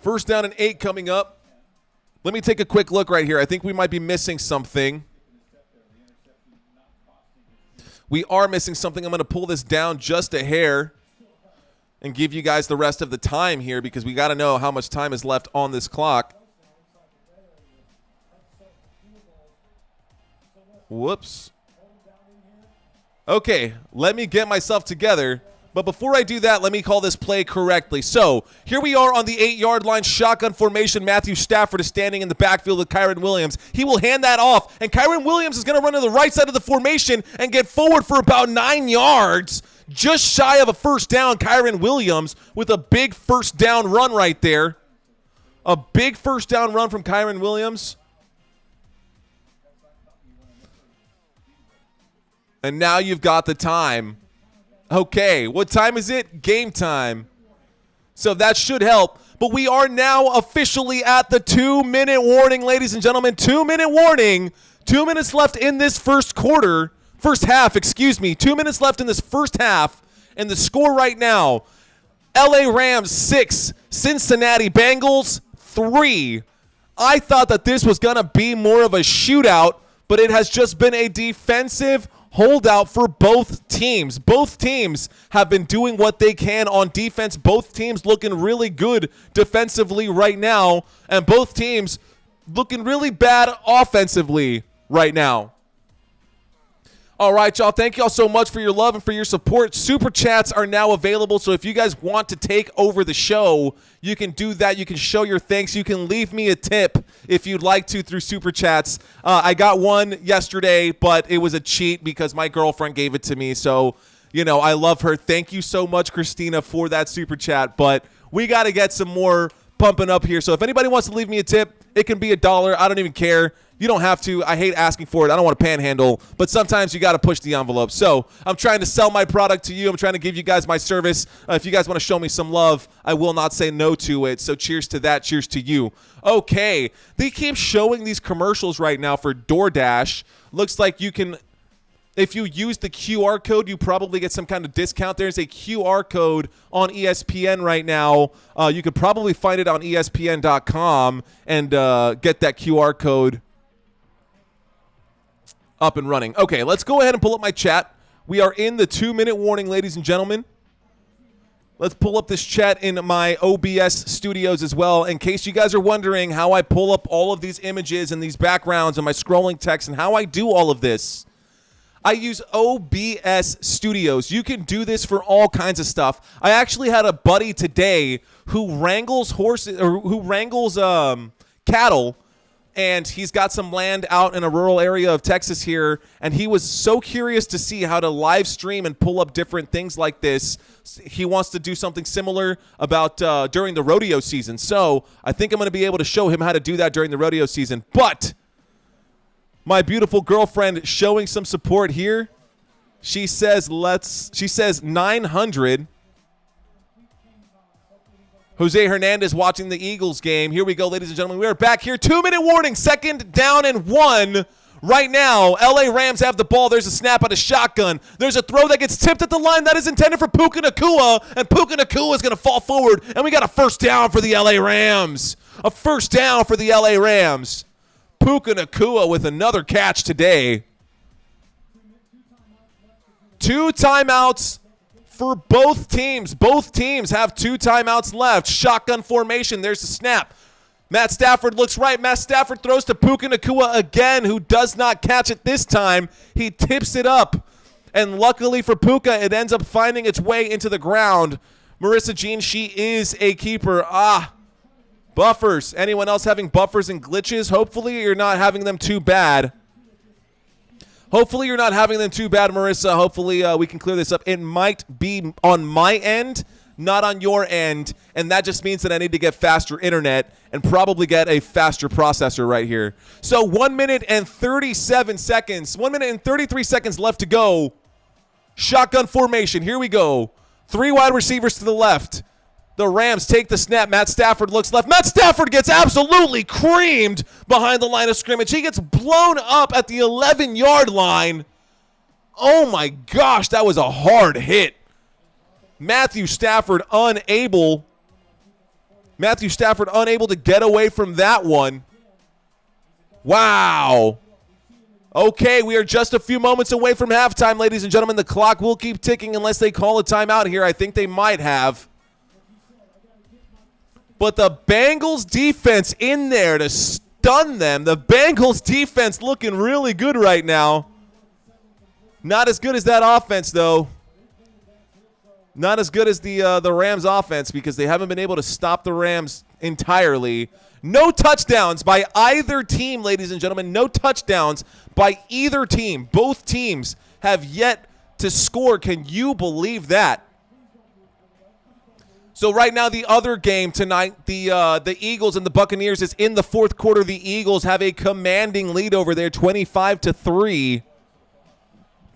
1st down and 8 coming up. Let me take a quick look right here. I think we might be missing something. We are missing something. I'm going to pull this down just a hair and give you guys the rest of the time here, because we got to know how much time is left on this clock. Whoops. Okay, let me get myself together. But before I do that, let me call this play correctly. So here we are on the 8-yard line, shotgun formation. Matthew Stafford is standing in the backfield with Kyren Williams. He will hand that off, and Kyren Williams is going to run to the right side of the formation and get forward for about 9 yards. Just shy of a 1st down, Kyren Williams with a big 1st down run right there. A big 1st down run from Kyren Williams. And now you've got the time. Okay, what time is it? Game time. So that should help. But we are now officially at the 2-minute warning, ladies and gentlemen. 2-minute warning. 2 minutes left in this first half, excuse me. 2 minutes left in this first half. And the score right now, LA Rams 6, Cincinnati Bengals 3. I thought that this was going to be more of a shootout, but it has just been a defensive holdout for both teams. Both teams have been doing what they can on defense. Both teams looking really good defensively right now, and both teams looking really bad offensively right now. All right, y'all. Thank y'all so much for your love and for your support. Super chats are now available, so if you guys want to take over the show, you can do that. You can show your thanks. You can leave me a tip if you'd like to through super chats. I got one yesterday, but it was a cheat because my girlfriend gave it to me. So, you know, I love her. Thank you so much, Christina, for that super chat. But we got to get some more pumping up here. So if anybody wants to leave me a tip, it can be $1. I don't even care. You don't have to. I hate asking for it. I don't want to panhandle, but sometimes you got to push the envelope. So I'm trying to sell my product to you. I'm trying to give you guys my service. If you guys want to show me some love, I will not say no to it. So cheers to that. Cheers to you. Okay. They keep showing these commercials right now for DoorDash. Looks like you can, if you use the QR code, you probably get some kind of discount. There's a QR code on ESPN right now. You could probably find it on ESPN.com and get that QR code up and running. Okay, let's go ahead and pull up my chat. We are in the 2-minute warning, ladies and gentlemen. Let's pull up this chat in my OBS studios as well. In case you guys are wondering how I pull up all of these images and these backgrounds and my scrolling text and how I do all of this, I use OBS Studios. You can do this for all kinds of stuff. I actually had a buddy today who wrangles horses or who wrangles cattle, and he's got some land out in a rural area of Texas here, and he was so curious to see how to live stream and pull up different things like this. He wants to do something similar about during the rodeo season. So I think I'm going to be able to show him how to do that during the rodeo season. But my beautiful girlfriend showing some support here. She says 900. Jose Hernandez watching the Eagles game. Here we go, ladies and gentlemen. We are back here. 2-minute warning. 2nd down and 1. Right now, LA Rams have the ball. There's a snap at a shotgun. There's a throw that gets tipped at the line that is intended for Puka Nacua, and Puka Nacua is going to fall forward, and we got a first down for the LA Rams. A first down for the LA Rams. Puka Nacua with another catch today. 2 timeouts for both teams. Both teams have 2 timeouts left. Shotgun formation. There's the snap. Matt Stafford looks right. Matt Stafford throws to Puka Nacua again, who does not catch it this time. He tips it up. And luckily for Puka, it ends up finding its way into the ground. Marissa Jean, she is a keeper. Buffers. Anyone else having buffers and glitches? Hopefully you're not having them too bad. Hopefully you're not having them too bad, Marissa. Hopefully we can clear this up. It might be on my end, not on your end, and that just means that I need to get faster internet and probably get a faster processor right here. So 1 minute and 37 seconds. 1 minute and 33 seconds left to go. Shotgun formation. Here we go. 3 wide receivers to the left. The Rams take the snap. Matt Stafford looks left. Matt Stafford gets absolutely creamed behind the line of scrimmage. He gets blown up at the 11-yard line. Oh, my gosh, that was a hard hit. Matthew Stafford unable to get away from that one. Wow. Okay, we are just a few moments away from halftime, ladies and gentlemen. The clock will keep ticking unless they call a timeout here. I think they might have. But the Bengals defense in there to stun them. The Bengals defense looking really good right now. Not as good as that offense, though. Not as good as the Rams offense because they haven't been able to stop the Rams entirely. No touchdowns by either team, ladies and gentlemen. No touchdowns by either team. Both teams have yet to score. Can you believe that? So right now, the other game tonight, the Eagles and the Buccaneers is in the 4th quarter. The Eagles have a commanding lead over there, 25-3.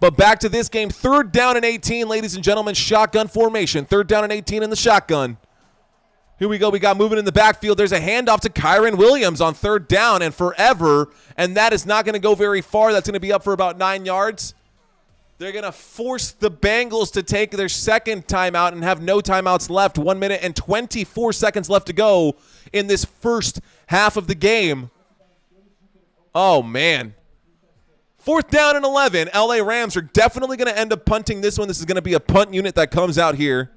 But back to this game, 3rd down and 18, ladies and gentlemen, shotgun formation. 3rd down and 18 in the shotgun. Here we go. We got moving in the backfield. There's a handoff to Kyren Williams on 3rd down and forever, and that is not going to go very far. That's going to be up for about 9 yards. They're going to force the Bengals to take their 2nd timeout and have no timeouts left. 1 minute and 24 seconds left to go in this first half of the game. Oh, man. 4th down and 11. LA Rams are definitely going to end up punting this one. This is going to be a punt unit that comes out here.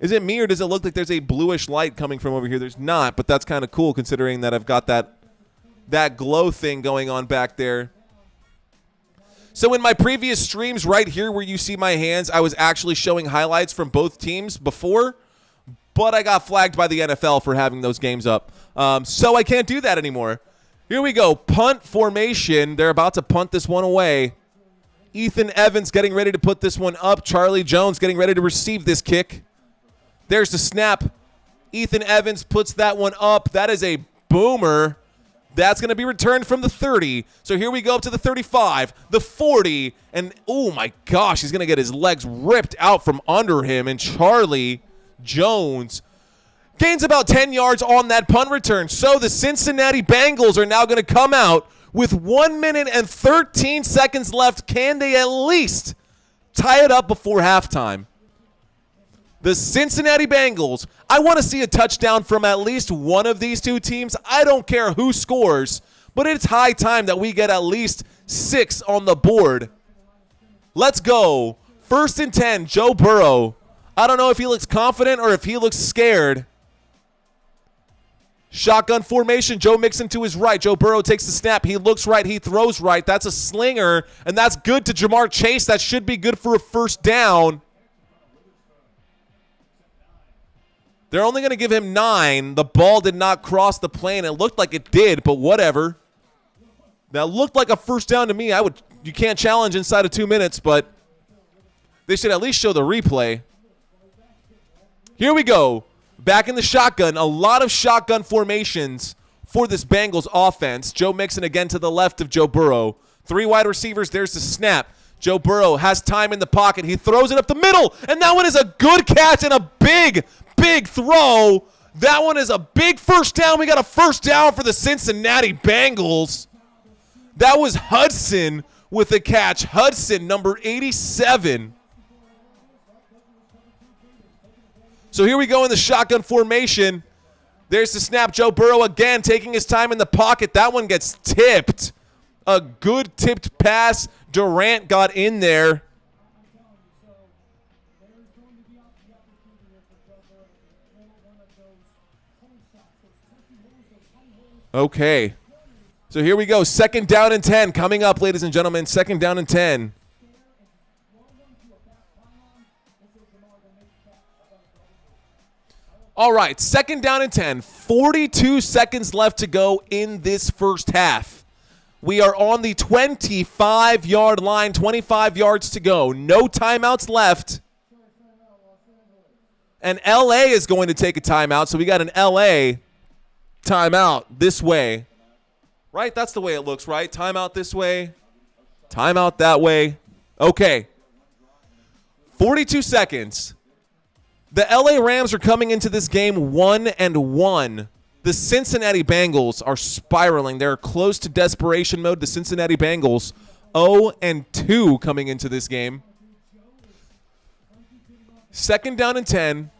Is it me or does it look like there's a bluish light coming from over here? There's not, but that's kind of cool considering that I've got that glow thing going on back there. So in my previous streams right here where you see my hands, I was actually showing highlights from both teams before, but I got flagged by the NFL for having those games up. So I can't do that anymore. Here we go. Punt formation. They're about to punt this one away. Ethan Evans getting ready to put this one up. Charlie Jones getting ready to receive this kick. There's the snap. Ethan Evans puts that one up. That is a boomer. That's going to be returned from the 30. So here we go up to the 35, the 40, and oh my gosh, he's going to get his legs ripped out from under him, and Charlie Jones gains about 10 yards on that punt return. So the Cincinnati Bengals are now going to come out with 1 minute and 13 seconds left. Can they at least tie it up before halftime? The Cincinnati Bengals, I want to see a touchdown from at least one of these two teams. I don't care who scores, but it's high time that we get at least 6 on the board. Let's go. 1st and 10, Joe Burrow. I don't know if he looks confident or if he looks scared. Shotgun formation, Joe Mixon to his right. Joe Burrow takes the snap. He looks right. He throws right. That's a slinger, and that's good to Jamar Chase. That should be good for a 1st down. They're only going to give him 9. The ball did not cross the plane. It looked like it did, but whatever. That looked like a 1st down to me. You can't challenge inside of 2 minutes, but they should at least show the replay. Here we go. Back in the shotgun. A lot of shotgun formations for this Bengals offense. Joe Mixon again to the left of Joe Burrow. 3 wide receivers. There's the snap. Joe Burrow has time in the pocket. He throws it up the middle, and that one is a good catch and a big throw. That one is a big 1st down. We got a 1st down for the Cincinnati Bengals. That was Hudson with the catch. Hudson, number 87. So here we go in the shotgun formation. There's the snap. Joe Burrow again taking his time in the pocket. That one gets tipped. A good tipped pass. Durant got in there. Okay. So here we go. 2nd down and 10 coming up, ladies and gentlemen. 2nd down and 10. All right, 2nd down and 10. 42 seconds left to go in this 1st half. We are on the 25-yard line, 25 yards to go. No timeouts left. And LA is going to take a timeout, so we got an LA timeout this way. Right? That's the way it looks, right? Timeout this way. Timeout that way. Okay. 42 seconds. The LA Rams are coming into this game 1-1. The Cincinnati Bengals are spiraling. They're close to desperation mode. The Cincinnati Bengals 0-2 coming into this game. 2nd down and 10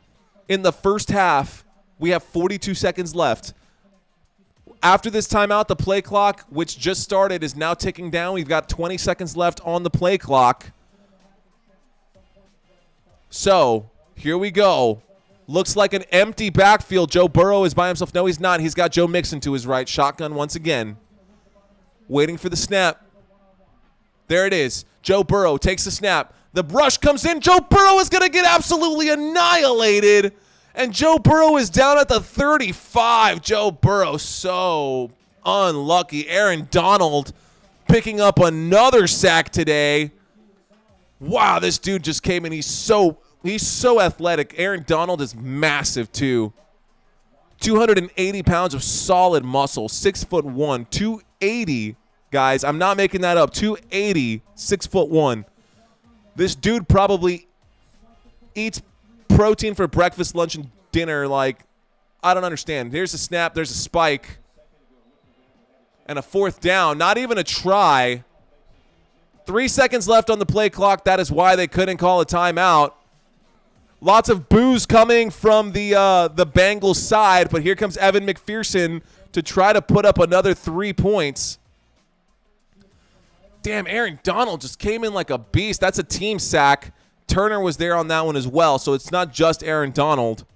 in the 1st half. We have 42 seconds left. After this timeout, the play clock, which just started, is now ticking down. We've got 20 seconds left on the play clock. So here we go. Looks like an empty backfield. Joe Burrow is by himself. No, he's not. He's got Joe Mixon to his right. Shotgun once again. Waiting for the snap. There it is. Joe Burrow takes the snap. The brush comes in. Joe Burrow is going to get absolutely annihilated. And Joe Burrow is down at the 35. Joe Burrow so unlucky. Aaron Donald picking up another sack today. Wow, this dude just came in. He's so athletic. Aaron Donald is massive too. 280 pounds of solid muscle. 6'1", 280, guys. I'm not making that up. 280, 6'1". This dude probably eats protein for breakfast, lunch, and dinner. Like, I don't understand. Here's a snap. There's a spike. And a 4th down. Not even a try. 3 seconds left on the play clock. That is why they couldn't call a timeout. Lots of boos coming from the Bengals side, but here comes Evan McPherson to try to put up another 3 points. Damn, Aaron Donald just came in like a beast. That's a team sack. Turner was there on that one as well, so it's not just Aaron Donald.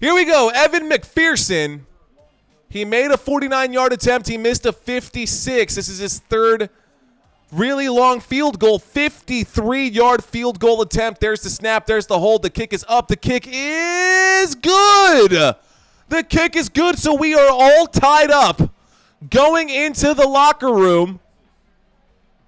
Here we go, Evan McPherson. He made a 49-yard attempt. He missed a 56. This is his 3rd really long field goal. 53-yard field goal attempt. There's the snap. There's the hold. The kick is up. The kick is good. The kick is good, so we are all tied up going into the locker room.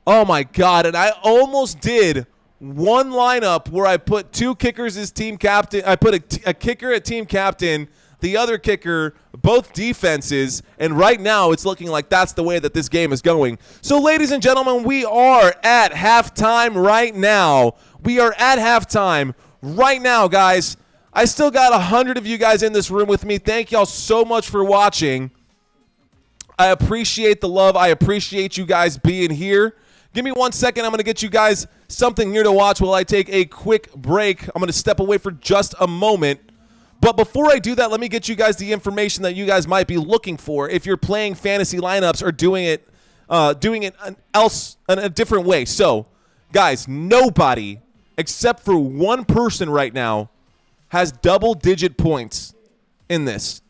Oh, my God, and I almost did one lineup where I put two kickers as team captain. I put a kicker at team captain, the other kicker, both defenses, and right now it's looking like that's the way that this game is going. So, ladies and gentlemen, we are at halftime right now. We are at halftime right now, guys. I still got 100 of you guys in this room with me. Thank y'all so much for watching. I appreciate the love. I appreciate you guys being here. Give me 1 second. I'm going to get you guys something here to watch while I take a quick break. I'm going to step away for just a moment. But before I do that, let me get you guys the information that you guys might be looking for if you're playing fantasy lineups or doing it in a different way. So, guys, nobody except for one person right now has double-digit points in this.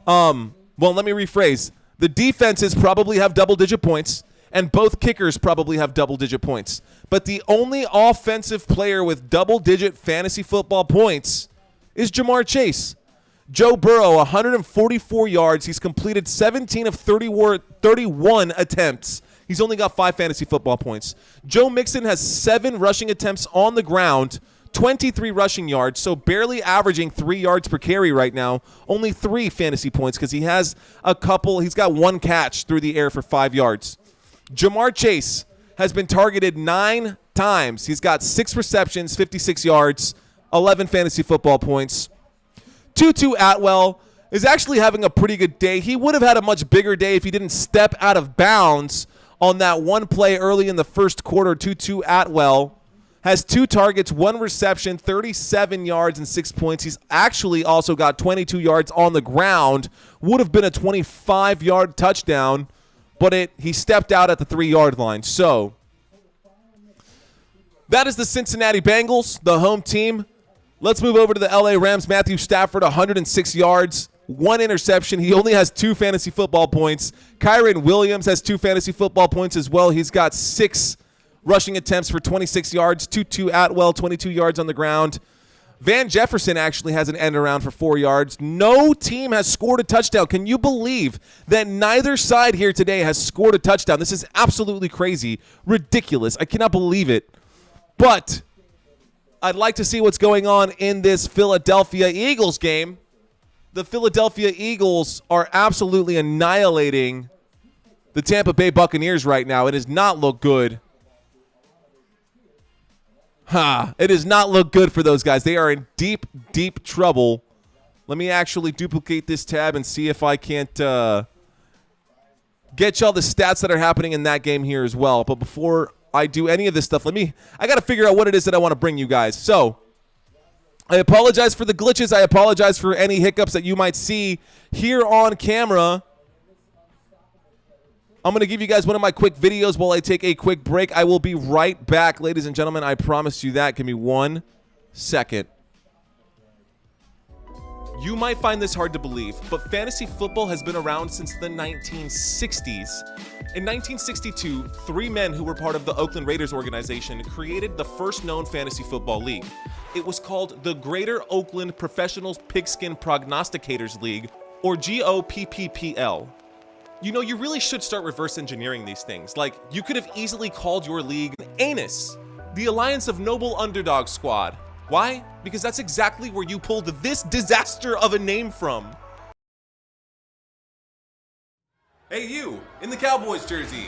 Well, let me rephrase. The defenses probably have double-digit points, and both kickers probably have double-digit points. But the only offensive player with double-digit fantasy football points is Jamar Chase. Joe Burrow, 144 yards. He's completed 17 of 31 attempts. He's only got 5 fantasy football points. Joe Mixon has 7 rushing attempts on the ground, 23 rushing yards, so barely averaging 3 yards per carry right now. Only 3 fantasy points because he has he's got 1 catch through the air for 5 yards. Jamar Chase has been targeted 9 times. He's got 6 receptions, 56 yards, 11 fantasy football points. Tutu Atwell is actually having a pretty good day. He would have had a much bigger day if he didn't step out of bounds on that one play early in the first quarter. Tutu Atwell has 2 targets, 1 reception, 37 yards, and 6 points. He's actually also got 22 yards on the ground. Would have been a 25-yard touchdown, but he stepped out at the 3-yard line. So that is the Cincinnati Bengals, the home team. Let's move over to the LA Rams. Matthew Stafford, 106 yards, 1 interception. He only has 2 fantasy football points. Kyren Williams has 2 fantasy football points as well. He's got 6 rushing attempts for 26 yards. Tutu Atwell, 22 yards on the ground. Van Jefferson actually has an end around for 4 yards. No team has scored a touchdown. Can you believe that neither side here today has scored a touchdown? This is absolutely crazy, ridiculous. I cannot believe it. But I'd like to see what's going on in this Philadelphia Eagles game. The Philadelphia Eagles are absolutely annihilating the Tampa Bay Buccaneers right now. It does not look good. It does not look good for those guys. They are in deep, deep trouble. Let me actually duplicate this tab and see if I can't get y'all the stats that are happening in that game here as well. But before I do any of this stuff, I got to figure out what it is that I want to bring you guys. So I apologize for the glitches. I apologize for any hiccups that you might see here on camera. I'm going to give you guys one of my quick videos while I take a quick break. I will be right back, ladies and gentlemen. I promise you that. Give me 1 second. You might find this hard to believe, but fantasy football has been around since the 1960s. In 1962, 3 men who were part of the Oakland Raiders organization created the first known fantasy football league. It was called the Greater Oakland Professional Pigskin Prognosticators League, or GOPPPL. You know, you really should start reverse engineering these things. Like, you could have easily called your league ANUS, the Alliance of Noble Underdog Squad. Why? Because that's exactly where you pulled this disaster of a name from. Hey you, in the Cowboys jersey.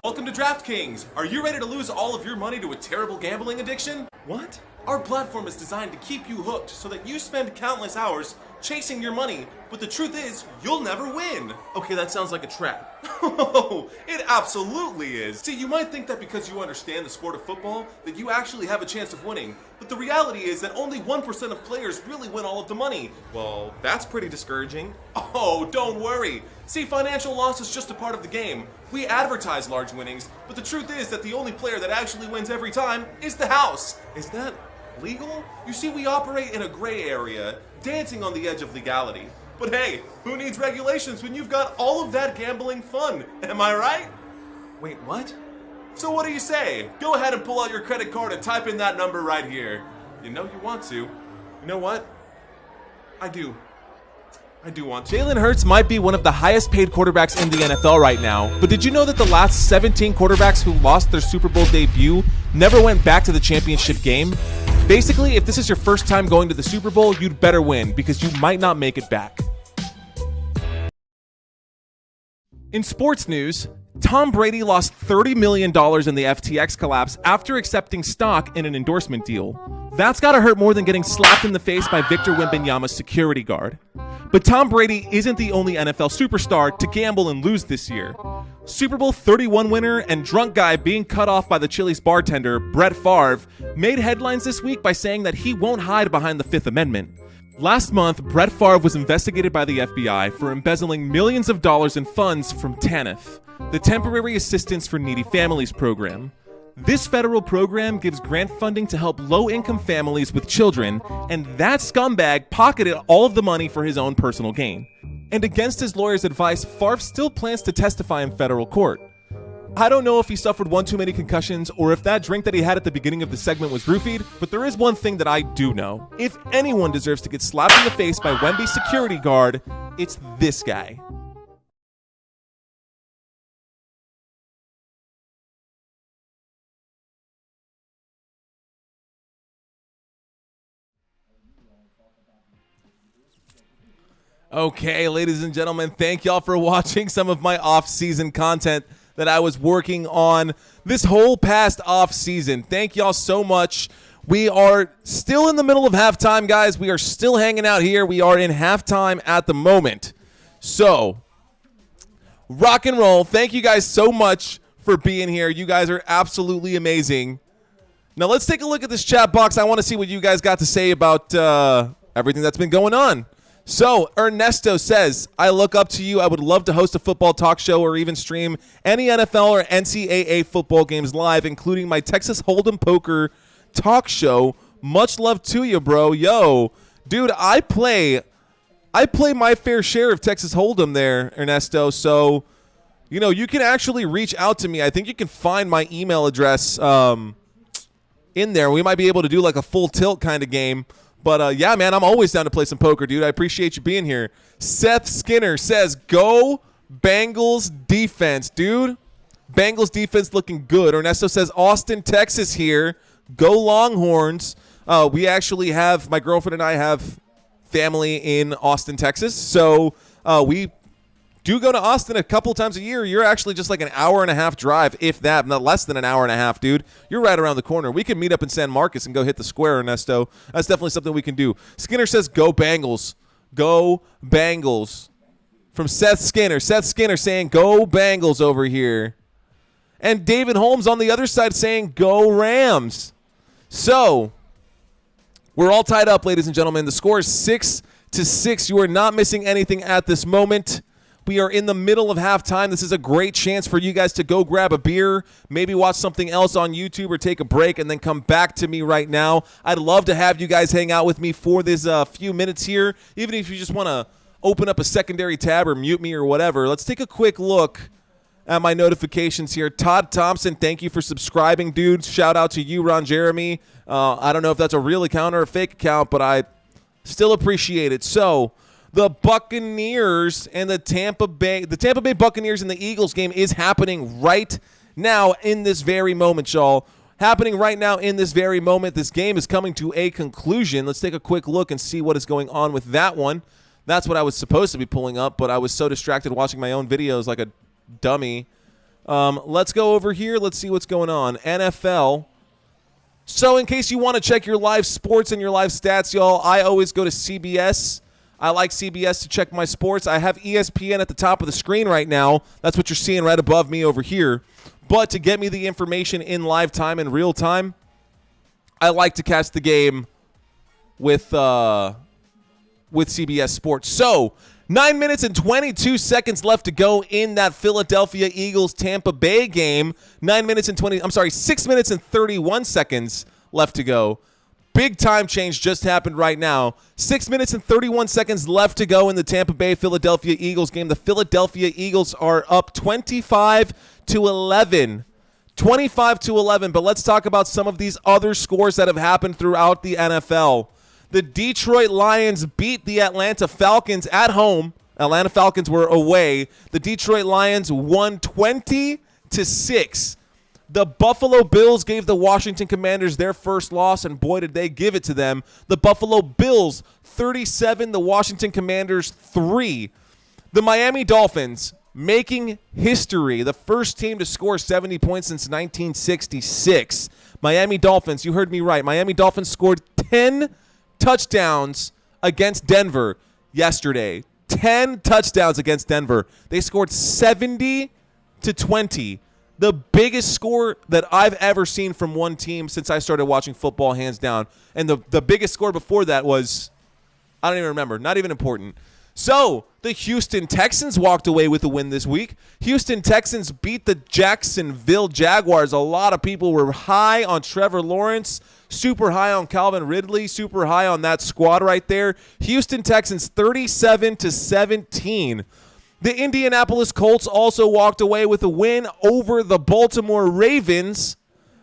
Welcome to DraftKings. Are you ready to lose all of your money to a terrible gambling addiction? What? Our platform is designed to keep you hooked so that you spend countless hours chasing your money, but the truth is, you'll never win. Okay, that sounds like a trap. Oh, it absolutely is. See, you might think that because you understand the sport of football, that you actually have a chance of winning, but the reality is that only 1% of players really win all of the money. Well, that's pretty discouraging. Oh, don't worry. See, financial loss is just a part of the game. We advertise large winnings, but the truth is that the only player that actually wins every time is the house. Is that legal? You see, we operate in a gray area, dancing on the edge of legality. But hey, who needs regulations when you've got all of that gambling fun? Am I right? Wait, what? So what do you say? Go ahead and pull out your credit card and type in that number right here. You know you want to. You know what? I do. I do want to. Jalen Hurts might be one of the highest paid quarterbacks in the NFL right now, but did you know that the last 17 quarterbacks who lost their Super Bowl debut never went back to the championship game? Basically, if this is your first time going to the Super Bowl, you'd better win because you might not make it back. In sports news, Tom Brady lost $30 million in the FTX collapse after accepting stock in an endorsement deal. That's gotta hurt more than getting slapped in the face by Victor Wembanyama's security guard. But Tom Brady isn't the only NFL superstar to gamble and lose this year. Super Bowl 31 winner and drunk guy being cut off by the Chili's bartender, Brett Favre, made headlines this week by saying that he won't hide behind the Fifth Amendment. Last month, Brett Favre was investigated by the FBI for embezzling millions of dollars in funds from TANF, the Temporary Assistance for Needy Families program. This federal program gives grant funding to help low-income families with children, and that scumbag pocketed all of the money for his own personal gain. And against his lawyer's advice, Favre still plans to testify in federal court. I don't know if he suffered one too many concussions or if that drink that he had at the beginning of the segment was roofied, but there is one thing that I do know. If anyone deserves to get slapped in the face by Wemby's security guard, it's this guy. Okay, ladies and gentlemen, thank y'all for watching some of my off-season content that I was working on this whole past off-season. Thank y'all so much. We are still in the middle of halftime, guys. We are still hanging out here. We are in halftime at the moment. So, rock and roll. Thank you guys so much for being here. You guys are absolutely amazing. Now, let's take a look at this chat box. I want to see what you guys got to say about everything that's been going on. So, Ernesto says, I look up to you. I would love to host a football talk show or even stream any NFL or NCAA football games live, including my Texas Hold'em Poker talk show. Much love to you, bro. Yo, dude, I play my fair share of Texas Hold'em there, Ernesto. So, you know, you can actually reach out to me. I think you can find my email address in there. We might be able to do like a full tilt kind of game. But, yeah, man, I'm always down to play some poker, dude. I appreciate you being here. Seth Skinner says, go Bengals defense, dude. Bengals defense looking good. Ernesto says, Austin, Texas here. Go Longhorns. We actually have, my girlfriend and I have family in Austin, Texas. So we do go to Austin a couple times a year. You're actually just like an hour and a half drive, if that, not less than an hour and a half, dude. You're right around the corner. We can meet up in San Marcos and go hit the square, Ernesto. That's definitely something we can do. Skinner says, go Bengals. Go Bengals. From Seth Skinner. Seth Skinner saying, go Bengals over here. And David Holmes on the other side saying, go Rams. So, we're all tied up, ladies and gentlemen. The score is 6-6. You are not missing anything at this moment. We are in the middle of halftime. This is a great chance for you guys to go grab a beer, maybe watch something else on YouTube or take a break and then come back to me right now. I'd love to have you guys hang out with me for this few minutes here, even if you just want to open up a secondary tab or mute me or whatever. Let's take a quick look at my notifications here. Todd Thompson, thank you for subscribing, dude. Shout out to you, Ron Jeremy. I don't know if that's a real account or a fake account, but I still appreciate it. So, the Buccaneers and the Tampa Bay Buccaneers and the Eagles game is happening right now in this very moment, y'all. Happening right now in this very moment. This game is coming to a conclusion. Let's take a quick look and see what is going on with that one. That's what I was supposed to be pulling up, but I was so distracted watching my own videos like a dummy. Let's go over here. Let's see what's going on. NFL. So in case you want to check your live sports and your live stats, y'all, I always go to CBS. I like CBS to check my sports. I have ESPN at the top of the screen right now. That's what you're seeing right above me over here. But to get me the information in live time, in real time, I like to catch the game with CBS Sports. So, 9 minutes and 22 seconds left to go in that Philadelphia Eagles-Tampa Bay game. 6 minutes and 31 seconds left to go. Big time change just happened right now. 6 minutes and 31 seconds left to go in the Tampa Bay-Philadelphia Eagles game. The Philadelphia Eagles are up 25-11. 25-11, but let's talk about some of these other scores that have happened throughout the NFL. The Detroit Lions beat the Atlanta Falcons at home. Atlanta Falcons were away. The Detroit Lions won 20-6. The Buffalo Bills gave the Washington Commanders their first loss, and boy, did they give it to them. The Buffalo Bills 37, the Washington Commanders 3. The Miami Dolphins making history, the first team to score 70 points since 1966. Miami Dolphins, you heard me right. Miami Dolphins scored 10 touchdowns against Denver yesterday. 10 touchdowns against Denver. They scored 70-20. The biggest score that I've ever seen from one team since I started watching football, hands down. And the biggest score before that was, I don't even remember, not even important. So, the Houston Texans walked away with a win this week. Houston Texans beat the Jacksonville Jaguars. A lot of people were high on Trevor Lawrence, super high on Calvin Ridley, super high on that squad right there. Houston Texans 37-17. The Indianapolis Colts also walked away with a win over the Baltimore Ravens.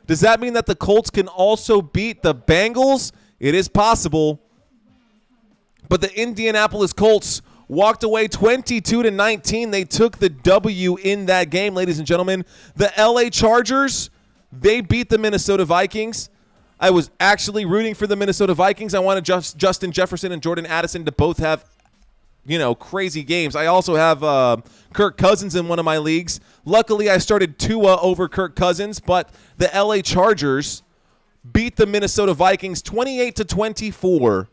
Does that mean that the Colts can also beat the Bengals? It is possible. But the Indianapolis Colts walked away 22-19. They took the W in that game, ladies and gentlemen. The LA Chargers, they beat the Minnesota Vikings. I was actually rooting for the Minnesota Vikings. I wanted Justin Jefferson and Jordan Addison to both have, crazy games. I also have Kirk Cousins in one of my leagues. Luckily, I started Tua over Kirk Cousins, but the LA Chargers beat the Minnesota Vikings 28-24.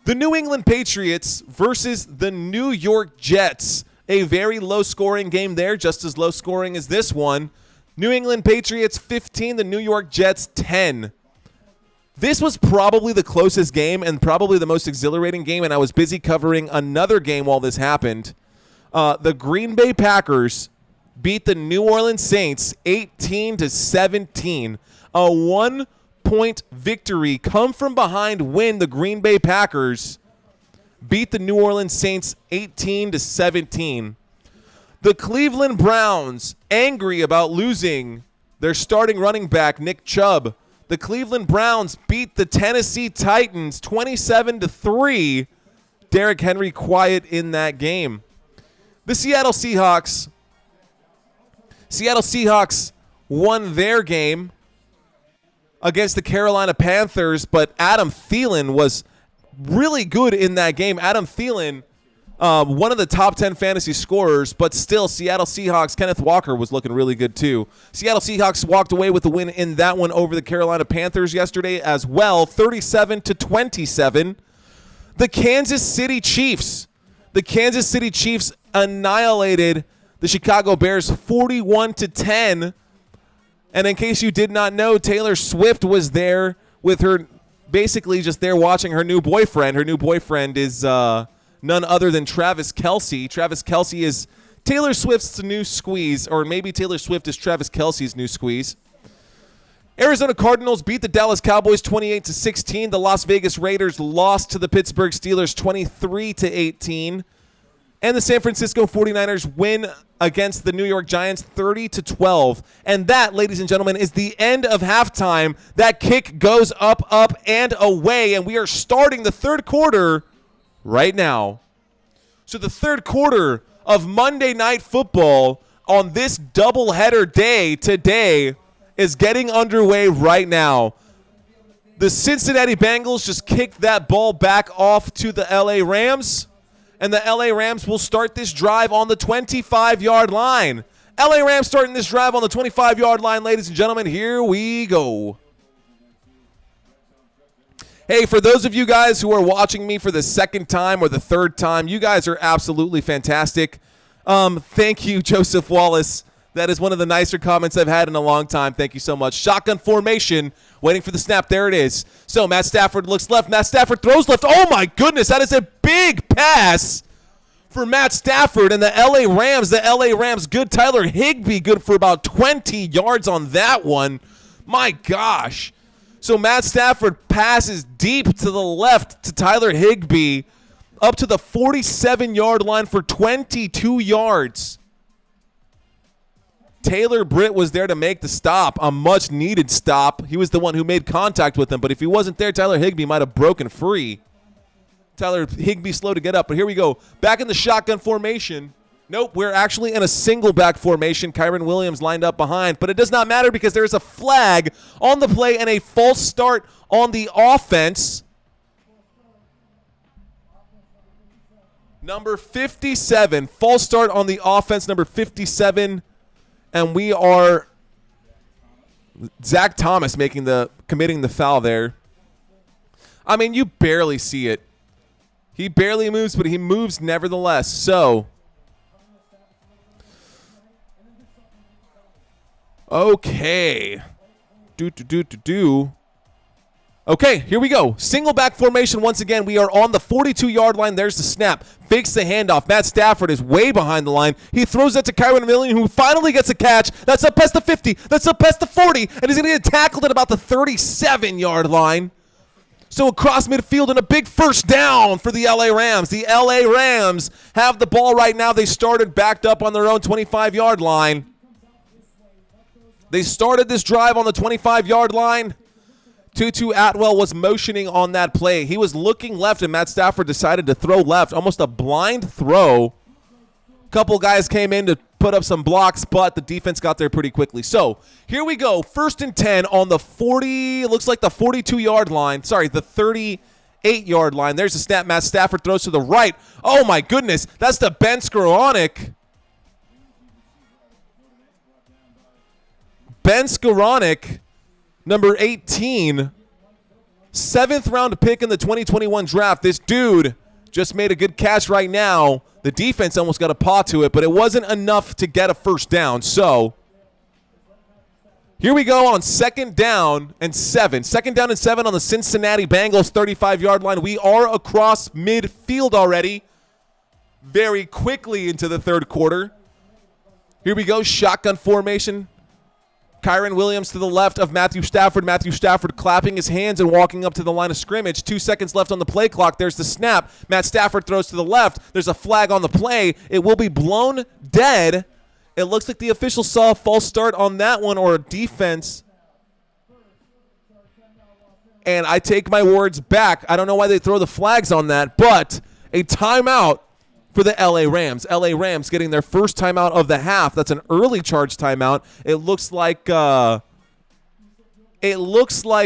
The New England Patriots versus the New York Jets. A very low-scoring game there, just as low-scoring as this one. New England Patriots 15, the New York Jets 10. This was probably the closest game and probably the most exhilarating game, and I was busy covering another game while this happened. The Green Bay Packers beat the New Orleans Saints 18-17. A one-point victory, come from behind win. The Green Bay Packers beat the New Orleans Saints 18-17. The Cleveland Browns, angry about losing their starting running back, Nick Chubb. The Cleveland Browns beat the Tennessee Titans 27-3. Derrick Henry quiet in that game. The Seattle Seahawks won their game against the Carolina Panthers, but Adam Thielen was really good in that game. Adam Thielen, one of the top 10 fantasy scorers, but still Seattle Seahawks, Kenneth Walker was looking really good too. Seattle Seahawks walked away with the win in that one over the Carolina Panthers yesterday as well, 37-27. The Kansas City Chiefs annihilated the Chicago Bears 41-10. And in case you did not know, Taylor Swift was there with her, basically just there watching her new boyfriend. Her new boyfriend is none other than Travis Kelce. Travis Kelce is Taylor Swift's new squeeze, or maybe Taylor Swift is Travis Kelce's new squeeze. Arizona Cardinals beat the Dallas Cowboys 28-16. The Las Vegas Raiders lost to the Pittsburgh Steelers 23-18. And the San Francisco 49ers win against the New York Giants 30-12. And that, ladies and gentlemen, is the end of halftime. That kick goes up, up, and away. And we are starting the third quarter right now. So the third quarter of Monday Night Football on this doubleheader day today is getting underway right now. The Cincinnati Bengals just kicked that ball back off to the LA Rams, and the LA Rams will start this drive on the 25-yard line. LA Rams starting this drive on the 25-yard line, ladies and gentlemen. Here we go. Hey, for those of you guys who are watching me for the second time or the third time, you guys are absolutely fantastic. Thank you, Joseph Wallace. That is one of the nicer comments I've had in a long time. Thank you so much. Shotgun formation, waiting for the snap. There it is. So Matt Stafford looks left. Matt Stafford throws left. Oh, my goodness. That is a big pass for Matt Stafford and the LA Rams. The LA Rams, good. Tyler Higbee, good for about 20 yards on that one. My gosh. So Matt Stafford passes deep to the left to Tyler Higbee up to the 47-yard line for 22 yards. Taylor Britt was there to make the stop, a much-needed stop. He was the one who made contact with him, but if he wasn't there, Tyler Higbee might have broken free. Tyler Higbee slow to get up, but here we go. Back in the shotgun formation. Nope, we're actually in a single back formation. Kyren Williams lined up behind, but it does not matter because there's a flag on the play and a false start on the offense. Number 57, false start on the offense, number 57. And we are Zach Thomas committing the foul there. I mean, you barely see it. He barely moves, but he moves nevertheless. So, okay. Okay, here we go. Single back formation once again. We are on the 42-yard line. There's the snap. Fakes the handoff. Matt Stafford is way behind the line. He throws that to Kyren Williams, who finally gets a catch. That's up past the 50. That's up past the 40. And he's going to get tackled at about the 37-yard line. So across midfield and a big first down for the LA Rams. The LA Rams have the ball right now. They started backed up on their own 25-yard line. They started this drive on the 25-yard line. Tutu Atwell was motioning on that play. He was looking left, and Matt Stafford decided to throw left. Almost a blind throw. A couple guys came in to put up some blocks, but the defense got there pretty quickly. So here we go. 1st and 10 on the 40, looks like the 42-yard line. Sorry, the 38-yard line. There's a snap. Matt Stafford throws to the right. Oh, my goodness. That's the Ben Skoranek. Ben Skoranek. Number 18, 7th round pick in the 2021 draft. This dude just made a good catch right now. The defense almost got a paw to it, but it wasn't enough to get a first down. So here we go on 2nd down and 7. 2nd down and 7 on the Cincinnati Bengals 35-yard line. We are across midfield already. Very quickly into the 3rd quarter. Here we go, shotgun formation. Kyren Williams to the left of Matthew Stafford. Matthew Stafford clapping his hands and walking up to the line of scrimmage. 2 seconds left on the play clock. There's the snap. Matt Stafford throws to the left. There's a flag on the play. It will be blown dead. It looks like the official saw a false start on that one, or a defense. And I take my words back. I don't know why they throw the flags on that, but a timeout for the LA Rams. LA Rams getting their first timeout of the half. That's an early charge timeout. It looks like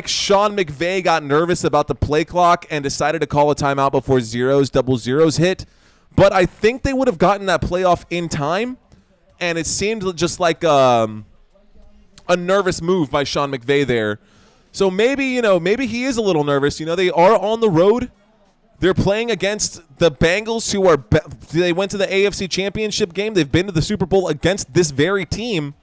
Sean McVay got nervous about the play clock and decided to call a timeout before double zeros hit. But I think they would have gotten that playoff in time, and it seemed just like a nervous move by Sean McVay there. So maybe he is a little nervous. They are on the road. They're playing against the Bengals, who they went to the AFC Championship game. They've been to the Super Bowl against this very team.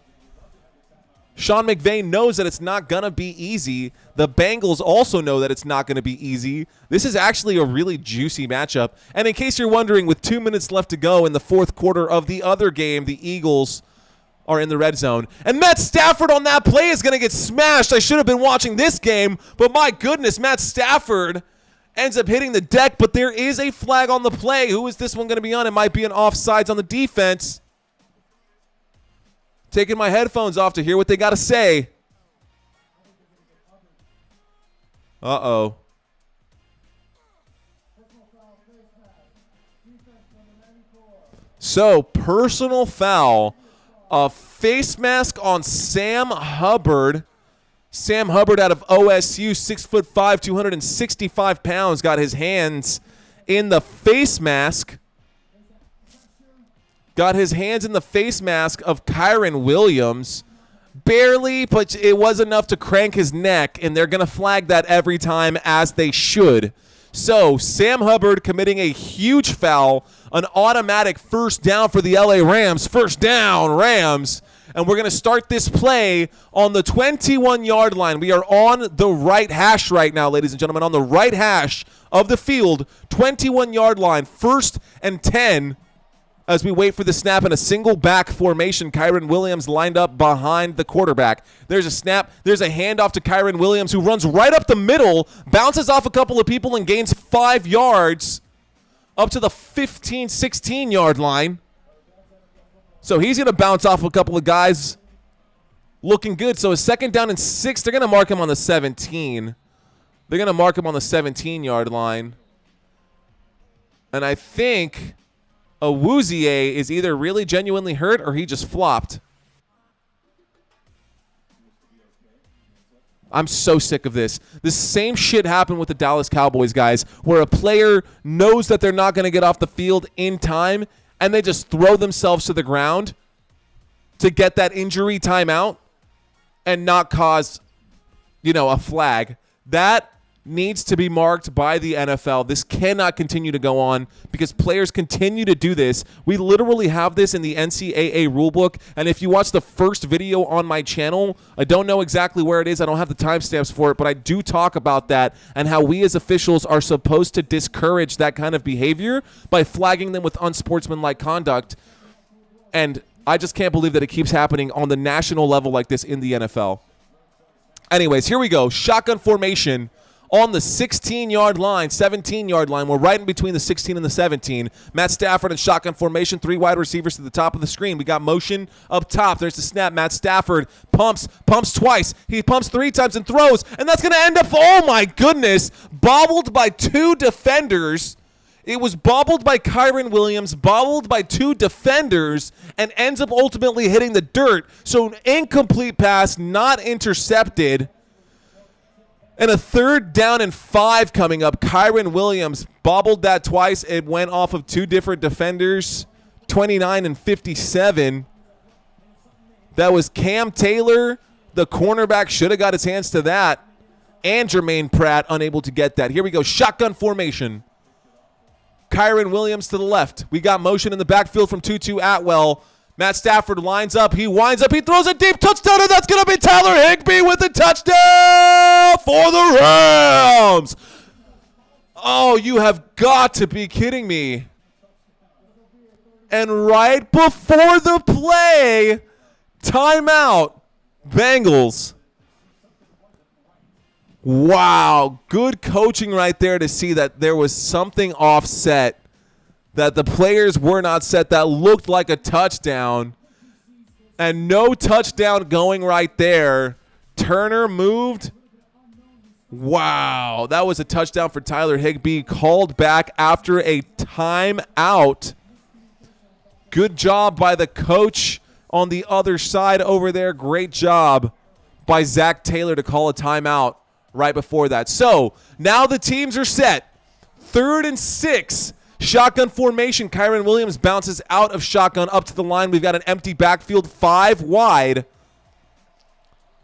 Sean McVay knows that it's not going to be easy. The Bengals also know that it's not going to be easy. This is actually a really juicy matchup. And in case you're wondering, with 2 minutes left to go in the 4th quarter of the other game, the Eagles are in the red zone. And Matt Stafford on that play is going to get smashed. I should have been watching this game, but my goodness, Matt Stafford ends up hitting the deck, but there is a flag on the play. Who is this one going to be on? It might be an offsides on the defense. Taking my headphones off to hear what they got to say. Uh-oh. So, personal foul. A face mask on Sam Hubbard. Sam Hubbard out of OSU, 6'5", 265 pounds, got his hands in the face mask. Got his hands in the face mask of Kyren Williams. Barely, but it was enough to crank his neck, and they're going to flag that every time, as they should. So, Sam Hubbard committing a huge foul, an automatic first down for the LA Rams. First down, Rams. And we're going to start this play on the 21-yard line. We are on the right hash right now, ladies and gentlemen, on the right hash of the field. 21-yard line, 1st and 10, as we wait for the snap in a single back formation. Kyren Williams lined up behind the quarterback. There's a snap. There's a handoff to Kyren Williams, who runs right up the middle, bounces off a couple of people, and gains 5 yards up to the 15, 16-yard line. So he's going to bounce off a couple of guys looking good. So a 2nd down and 6. They're going to mark him on the 17. They're going to mark him on the 17-yard line. And I think Awuzie is either really genuinely hurt or he just flopped. I'm so sick of this. This same shit happened with the Dallas Cowboys, guys, where a player knows that they're not going to get off the field in time, and they just throw themselves to the ground to get that injury timeout and not cause, a flag. That needs to be marked by the NFL. This cannot continue to go on because players continue to do this. We literally have this in the NCAA rulebook, and if you watch the first video on my channel, I don't know exactly where it is. I don't have the timestamps for it, but I do talk about that and how we as officials are supposed to discourage that kind of behavior by flagging them with unsportsmanlike conduct. And I just can't believe that it keeps happening on the national level like this in the NFL. Anyways, here we go. Shotgun formation on the 16-yard line, 17-yard line. We're right in between the 16 and the 17. Matt Stafford in shotgun formation, 3 wide receivers to the top of the screen. We got motion up top. There's the snap. Matt Stafford pumps twice. He pumps 3 times and throws, and that's going to end up, oh my goodness, bobbled by 2 defenders. It was bobbled by Kyren Williams, bobbled by 2 defenders, and ends up ultimately hitting the dirt. So an incomplete pass, not intercepted. And a 3rd down and 5 coming up. Kyren Williams bobbled that twice. It went off of 2 different defenders, 29 and 57. That was Cam Taylor. The cornerback should have got his hands to that. And Jermaine Pratt unable to get that. Here we go. Shotgun formation. Kyren Williams to the left. We got motion in the backfield from Tutu Atwell. Matt Stafford lines up. He winds up. He throws a deep touchdown, and that's going to be Tyler Higbee with the touchdown for the Rams. Oh, you have got to be kidding me. And right before the play, timeout, Bengals. Wow, good coaching right there to see that there was something offset, that the players were not set, that looked like a touchdown, and no touchdown going right there. Turner moved. Wow, that was a touchdown for Tyler Higbee, called back after a timeout. Good job by the coach on the other side over there. Great job by Zach Taylor to call a timeout right before that. So now the teams are set. 3rd and 6. Shotgun formation. Kyren Williams bounces out of shotgun up to the line. We've got an empty backfield, 5 wide.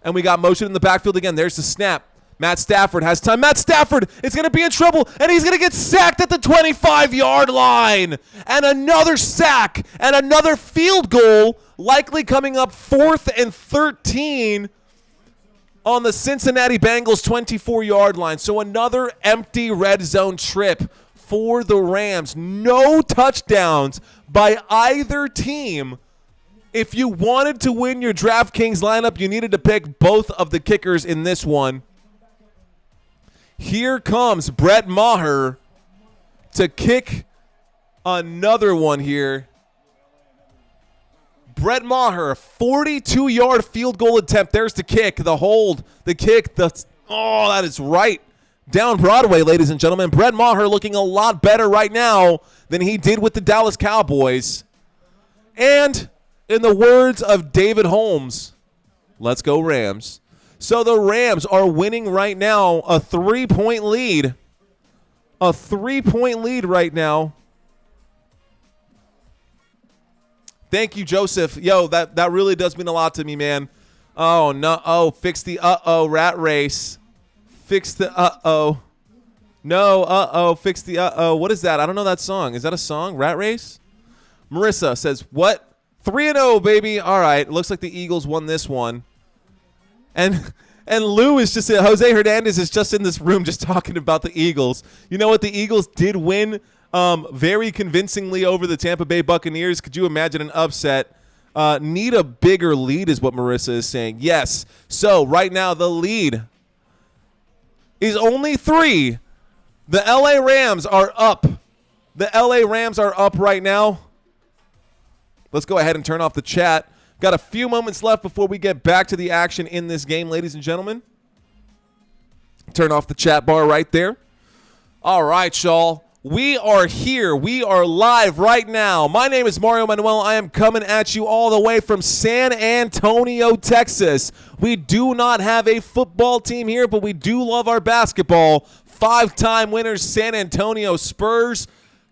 And we got motion in the backfield again. There's the snap. Matt Stafford has time. Matt Stafford is going to be in trouble, and he's going to get sacked at the 25-yard line. And another sack and another field goal, likely coming up 4th and 13 on the Cincinnati Bengals 24-yard line. So another empty red zone trip for the Rams. No touchdowns by either team. If you wanted to win your DraftKings lineup, you needed to pick both of the kickers in this one. Here comes Brett Maher to kick another one here. Brett Maher, 42-yard field goal attempt. There's the kick, the hold, the kick. That is right down Broadway, ladies and gentlemen. Brett Maher looking a lot better right now than he did with the Dallas Cowboys. And in the words of David Holmes, let's go Rams. So the Rams are winning right now, a 3-point lead. A 3-point lead right now. Thank you, Joseph. Yo, that really does mean a lot to me, man. Oh, no. Oh, fix the rat race. Fix the No, fix the What is that? I don't know that song. Is that a song? Rat race? Marissa says, what? 3-0, baby. All right. Looks like the Eagles won this one. And Lou is just, Jose Hernandez is just in this room just talking about the Eagles. You know what? The Eagles did win very convincingly over the Tampa Bay Buccaneers. Could you imagine an upset? Need a bigger lead is what Marissa is saying. Yes. So right now the lead is only 3. The LA Rams are up. The LA Rams are up right now. Let's go ahead and turn off the chat. Got a few moments left before we get back to the action in this game, ladies and gentlemen. Turn off the chat bar right there. All right, y'all. We are here. We are live right now. My name is Mario Manuel. I am coming at you all the way from San Antonio, Texas. We do not have a football team here, but we do love our basketball. 5-time winners, San Antonio Spurs.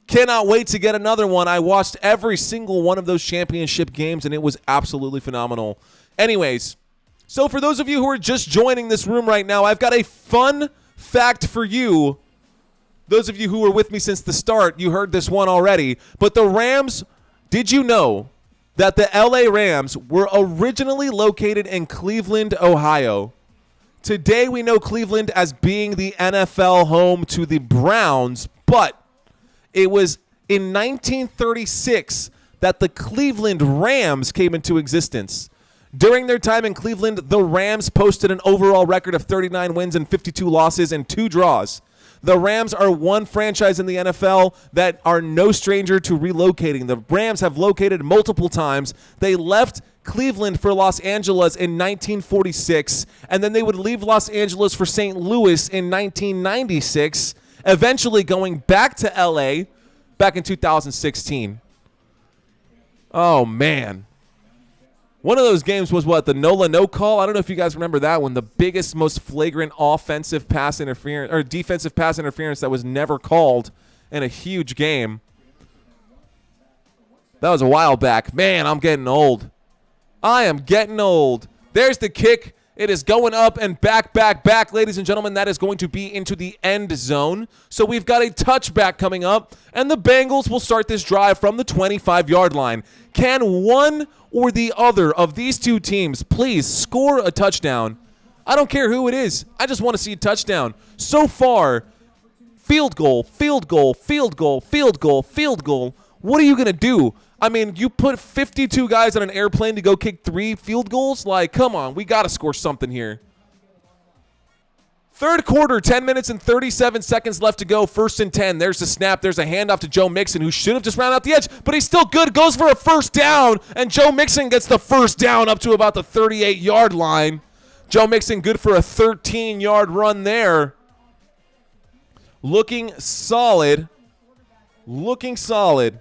Cannot wait to get another one. I watched every single one of those championship games, and it was absolutely phenomenal. Anyways, so for those of you who are just joining this room right now, I've got a fun fact for you. Those of you who were with me since the start, you heard this one already. But the Rams, did you know that the LA Rams were originally located in Cleveland, Ohio? Today we know Cleveland as being the NFL home to the Browns, but it was in 1936 that the Cleveland Rams came into existence. During their time in Cleveland, the Rams posted an overall record of 39 wins and 52 losses and 2 draws. The Rams are one franchise in the NFL that are no stranger to relocating. The Rams have located multiple times. They left Cleveland for Los Angeles in 1946, and then they would leave Los Angeles for St. Louis in 1996, eventually going back to LA back in 2016. Oh, man. One of those games was what, the Nola no call? I don't know if you guys remember that one, the biggest, most flagrant offensive pass interference or defensive pass interference that was never called in a huge game. That was a while back. Man, I'm getting old. I am getting old. There's the kick. It is going up and back, ladies and gentlemen. That is going to be into the end zone. So we've got a touchback coming up, and the Bengals will start this drive from the 25-yard line. Can one or the other of these two teams please score a touchdown? I don't care who it is. I just want to see a touchdown. So far, field goal, field goal, field goal, field goal, field goal. What are you going to do? I mean, you put 52 guys on an airplane to go kick 3 field goals? Like, come on, we got to score something here. Third quarter, 10 minutes and 37 seconds left to go. 1st and 10. There's the snap. There's a handoff to Joe Mixon, who should have just rounded out the edge, but he's still good. Goes for a first down, and Joe Mixon gets the first down up to about the 38-yard line. Joe Mixon good for a 13-yard run there. Looking solid. Looking solid.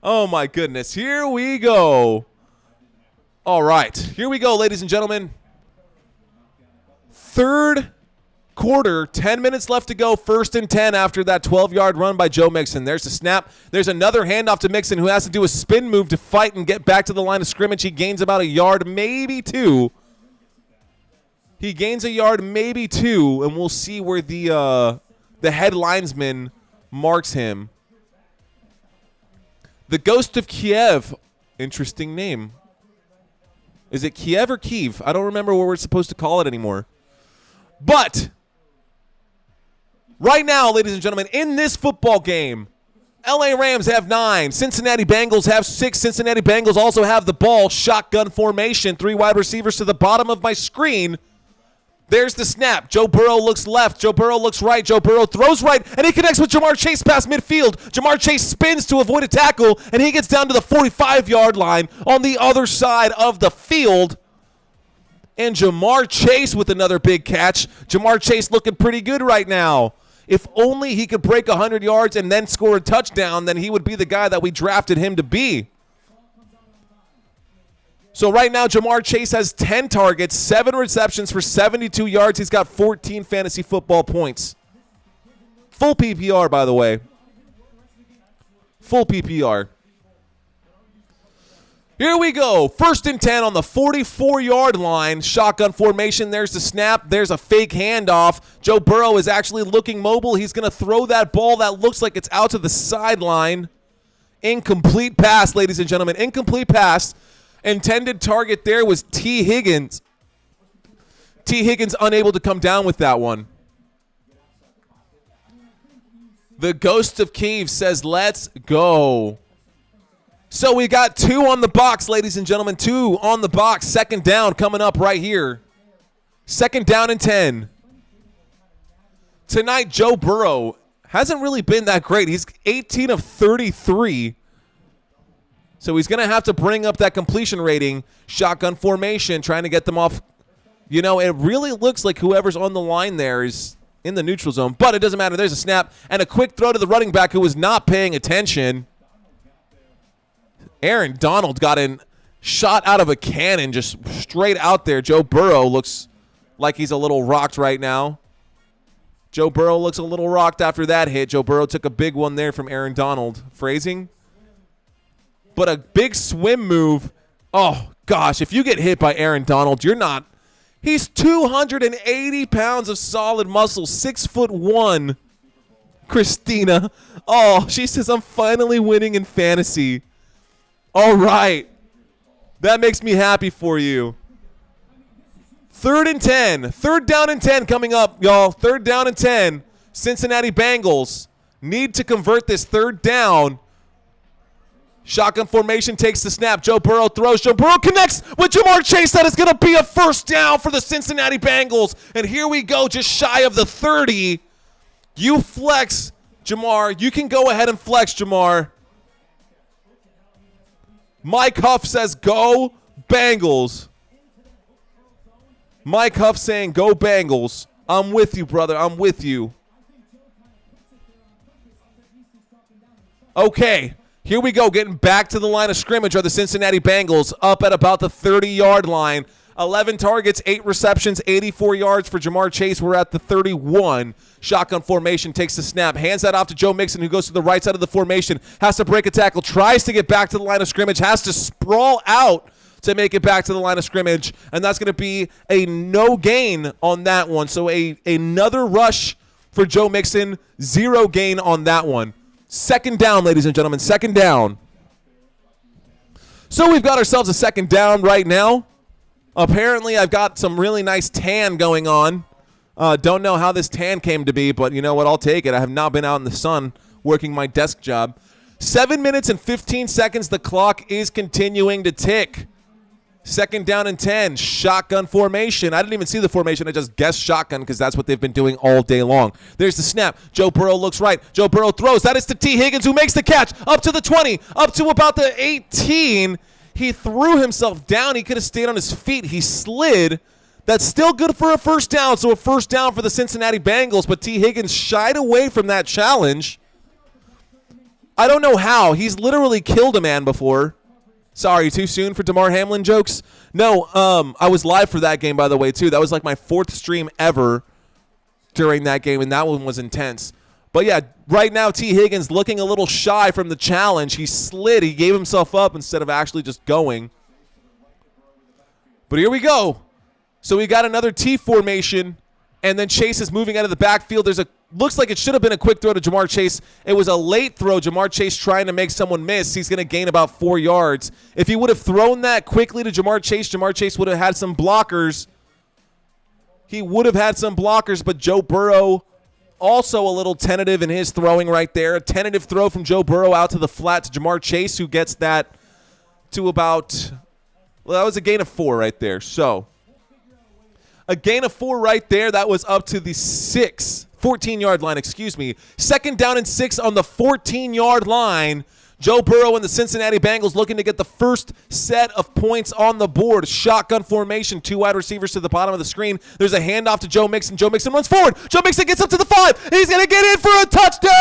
Oh, my goodness. Here we go. All right. Here we go, ladies and gentlemen. Third quarter, 10 minutes left to go. 1st and 10 after that 12-yard run by Joe Mixon. There's the snap. There's another handoff to Mixon, who has to do a spin move to fight and get back to the line of scrimmage. He gains about a yard, maybe 2. He gains a yard, maybe 2, and we'll see where the head linesman marks him. The Ghost of Kiev. Interesting name. Is it Kiev or Kiev? I don't remember what we're supposed to call it anymore. But right now, ladies and gentlemen, in this football game, LA Rams have 9. Cincinnati Bengals have 6. Cincinnati Bengals also have the ball. Shotgun formation. 3 wide receivers to the bottom of my screen. There's the snap. Joe Burrow looks left. Joe Burrow looks right. Joe Burrow throws right, and he connects with Jamar Chase past midfield. Jamar Chase spins to avoid a tackle, and he gets down to the 45-yard line on the other side of the field. And Jamar Chase with another big catch. Jamar Chase looking pretty good right now. If only he could break 100 yards and then score a touchdown, then he would be the guy that we drafted him to be. So right now, Jamar Chase has 10 targets, 7 receptions for 72 yards. He's got 14 fantasy football points. Full PPR, by the way. Full PPR. Here we go. 1st and 10 on the 44-yard line. Shotgun formation. There's the snap. There's a fake handoff. Joe Burrow is actually looking mobile. He's going to throw that ball that looks like it's out to the sideline. Incomplete pass, ladies and gentlemen. Incomplete pass. Intended target there was T. Higgins. T. Higgins unable to come down with that one. The Ghost of Kiev says, let's go. So we got 2 on the box, ladies and gentlemen. 2 on the box. 2nd down coming up right here. 2nd down and 10. Tonight, Joe Burrow hasn't really been that great. He's 18 of 33. So he's going to have to bring up that completion rating. Shotgun formation, trying to get them off. You know, it really looks like whoever's on the line there is in the neutral zone. But it doesn't matter. There's a snap and a quick throw to the running back who was not paying attention. Aaron Donald got in, shot out of a cannon just straight out there. Joe Burrow looks like he's a little rocked right now. Joe Burrow looks a little rocked after that hit. Joe Burrow took a big one there from Aaron Donald. Phrasing. But a big swim move. Oh, gosh, if you get hit by Aaron Donald, you're not. He's 280 pounds of solid muscle, 6'1". Christina. Oh, she says, I'm finally winning in fantasy. All right. That makes me happy for you. 3rd and 10. 3rd down and 10 coming up, y'all. 3rd down and 10. Cincinnati Bengals need to convert this 3rd down. Shotgun formation takes the snap. Joe Burrow throws. Joe Burrow connects with Jamar Chase. That is going to be a 1st down for the Cincinnati Bengals. And here we go, just shy of the 30. You flex, Jamar. You can go ahead and flex, Jamar. Mike Huff says, go Bengals. Mike Huff saying, go Bengals. I'm with you, brother. I'm with you. Okay, here we go. Getting back to the line of scrimmage are the Cincinnati Bengals up at about the 30-yard line. 11 targets, 8 receptions, 84 yards for Jamar Chase. We're at the 31. Shotgun formation takes the snap. Hands that off to Joe Mixon, who goes to the right side of the formation. Has to break a tackle. Tries to get back to the line of scrimmage. Has to sprawl out to make it back to the line of scrimmage. And that's going to be a no gain on that one. So another rush for Joe Mixon. 0 gain on that one. 2nd down, ladies and gentlemen. 2nd down. So we've got ourselves a 2nd down right now. Apparently, I've got some really nice tan going on. Don't know how this tan came to be, but you know what? I'll take it. I have not been out in the sun working my desk job. 7 minutes and 15 seconds. The clock is continuing to tick. 2nd down and 10. Shotgun formation. I didn't even see the formation. I just guessed shotgun because that's what they've been doing all day long. There's the snap. Joe Burrow looks right. Joe Burrow throws. That is to T. Higgins, who makes the catch. Up to the 20. Up to about the 18. He threw himself down. He could have stayed on his feet. He slid. That's still good for a 1st down. So a 1st down for the Cincinnati Bengals. But T. Higgins shied away from that challenge. I don't know how. He's literally killed a man before. Sorry, too soon for DeMar Hamlin jokes? No, I was live for that game, by the way, too. That was like my 4th stream ever during that game, and that one was intense. But, yeah, right now T. Higgins looking a little shy from the challenge. He slid. He gave himself up instead of actually just going. But here we go. So we got another T formation, and then Chase is moving out of the backfield. Looks like it should have been a quick throw to Jamar Chase. It was a late throw. Jamar Chase trying to make someone miss. He's going to gain about 4 yards. If he would have thrown that quickly to Jamar Chase would have had some blockers. He would have had some blockers, but Joe Burrow also a little tentative in his throwing right there. A tentative throw from Joe Burrow out to the flat to Jamar Chase, who gets that to about, well, that was a gain of 4 right there. So a gain of 4 right there. That was up to the 14-yard line, excuse me. 2nd down and 6 on the 14-yard line. Joe Burrow and the Cincinnati Bengals looking to get the first set of points on the board. Shotgun formation, 2 wide receivers to the bottom of the screen. There's a handoff to Joe Mixon. Joe Mixon runs forward. Joe Mixon gets up to the 5. He's going to get in for a touchdown!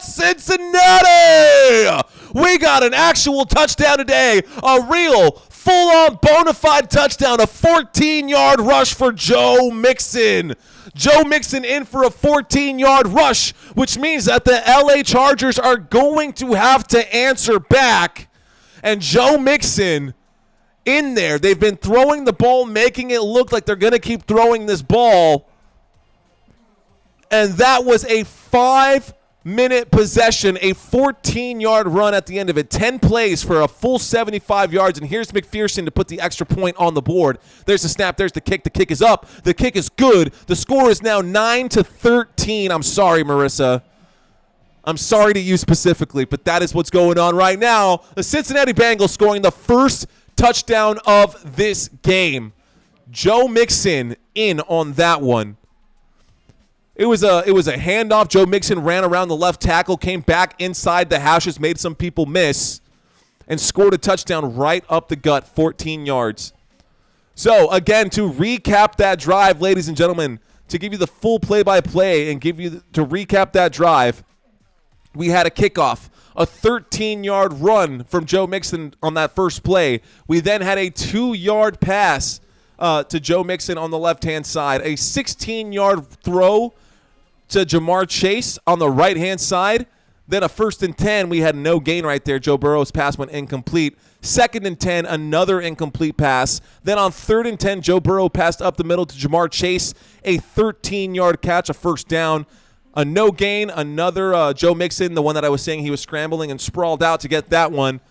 Cincinnati! We got an actual touchdown today. A real, full-on, bona fide touchdown. A 14-yard rush for Joe Mixon. Joe Mixon in for a 14-yard rush, which means that the LA Chargers are going to have to answer back. And Joe Mixon in there. They've been throwing the ball, making it look like they're going to keep throwing this ball. And that was a 5-minute possession, a 14-yard run at the end of it. 10 plays for a full 75 yards. And here's McPherson to put the extra point on the board. There's the snap. There's the kick. The kick is up. The kick is good. The score is now 9-13. I'm sorry, Marissa. I'm sorry to you specifically, but that is what's going on right now. The Cincinnati Bengals scoring the first touchdown of this game. Joe Mixon in on that one. It was a handoff. Joe Mixon ran around the left tackle, came back inside the hashes, made some people miss, and scored a touchdown right up the gut, 14 yards. So, again, to recap that drive, ladies and gentlemen, to give you the full play-by-play and to recap that drive, we had a kickoff, a 13-yard run from Joe Mixon on that first play. We then had a 2-yard pass to Joe Mixon on the left-hand side, a 16-yard throw to Jamar Chase on the right-hand side. Then a 1st and 10, we had no gain right there. Joe Burrow's pass went incomplete. 2nd and 10, another incomplete pass. Then on 3rd and 10, Joe Burrow passed up the middle to Jamar Chase, a 13-yard catch, a first down. A no gain, another Joe Mixon, the one that I was saying he was scrambling and sprawled out to get that one.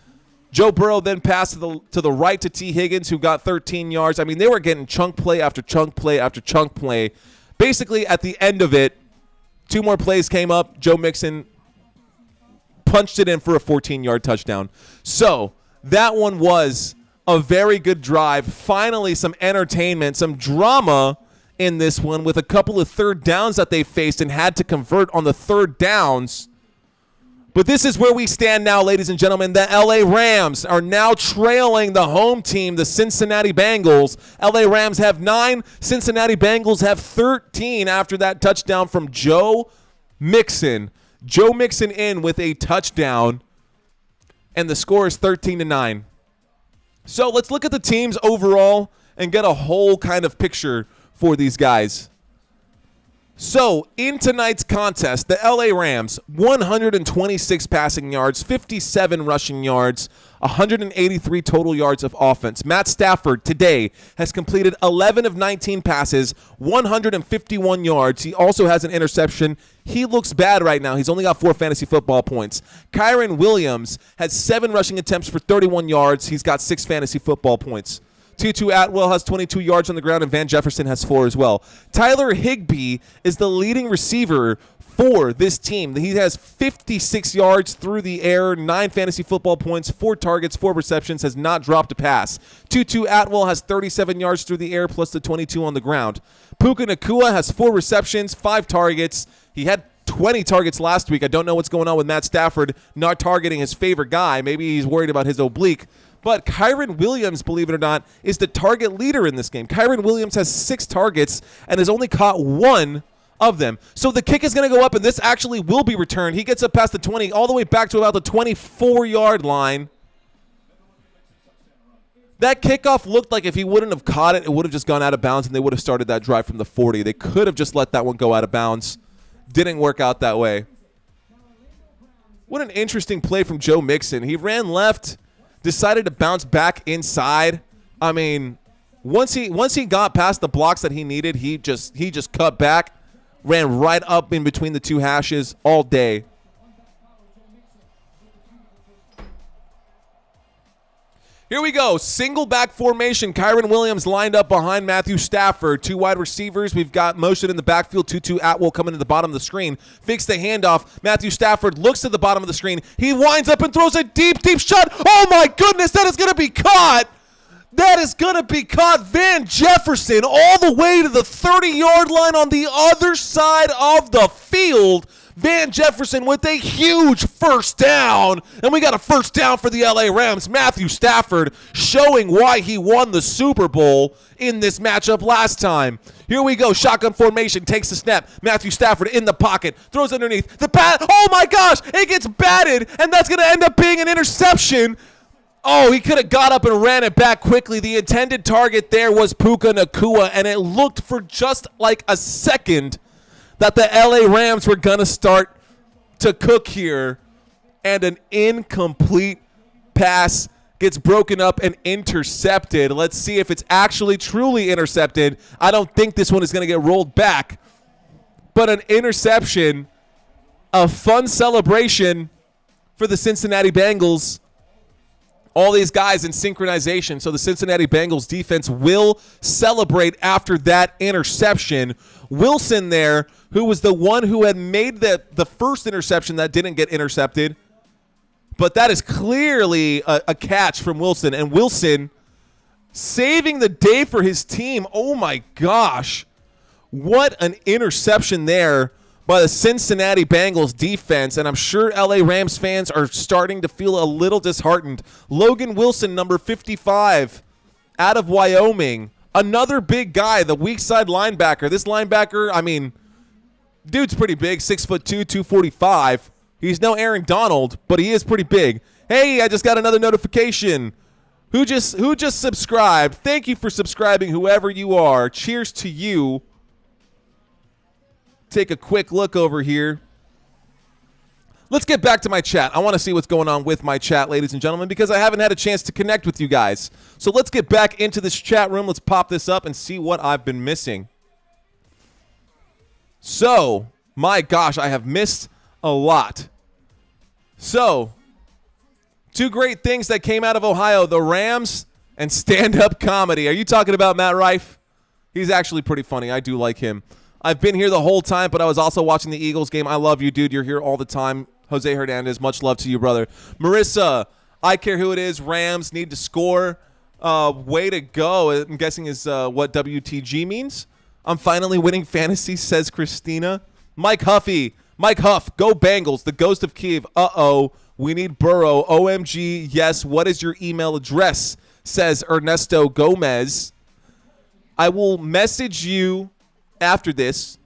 Joe Burrow then passed to the right to T. Higgins, who got 13 yards. I mean, they were getting chunk play after chunk play after chunk play. Basically, at the end of it, 2 more plays came up. Joe Mixon punched it in for a 14-yard touchdown. So that one was a very good drive. Finally, some entertainment, some drama in this one with a couple of 3rd downs that they faced and had to convert on the 3rd downs. But this is where we stand now, ladies and gentlemen. The LA Rams are now trailing the home team, the Cincinnati Bengals. LA Rams have 9. Cincinnati Bengals have 13 after that touchdown from Joe Mixon. Joe Mixon in with a touchdown, and the score is 13-9. So let's look at the teams overall and get a whole kind of picture for these guys. So, in tonight's contest, the LA Rams, 126 passing yards, 57 rushing yards, 183 total yards of offense. Matt Stafford today has completed 11 of 19 passes, 151 yards. He also has an interception. He looks bad right now. He's only got 4 fantasy football points. Kyren Williams had 7 rushing attempts for 31 yards. He's got 6 fantasy football points. Tutu Atwell has 22 yards on the ground, and Van Jefferson has 4 as well. Tyler Higbee is the leading receiver for this team. He has 56 yards through the air, 9 fantasy football points, 4 targets, 4 receptions, has not dropped a pass. Tutu Atwell has 37 yards through the air plus the 22 on the ground. Puka Nacua has 4 receptions, 5 targets. He had 20 targets last week. I don't know what's going on with Matt Stafford not targeting his favorite guy. Maybe he's worried about his oblique. But Kyren Williams, believe it or not, is the target leader in this game. Kyren Williams has 6 targets and has only caught 1 of them. So the kick is going to go up, and this actually will be returned. He gets up past the 20, all the way back to about the 24-yard line. That kickoff looked like if he wouldn't have caught it, it would have just gone out of bounds, and they would have started that drive from the 40. They could have just let that one go out of bounds. Didn't work out that way. What an interesting play from Joe Mixon. He ran left, decided to bounce back inside. I mean, once he got past the blocks that he needed, he just cut back, ran right up in between the 2 hashes all day. Here we go. Single back formation. Kyren Williams lined up behind Matthew Stafford. 2 wide receivers. We've got motion in the backfield. Tutu Atwell coming to the bottom of the screen. Fakes the handoff. Matthew Stafford looks to the bottom of the screen. He winds up and throws a deep, deep shot. Oh, my goodness. That is going to be caught. That is going to be caught. Van Jefferson all the way to the 30-yard line on the other side of the field. Van Jefferson with a huge first down. And we got a first down for the LA Rams. Matthew Stafford showing why he won the Super Bowl in this matchup last time. Here we go. Shotgun formation. Takes the snap. Matthew Stafford in the pocket. Throws underneath. The bat. Oh, my gosh. It gets batted. And that's going to end up being an interception. Oh, he could have got up and ran it back quickly. The intended target there was Puka Nacua. And it looked for just like a second that the LA Rams were going to start to cook here, and an incomplete pass gets broken up and intercepted. Let's see if it's actually truly intercepted. I don't think this one is going to get rolled back, but an interception, a fun celebration for the Cincinnati Bengals. All these guys in synchronization, so the Cincinnati Bengals defense will celebrate after that interception. Wilson there, who was the one who had made the first interception that didn't get intercepted. But that is clearly a catch from Wilson. And Wilson saving the day for his team. Oh, my gosh. What an interception there by the Cincinnati Bengals defense, and I'm sure LA Rams fans are starting to feel a little disheartened. Logan Wilson, number 55, out of Wyoming. Another big guy, the weak side linebacker. This linebacker, I mean, dude's pretty big, 6'2", 245. He's no Aaron Donald, but he is pretty big. Hey, I just got another notification. Who just subscribed? Thank you for subscribing, whoever you are. Cheers to you. Take a quick look over here. Let's get back to my chat. I want to see what's going on with my chat, ladies and gentlemen, because I haven't had a chance to connect with you guys. So let's get back into this chat room. Let's pop this up and see what I've been missing. So, my gosh, I have missed a lot. So, two great things that came out of Ohio, the Rams and stand-up comedy. Are you talking about Matt Rife? He's actually pretty funny. I do like him. I've been here the whole time, but I was also watching the Eagles game. I love you, dude. You're here all the time. Jose Hernandez, much love to you, brother. Marissa, I care who it is. Rams need to score. Way to go. I'm guessing is what WTG means. I'm finally winning fantasy, says Christina. Mike Huff, go Bengals. The ghost of Kiev. Uh-oh. We need Burrow. OMG, yes. What is your email address, says Ernesto Gomez. I will message you after this,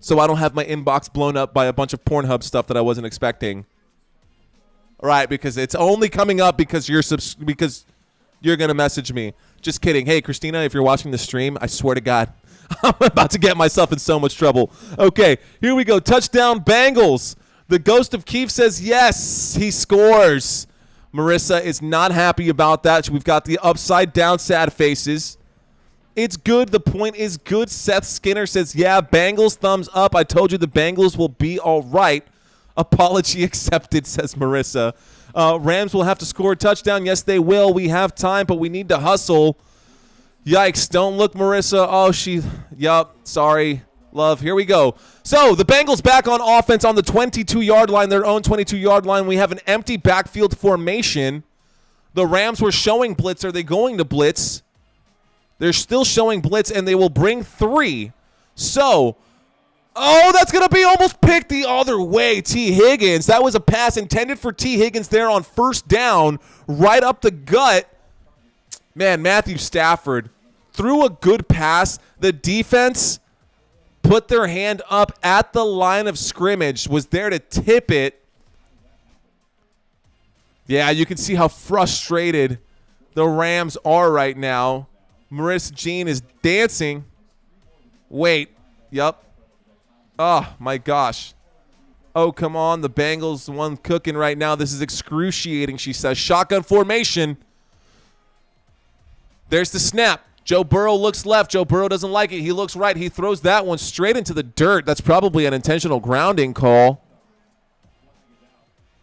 so I don't have my inbox blown up by a bunch of Pornhub stuff that I wasn't expecting. All right, because it's only coming up because you're going to message me. Just kidding. Hey, Christina, if you're watching the stream, I swear to God, I'm about to get myself in so much trouble. Okay, here we go. Touchdown Bengals. The ghost of Keefe says yes, he scores. Marissa is not happy about that. We've got the upside down sad faces. It's good. The point is good. Seth Skinner says, yeah, Bengals, thumbs up. I told you the Bengals will be all right. Apology accepted, says Marissa. Rams will have to score a touchdown. Yes, they will. We have time, but we need to hustle. Yikes. Don't look, Marissa. Oh, yup. Sorry. Love. Here we go. So the Bengals back on offense on the 22-yard line, their own 22-yard line. We have an empty backfield formation. The Rams were showing blitz. Are they going to blitz? They're still showing blitz, and they will bring 3. So, oh, that's going to be almost picked the other way, T. Higgins. That was a pass intended for T. Higgins there on first down, right up the gut. Man, Matthew Stafford threw a good pass. The defense put their hand up at the line of scrimmage, was there to tip it. Yeah, you can see how frustrated the Rams are right now. Marissa Jean is dancing. Wait. Yup. Oh, my gosh. Oh, come on. The Bengals, the one cooking right now. This is excruciating, she says. Shotgun formation. There's the snap. Joe Burrow looks left. Joe Burrow doesn't like it. He looks right. He throws that one straight into the dirt. That's probably an intentional grounding call.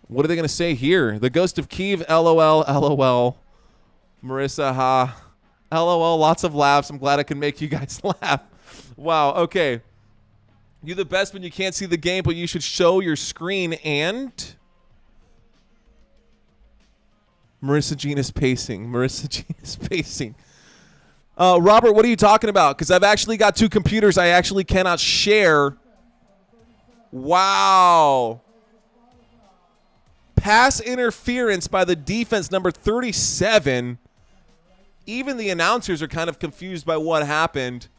What are they going to say here? The ghost of Kiev, LOL, LOL. Marissa, ha. LOL, lots of laughs. I'm glad I can make you guys laugh. Wow, okay. You're the best when you can't see the game, but you should show your screen and... Marissa Jean is pacing. Marissa Jean is pacing. Robert, what are you talking about? Because I've actually got 2 computers I actually cannot share. Wow. Pass interference by the defense, number 37. Even the announcers are kind of confused by what happened.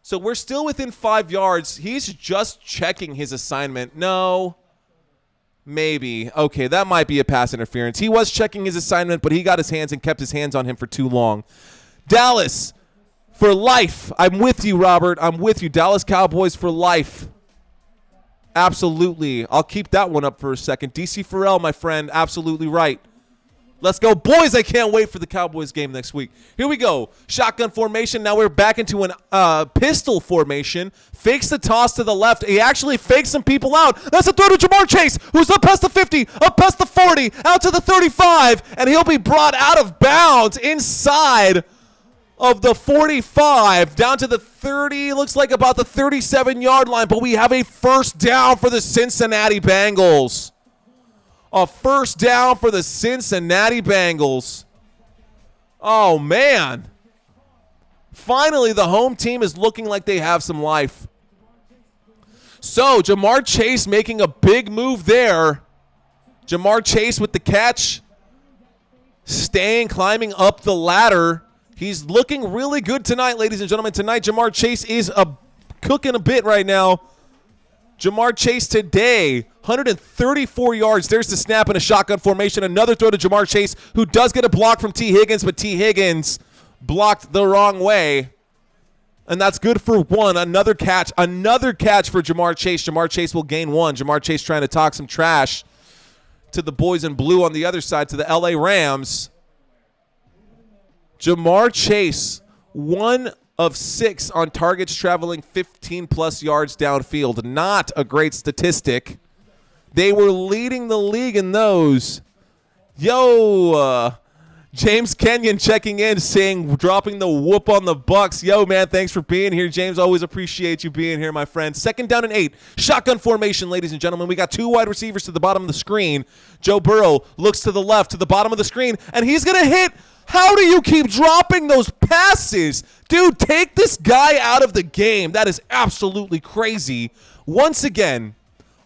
So we're still within 5 yards. He's just checking his assignment. No. Maybe. Okay, that might be a pass interference. He was checking his assignment, but he got his hands and kept his hands on him for too long. Dallas for life. I'm with you, Robert. I'm with you. Dallas Cowboys for life. Absolutely. I'll keep that one up for a second. DC Farrell, my friend, absolutely right. Let's go. Boys, I can't wait for the Cowboys game next week. Here we go. Shotgun formation. Now we're back into an pistol formation. Fakes the toss to the left. He actually fakes some people out. That's a throw to Jamar Chase, who's up past the 50, up past the 40, out to the 35, and he'll be brought out of bounds inside of the 45, down to the 30, looks like about the 37-yard line, but we have a first down for the Cincinnati Bengals. A first down for the Cincinnati Bengals. Oh, man. Finally, the home team is looking like they have some life. So Jamar Chase making a big move there. Jamar Chase with the catch. Climbing up the ladder. He's looking really good tonight, ladies and gentlemen. Tonight, Jamar Chase is cooking a bit right now. Jamar Chase today, 134 yards. There's the snap in a shotgun formation. Another throw to Jamar Chase, who does get a block from T. Higgins, but T. Higgins blocked the wrong way. And that's good for one. Another catch for Jamar Chase. Jamar Chase will gain one. Jamar Chase trying to talk some trash to the boys in blue on the other side, to the LA Rams. Jamar Chase, 1 of 6 on targets traveling 15-plus yards downfield. Not a great statistic. They were leading the league in those. James Kenyon checking in, dropping the whoop on the Bucks. Yo, man, thanks for being here, James. Always appreciate you being here, my friend. 2nd down and 8. Shotgun formation, ladies and gentlemen. We got 2 wide receivers to the bottom of the screen. Joe Burrow looks to the left, to the bottom of the screen, and he's going to hit. How do you keep dropping those passes? Dude, take this guy out of the game. That is absolutely crazy. Once again,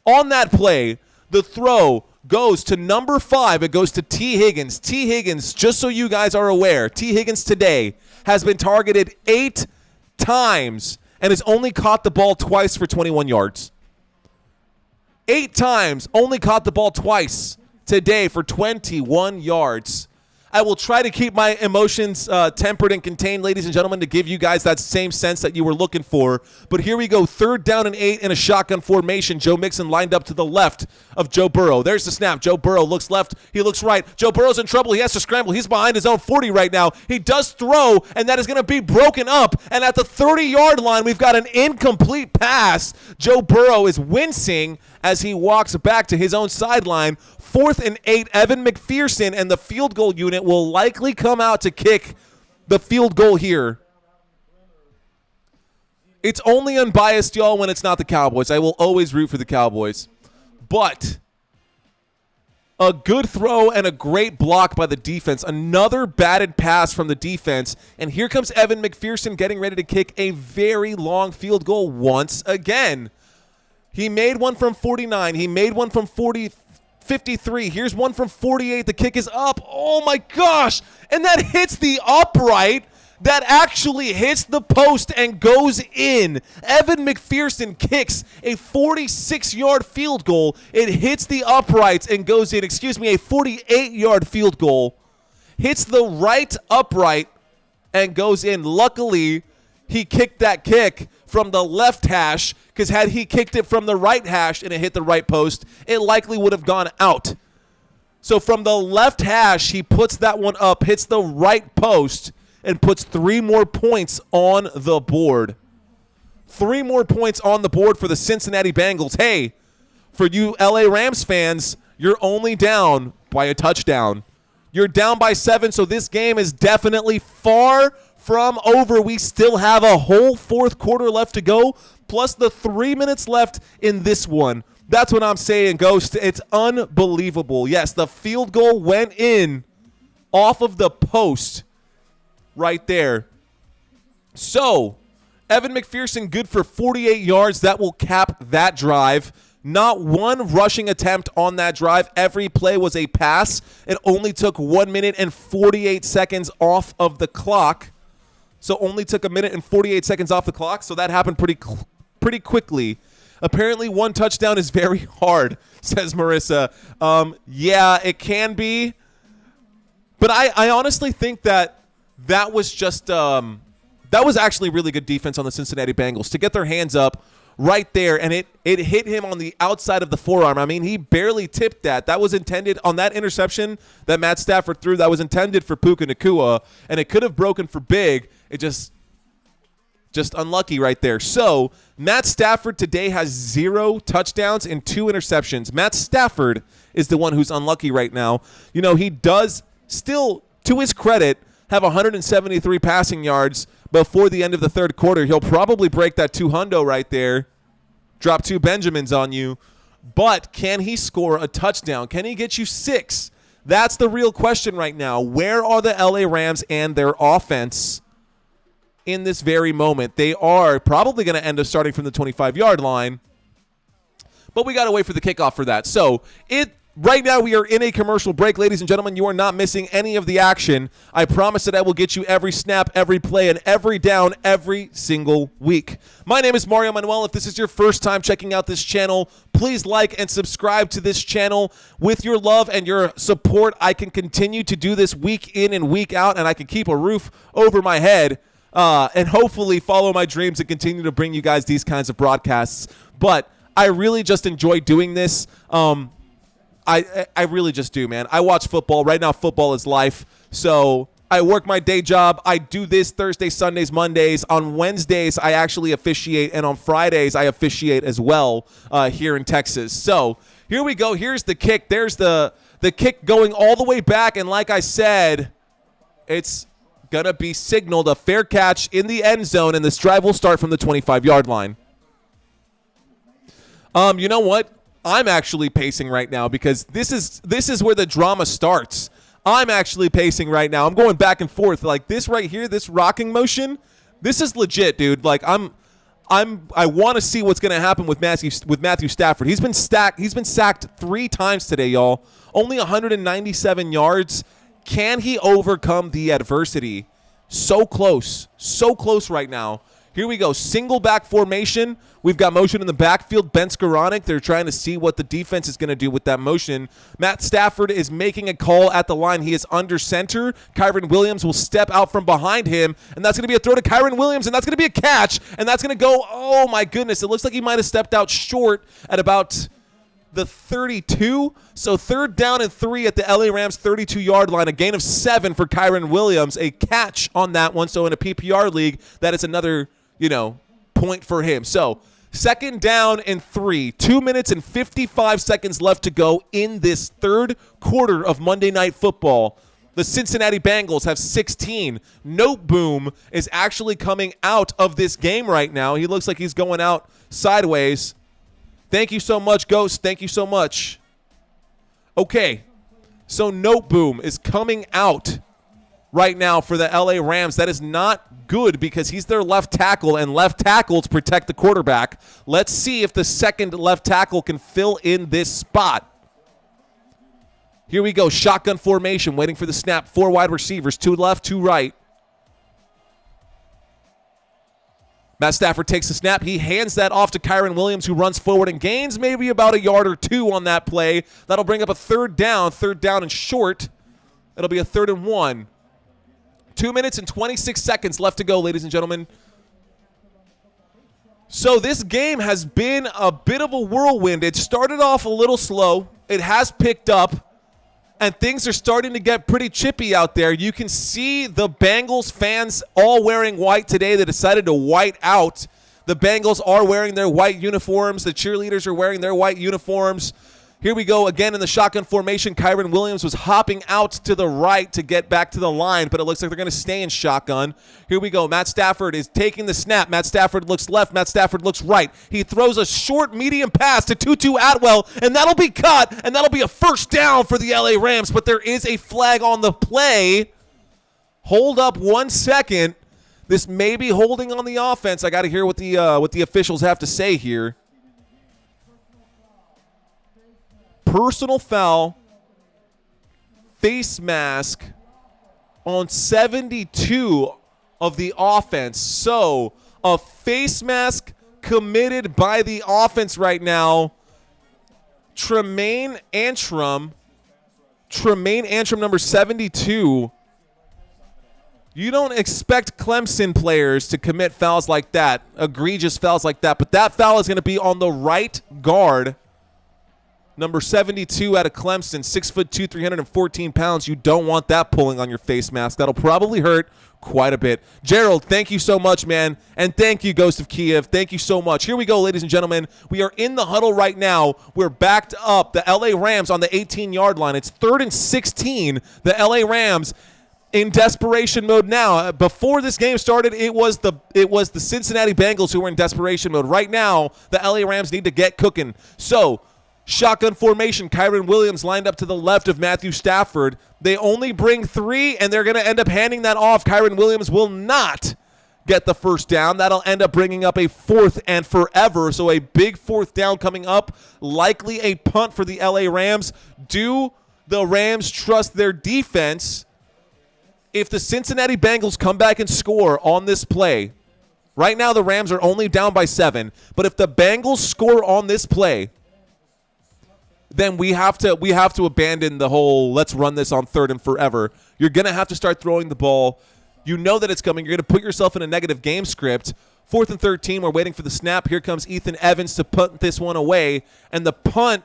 on that play, the throw goes to number 5. It goes to T. Higgins. T. Higgins, just so you guys are aware, T. Higgins today has been targeted 8 times and has only caught the ball twice for 21 yards. 8 times, only caught the ball twice today for 21 yards. I will try to keep my emotions tempered and contained, ladies and gentlemen, to give you guys that same sense that you were looking for. But here we go, 3rd down and 8 in a shotgun formation. Joe Mixon lined up to the left of Joe Burrow. There's the snap. Joe Burrow looks left. He looks right. Joe Burrow's in trouble. He has to scramble. He's behind his own 40 right now. He does throw, and that is going to be broken up. And at the 30-yard line, we've got an incomplete pass. Joe Burrow is wincing as he walks back to his own sideline. 4th and 8, Evan McPherson and the field goal unit will likely come out to kick the field goal here. It's only unbiased, y'all, when it's not the Cowboys. I will always root for the Cowboys. But a good throw and a great block by the defense. Another batted pass from the defense. And here comes Evan McPherson getting ready to kick a very long field goal once again. He made one from 49. He made one from 53. Here's one from 48. The kick is up. Oh, my gosh. And that hits the upright. That actually hits the post and goes in. Evan McPherson kicks a 46-yard field goal. It hits the uprights and goes in. A 48-yard field goal. Hits the right upright and goes in. Luckily, he kicked that kick from the left hash, because had he kicked it from the right hash and it hit the right post, it likely would have gone out. So from the left hash, he puts that one up, hits the right post, and puts 3 more points on the board. 3 more points on the board for the Cincinnati Bengals. Hey, for you LA Rams fans, you're only down by a touchdown. You're down by 7, so this game is definitely far from over. We still have a whole 4th quarter left to go, plus the 3 minutes left in this one. That's what I'm saying, Ghost. It's unbelievable. Yes, the field goal went in off of the post right there. So, Evan McPherson good for 48 yards. That will cap that drive. Not one rushing attempt on that drive. Every play was a pass. It only took 1 minute and 48 seconds off of the clock. So only took 1 minute and 48 seconds off the clock. So that happened pretty quickly. Apparently 1 touchdown is very hard, says Marissa. Yeah, it can be. But I honestly think that was just that was actually really good defense on the Cincinnati Bengals to get their hands up right there, and it hit him on the outside of the forearm. I mean, he barely tipped that. That was intended on that interception that Matt Stafford threw. That was intended for Puka Nacua, and it could have broken for big. It just unlucky right there. So Matt Stafford today has 0 touchdowns and 2 interceptions. Matt Stafford is the one who's unlucky right now. You know, he does still, to his credit, have 173 passing yards before the end of the 3rd quarter. He'll probably break that 200 right there, drop 2 Benjamins on you. But can he score a touchdown? Can he get you 6? That's the real question right now. Where are the LA Rams and their offense in this very moment? They are probably going to end up starting from the 25-yard line. but we got to wait for the kickoff for that. So right now we are in a commercial break, ladies and gentlemen. You are not missing any of the action. I promise that I will get you every snap, every play, and every down every single week. My name is Mario Manuel. If this is your first time checking out this channel, please like and subscribe to this channel. With your love and your support, I can continue to do this week in and week out, and I can keep a roof over my head and hopefully follow my dreams and continue to bring you guys these kinds of broadcasts. But I really just enjoy doing this. I really just do, man. I watch football. Right now, football is life. So I work my day job. I do this Thursdays, Sundays, Mondays. On Wednesdays, I actually officiate. And on Fridays, I officiate as well here in Texas. So here we go. Here's the kick. There's the kick going all the way back. And like I said, it's going to be signaled a fair catch in the end zone. And this drive will start from the 25-yard line. You know what? I'm actually pacing right now because this is where the drama starts. I'm actually pacing right now. I'm going back and forth like this right here, this rocking motion. This is legit, dude. Like I want to see what's going to happen with Matthew Stafford. He's been sacked 3 times today, y'all. Only 197 yards. Can he overcome the adversity? So close right now. Here we go. Single back formation. We've got motion in the backfield. Ben Skoranek. They're trying to see what the defense is going to do with that motion. Matt Stafford is making a call at the line. He is under center. Kyren Williams will step out from behind him, and that's going to be a throw to Kyren Williams, and that's going to be a catch, and that's going to go, oh my goodness, it looks like he might have stepped out short at about the 32. So 3rd down and 3 at the LA Rams 32-yard line. A gain of 7 for Kyren Williams. A catch on that one. So in a PPR league, that is another point for him. So 2nd down and 3, 2 minutes and 55 seconds left to go in this 3rd quarter of Monday Night Football. The Cincinnati Bengals have 16. Note Boom is actually coming out of this game right now. He looks like he's going out sideways. Thank you so much, Ghost. Thank you so much. Okay, so Note Boom is coming out right now for the LA Rams. That is not good because he's their left tackle, and left tackles protect the quarterback. Let's see if the second left tackle can fill in this spot. Here we go. Shotgun formation, waiting for the snap. 4 wide receivers, 2 left, 2 right. Matt Stafford takes the snap. He hands that off to Kyren Williams, who runs forward and gains maybe about a yard or 2 on that play. That'll bring up a 3rd down and short. It'll be a 3rd and 1. 2 minutes and 26 seconds left to go, ladies and gentlemen. So this game has been a bit of a whirlwind. It started off a little slow. It has picked up, and things are starting to get pretty chippy out there. You can see the Bengals fans all wearing white today. They decided to white out. The Bengals are wearing their white uniforms. The cheerleaders are wearing their white uniforms. Here we go again in the shotgun formation. Kyren Williams was hopping out to the right to get back to the line, but it looks like they're going to stay in shotgun. Here we go. Matt Stafford is taking the snap. Matt Stafford looks left. Matt Stafford looks right. He throws a short, medium pass to Tutu Atwell, and that'll be caught, and that'll be a 1st down for the LA Rams, but there is a flag on the play. Hold up 1 second. This may be holding on the offense. I got to hear what the officials have to say here. Personal foul, face mask on 72 of the offense. So a face mask committed by the offense right now. Tremaine Antrim, number 72. You don't expect Clemson players to commit fouls like that, egregious fouls like that, but that foul is going to be on the right guard. Number 72 out of Clemson, 6'2", 314 pounds. You don't want that pulling on your face mask. That'll probably hurt quite a bit. Gerald, thank you so much, man. And thank you, Ghost of Kiev. Thank you so much. Here we go, ladies and gentlemen. We are in the huddle right now. We're backed up. The LA Rams on the 18-yard line. It's 3rd and 16. The LA Rams in desperation mode now. Before this game started, it was the Cincinnati Bengals who were in desperation mode. Right now, the LA Rams need to get cooking. So, shotgun formation. Kyren Williams lined up to the left of Matthew Stafford. They only bring 3, and they're going to end up handing that off. Kyren Williams will not get the first down. That'll end up bringing up a 4th and forever. So a big 4th down coming up, likely a punt for the LA Rams. Do the Rams trust their defense? If the Cincinnati Bengals come back and score on this play, right now the Rams are only down by 7, but if the Bengals score on this play, then we have to abandon the whole let's run this on 3rd and forever. You're going to have to start throwing the ball. You know that it's coming. You're going to put yourself in a negative game script. 4th and 13, we're waiting for the snap. Here comes Ethan Evans to punt this one away, and the punt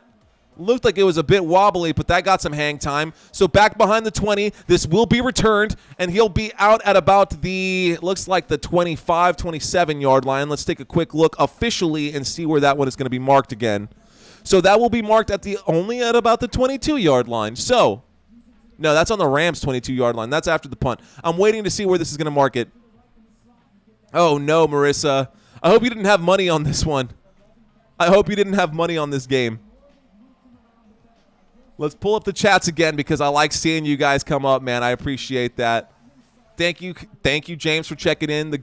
looked like it was a bit wobbly, but that got some hang time. So back behind the 20, this will be returned, and he'll be out at about looks like the 25, 27-yard line. Let's take a quick look officially and see where that one is going to be marked again. So that will be marked only at about the 22-yard line. So, no, that's on the Rams' 22-yard line. That's after the punt. I'm waiting to see where this is going to mark it. Oh, no, Marissa. I hope you didn't have money on this one. I hope you didn't have money on this game. Let's pull up the chats again because I like seeing you guys come up, man. I appreciate that. Thank you, James, for checking in. The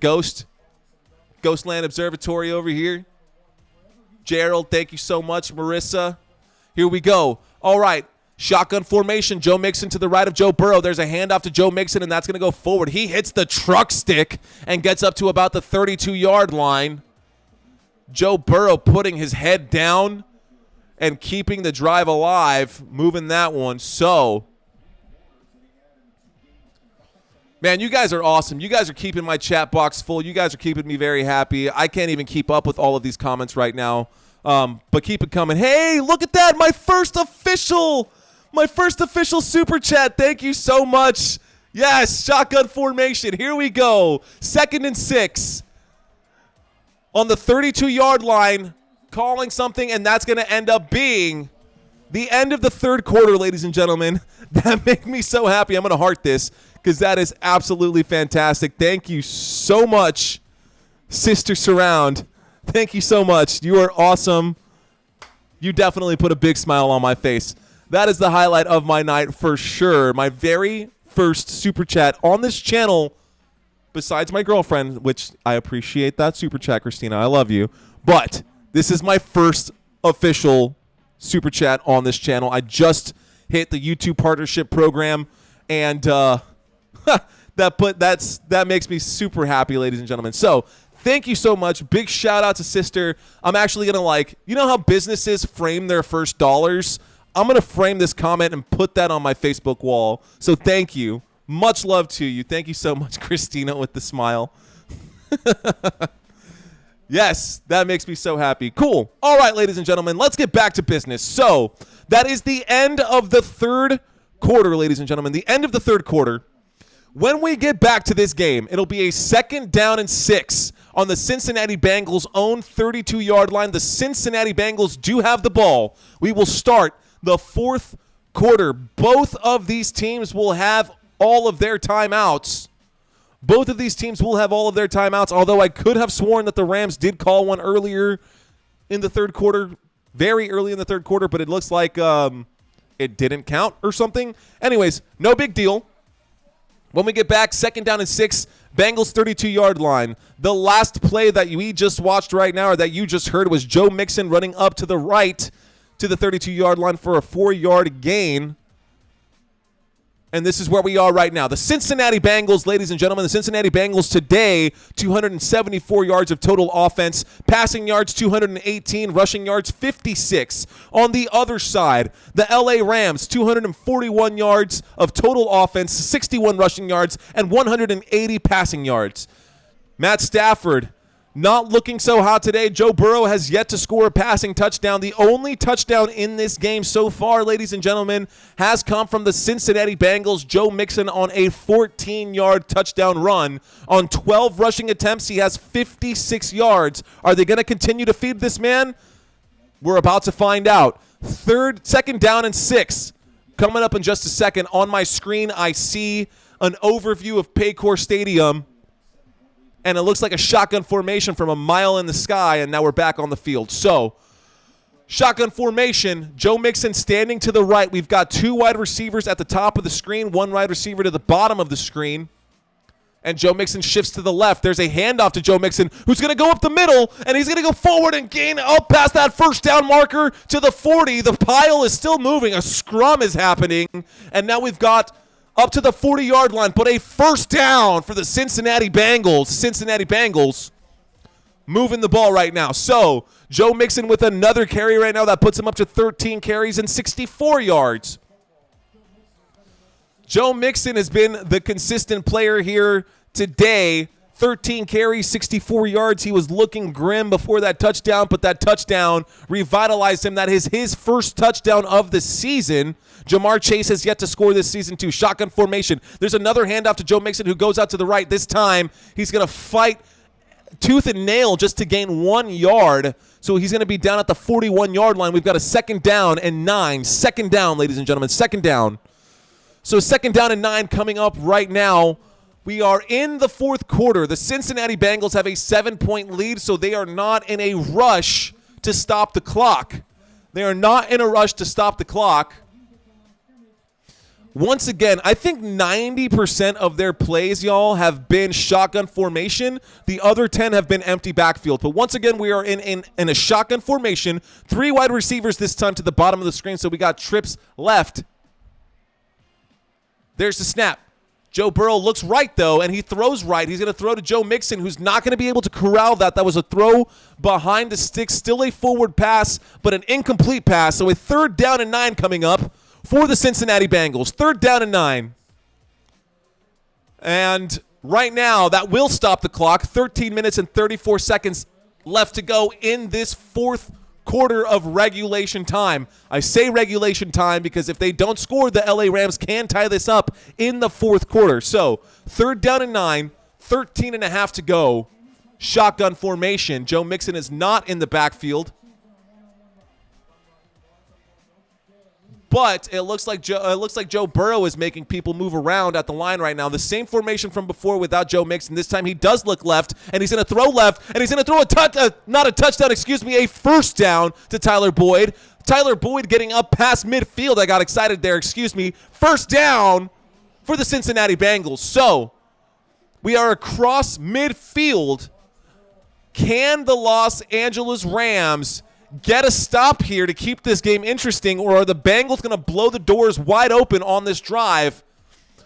Ghostland Observatory over here. Gerald, thank you so much. Marissa, here we go. All right, shotgun formation. Joe Mixon to the right of Joe Burrow. There's a handoff to Joe Mixon, and that's going to go forward. He hits the truck stick and gets up to about the 32-yard line. Joe Burrow putting his head down and keeping the drive alive, moving that one. So, man, you guys are awesome. You guys are keeping my chat box full. You guys are keeping me very happy. I can't even keep up with all of these comments right now, but keep it coming. Hey, look at that. My first official super chat. Thank you so much. Yes, shotgun formation. Here we go. 2nd and 6 on the 32-yard line, calling something, and that's going to end up being the end of the 3rd quarter, ladies and gentlemen. That makes me so happy. I'm going to heart this because that is absolutely fantastic. Thank you so much, Sister Surround. Thank you so much. You are awesome. You definitely put a big smile on my face. That is the highlight of my night for sure. My very first super chat on this channel, besides my girlfriend, which I appreciate that super chat, Christina. I love you. But this is my first official super chat on this channel. I just hit the YouTube partnership program, and that makes me super happy, ladies and gentlemen. So thank you so much. Big shout out to Sister. I'm actually going to you know how businesses frame their first dollars? I'm going to frame this comment and put that on my Facebook wall. So thank you. Much love to you. Thank you so much, Christina, with the smile. Yes, that makes me so happy. Cool. All right, ladies and gentlemen, let's get back to business. So that is the end of the 3rd quarter, ladies and gentlemen. The end of the 3rd quarter. When we get back to this game, it'll be a 2nd down and 6 on the Cincinnati Bengals' own 32-yard line. The Cincinnati Bengals do have the ball. We will start the 4th quarter. Both of these teams will have all of their timeouts. Both of these teams will have all of their timeouts, although I could have sworn that the Rams did call one earlier in the 3rd quarter, very early in the 3rd quarter, but it looks like it didn't count or something. Anyways, no big deal. When we get back, 2nd down and 6, Bengals 32-yard line. The last play that we just watched right now, or that you just heard, was Joe Mixon running up to the right to the 32-yard line for a 4-yard gain. And this is where we are right now. The Cincinnati Bengals, ladies and gentlemen, the Cincinnati Bengals today, 274 yards of total offense, passing yards 218, rushing yards 56. On the other side, the LA Rams, 241 yards of total offense, 61 rushing yards, and 180 passing yards. Matt Stafford, not looking so hot today. Joe Burrow has yet to score a passing touchdown. The only touchdown in this game so far, ladies and gentlemen, has come from the Cincinnati Bengals. Joe Mixon on a 14-yard touchdown run. On 12 rushing attempts, he has 56 yards. Are they going to continue to feed this man? We're about to find out. 2nd down and 6. Coming up in just a second. On my screen, I see an overview of Paycor Stadium. And it looks like a shotgun formation from a mile in the sky, and now we're back on the field. So, shotgun formation, Joe Mixon standing to the right. We've got 2 wide receivers at the top of the screen, 1 wide receiver to the bottom of the screen. And Joe Mixon shifts to the left. There's a handoff to Joe Mixon, who's going to go up the middle, and he's going to go forward and gain up past that first down marker to the 40. The pile is still moving. A scrum is happening, and now we've got up to the 40-yard line, but a first down for the Cincinnati Bengals. Cincinnati Bengals moving the ball right now. So Joe Mixon with another carry right now. That puts him up to 13 carries and 64 yards. Joe Mixon has been the consistent player here today. 13 carries, 64 yards. He was looking grim before that touchdown, but that touchdown revitalized him. That is his first touchdown of the season. Jamar Chase has yet to score this season too. Shotgun formation. There's another handoff to Joe Mixon, who goes out to the right. This time he's going to fight tooth and nail just to gain 1 yard. So he's going to be down at the 41-yard line. We've got a 2nd down and 9. 2nd down, ladies and gentlemen. 2nd down. So 2nd down and 9 coming up right now. We are in the 4th quarter. The Cincinnati Bengals have a 7-point lead, so they are not in a rush to stop the clock. They are not in a rush to stop the clock. Once again, I think 90% of their plays, y'all, have been shotgun formation. The other 10 have been empty backfield. But once again, we are in a shotgun formation. 3 wide receivers this time to the bottom of the screen, so we got trips left. There's the snap. Joe Burrow looks right, though, and he throws right. He's going to throw to Joe Mixon, who's not going to be able to corral that. That was a throw behind the sticks. Still a forward pass, but an incomplete pass. So a 3rd down and 9 coming up for the Cincinnati Bengals. 3rd down and 9. And right now, that will stop the clock. 13 minutes and 34 seconds left to go in this 4th quarter of regulation time. I say regulation time because if they don't score, the LA Rams can tie this up in the 4th quarter. So 3rd down and 9, 13 and a half to go. Shotgun formation. Joe Mixon is not in the backfield. But it looks like Joe Burrow is making people move around at the line right now. The same formation from before without Joe Mixon. This time he does look left, and he's going to throw left, and he's going to throw a first down to Tyler Boyd. Tyler Boyd getting up past midfield. I got excited there. First down for the Cincinnati Bengals. So we are across midfield. Can the Los Angeles Rams get a stop here to keep this game interesting, or are the Bengals going to blow the doors wide open on this drive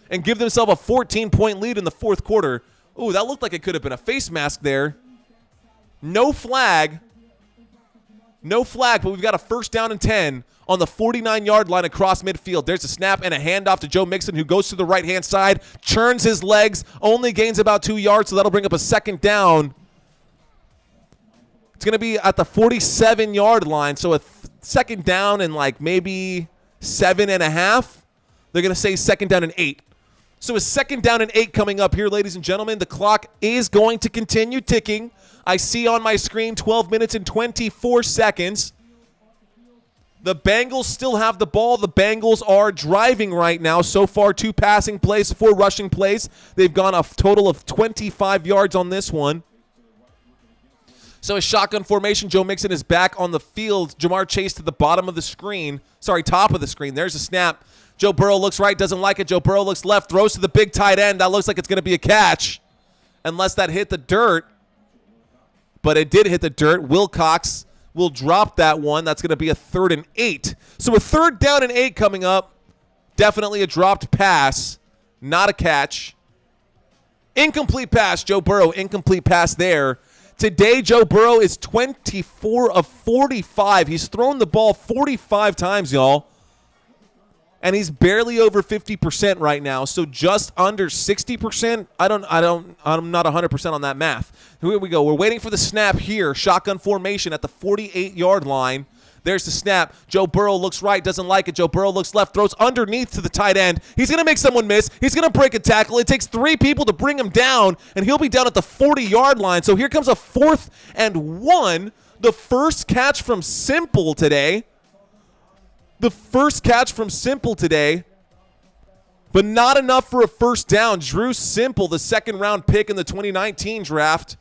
and give themselves a 14-point lead in the 4th quarter? Ooh, that looked like it could have been a face mask there. No flag, but we've got a 1st down and 10 on the 49-yard line across midfield. There's a snap and a handoff to Joe Mixon, who goes to the right-hand side, churns his legs, only gains about 2 yards, so that'll bring up a 2nd down. It's going to be at the 47-yard line, so a 2nd down and like maybe 7.5. They're going to say 2nd down and 8. So a 2nd down and 8 coming up here, ladies and gentlemen. The clock is going to continue ticking. I see on my screen 12 minutes and 24 seconds. The Bengals still have the ball. The Bengals are driving right now. So far, 2 passing plays, 4 rushing plays. They've gone a total of 25 yards on this one. So a shotgun formation. Joe Mixon is back on the field. Jamar Chase to the bottom of the screen. Top of the screen. There's a snap. Joe Burrow looks right, doesn't like it. Joe Burrow looks left, throws to the big tight end. That looks like it's going to be a catch, unless that hit the dirt. But it did hit the dirt. Wilcox will drop that one. That's going to be a 3rd and 8. So a 3rd down and 8 coming up. Definitely a dropped pass, not a catch. Incomplete pass. Joe Burrow, incomplete pass there. Today, Joe Burrow is 24 of 45. He's thrown the ball 45 times, y'all. And he's barely over 50% right now, so just under 60%. I'm not 100% on that math. Here we go. We're waiting for the snap here. Shotgun formation at the 48-yard line. There's the snap. Joe Burrow looks right, doesn't like it. Joe Burrow looks left, throws underneath to the tight end. He's going to make someone miss. He's going to break a tackle. It takes 3 people to bring him down, and he'll be down at the 40-yard line. So here comes a 4th and 1. The first catch from Simple today. But not enough for a first down. Drew Simple, the 2nd-round pick in the 2019 draft.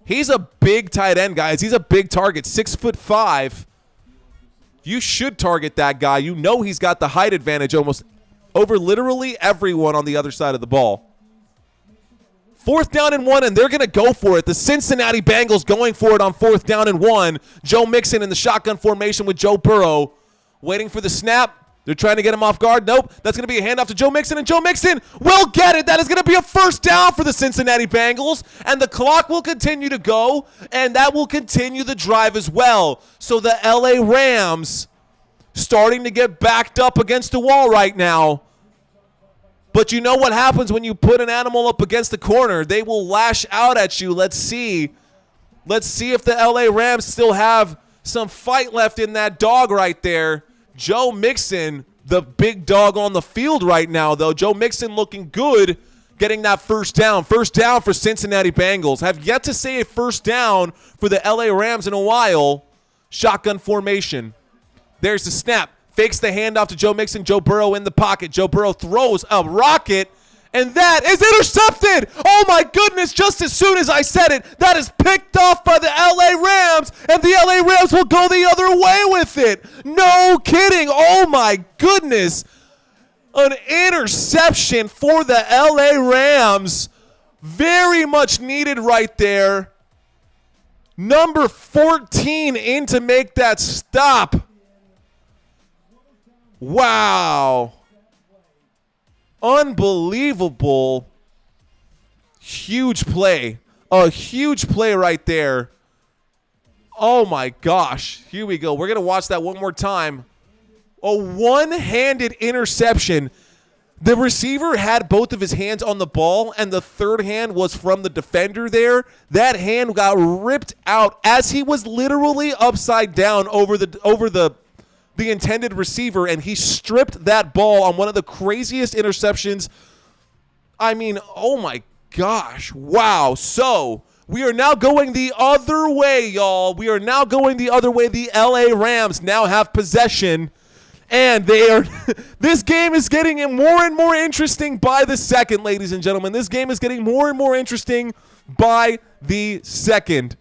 He's a big tight end, guys. He's a big target, 6'5". You should target that guy. You know he's got the height advantage almost over literally everyone on the other side of the ball. 4th down and 1, and they're going to go for it. The Cincinnati Bengals going for it on 4th down and 1. Joe Mixon in the shotgun formation with Joe Burrow. Waiting for the snap. They're trying to get him off guard. Nope. That's going to be a handoff to Joe Mixon, and Joe Mixon will get it. That is going to be a 1st down for the Cincinnati Bengals, and the clock will continue to go, and that will continue the drive as well. So the LA Rams starting to get backed up against the wall right now. But you know what happens when you put an animal up against the corner? They will lash out at you. Let's see. Let's see if the LA Rams still have some fight left in that dog right there. Joe Mixon, the big dog on the field right now, though. Joe Mixon looking good, getting that 1st down. 1st down for Cincinnati Bengals. Have yet to say a 1st down for the LA Rams in a while. Shotgun formation. There's the snap. Fakes the handoff to Joe Mixon. Joe Burrow in the pocket. Joe Burrow throws a rocket, and that is intercepted. Oh, my goodness. Just as soon as I said it, that is picked off by the LA Rams, and the LA Rams will go the other way with it. No kidding. Oh, my goodness. An interception for the LA Rams. Very much needed right there. Number 14 in to make that stop. Wow. Unbelievable. Huge play. A huge play right there. Oh my gosh. Here we go. We're going to watch that one more time. A one-handed interception. The receiver had both of his hands on the ball, and the third hand was from the defender there. That hand got ripped out as he was literally upside down over the intended receiver, and he stripped that ball on one of the craziest interceptions. I mean, oh my gosh. Wow. So we are now going the other way, y'all. We are now going the other way. The LA Rams now have possession, and they are this game is getting more and more interesting by the second, ladies and gentlemen. This game is getting more and more interesting by the second.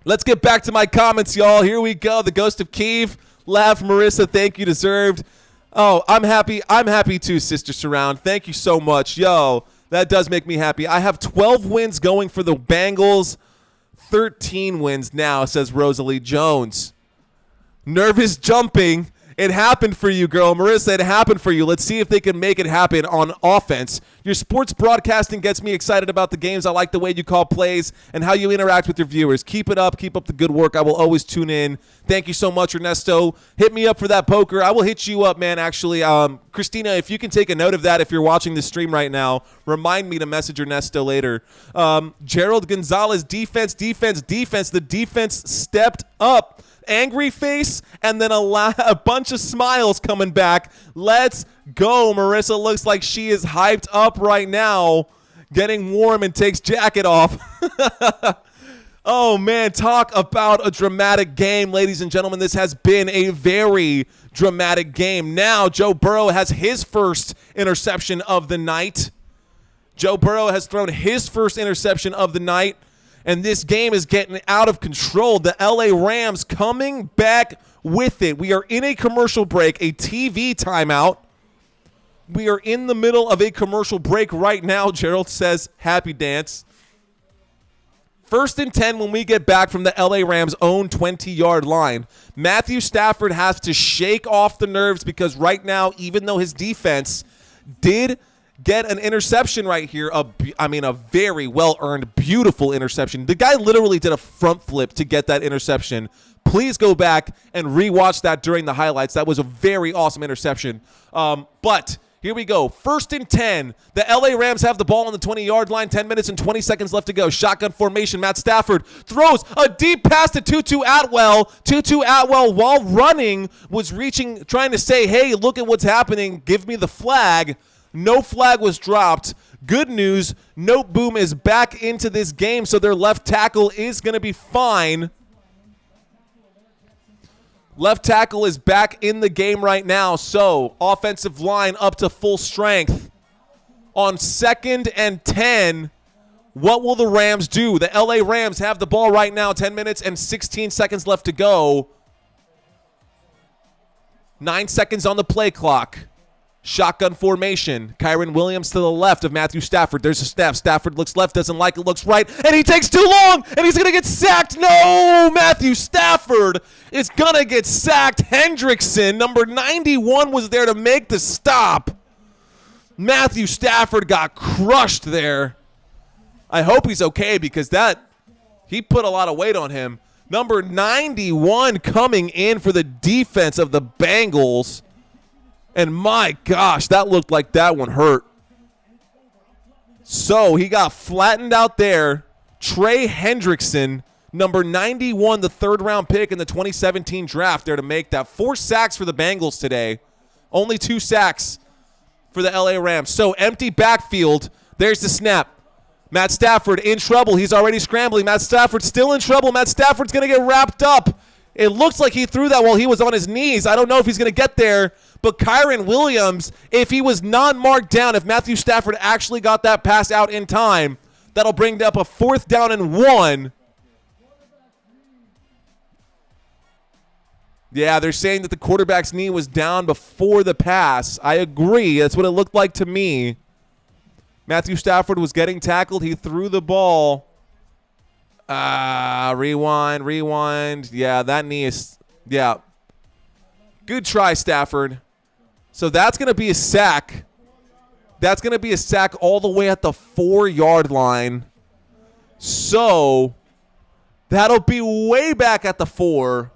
Let's get back to my comments, y'all. Here we go. The Ghost of Kiev. Laugh, Marissa. Thank you, deserved. Oh, I'm happy. I'm happy too, Sister Surround. Thank you so much. Yo, that does make me happy. I have 12 wins going for the Bengals. 13 wins now, says Rosalie Jones. Nervous jumping. It happened for you, girl. Marissa, it happened for you. Let's see if they can make it happen on offense. Your sports broadcasting gets me excited about the games. I like the way you call plays and how you interact with your viewers. Keep it up. Keep up the good work. I will always tune in. Thank you so much, Ernesto. Hit me up for that poker. I will hit you up, man, actually. Christina, if you can take a note of that if you're watching the stream right now, remind me to message Ernesto later. Gerald Gonzalez, defense. The defense stepped up. Angry face, and then a bunch of smiles coming back. Let's go. Marissa looks like she is hyped up right now, getting warm and takes jacket off. Oh, man, talk about a dramatic game, ladies and gentlemen. This has been a very dramatic game. Now Joe Burrow has his first interception of the night. Joe Burrow has thrown his first interception of the night. And this game is getting out of control. The LA Rams coming back with it. We are in a commercial break, a TV timeout. We are in the middle of a commercial break right now. Gerald says, happy dance. 1st and 10 when we get back from the LA Rams' own 20-yard line. Matthew Stafford has to shake off the nerves because right now, even though his defense did get an interception right here. A very well-earned, beautiful interception. The guy literally did a front flip to get that interception. Please go back and rewatch that during the highlights. That was a very awesome interception. But here we go. 1st and 10. The LA Rams have the ball on the 20-yard line. 10 minutes and 20 seconds left to go. Shotgun formation. Matt Stafford throws a deep pass to Tutu Atwell. Tutu Atwell, while running, was trying to say, hey, look at what's happening. Give me the flag. No flag was dropped. Good news, Note Boom is back into this game, so their left tackle is going to be fine. Left tackle is back in the game right now, so offensive line up to full strength. On 2nd and 10, what will the Rams do? The LA Rams have the ball right now, 10 minutes and 16 seconds left to go. 9 seconds on the play clock. Shotgun formation. Kyren Williams to the left of Matthew Stafford. There's a snap. Stafford looks left, doesn't like it, looks right, and he takes too long, and he's going to get sacked. No! Matthew Stafford is going to get sacked. Hendrickson, number 91, was there to make the stop. Matthew Stafford got crushed there. I hope he's okay because he put a lot of weight on him. Number 91 coming in for the defense of the Bengals. And my gosh, that looked like that one hurt. So he got flattened out there. Trey Hendrickson, number 91, the third-round pick in the 2017 draft, there to make that. 4 sacks for the Bengals today. Only 2 sacks for the LA Rams. So empty backfield. There's the snap. Matt Stafford in trouble. He's already scrambling. Matt Stafford still in trouble. Matt Stafford's going to get wrapped up. It looks like he threw that while he was on his knees. I don't know if he's going to get there. But Kyren Williams, if he was not marked down, if Matthew Stafford actually got that pass out in time, that'll bring up a 4th down and 1. Yeah, they're saying that the quarterback's knee was down before the pass. I agree. That's what it looked like to me. Matthew Stafford was getting tackled. He threw the ball. Rewind. Yeah, that knee is, yeah. Good try, Stafford. So that's going to be a sack. That's going to be a sack all the way at the 4-yard line. So that'll be way back at the 4.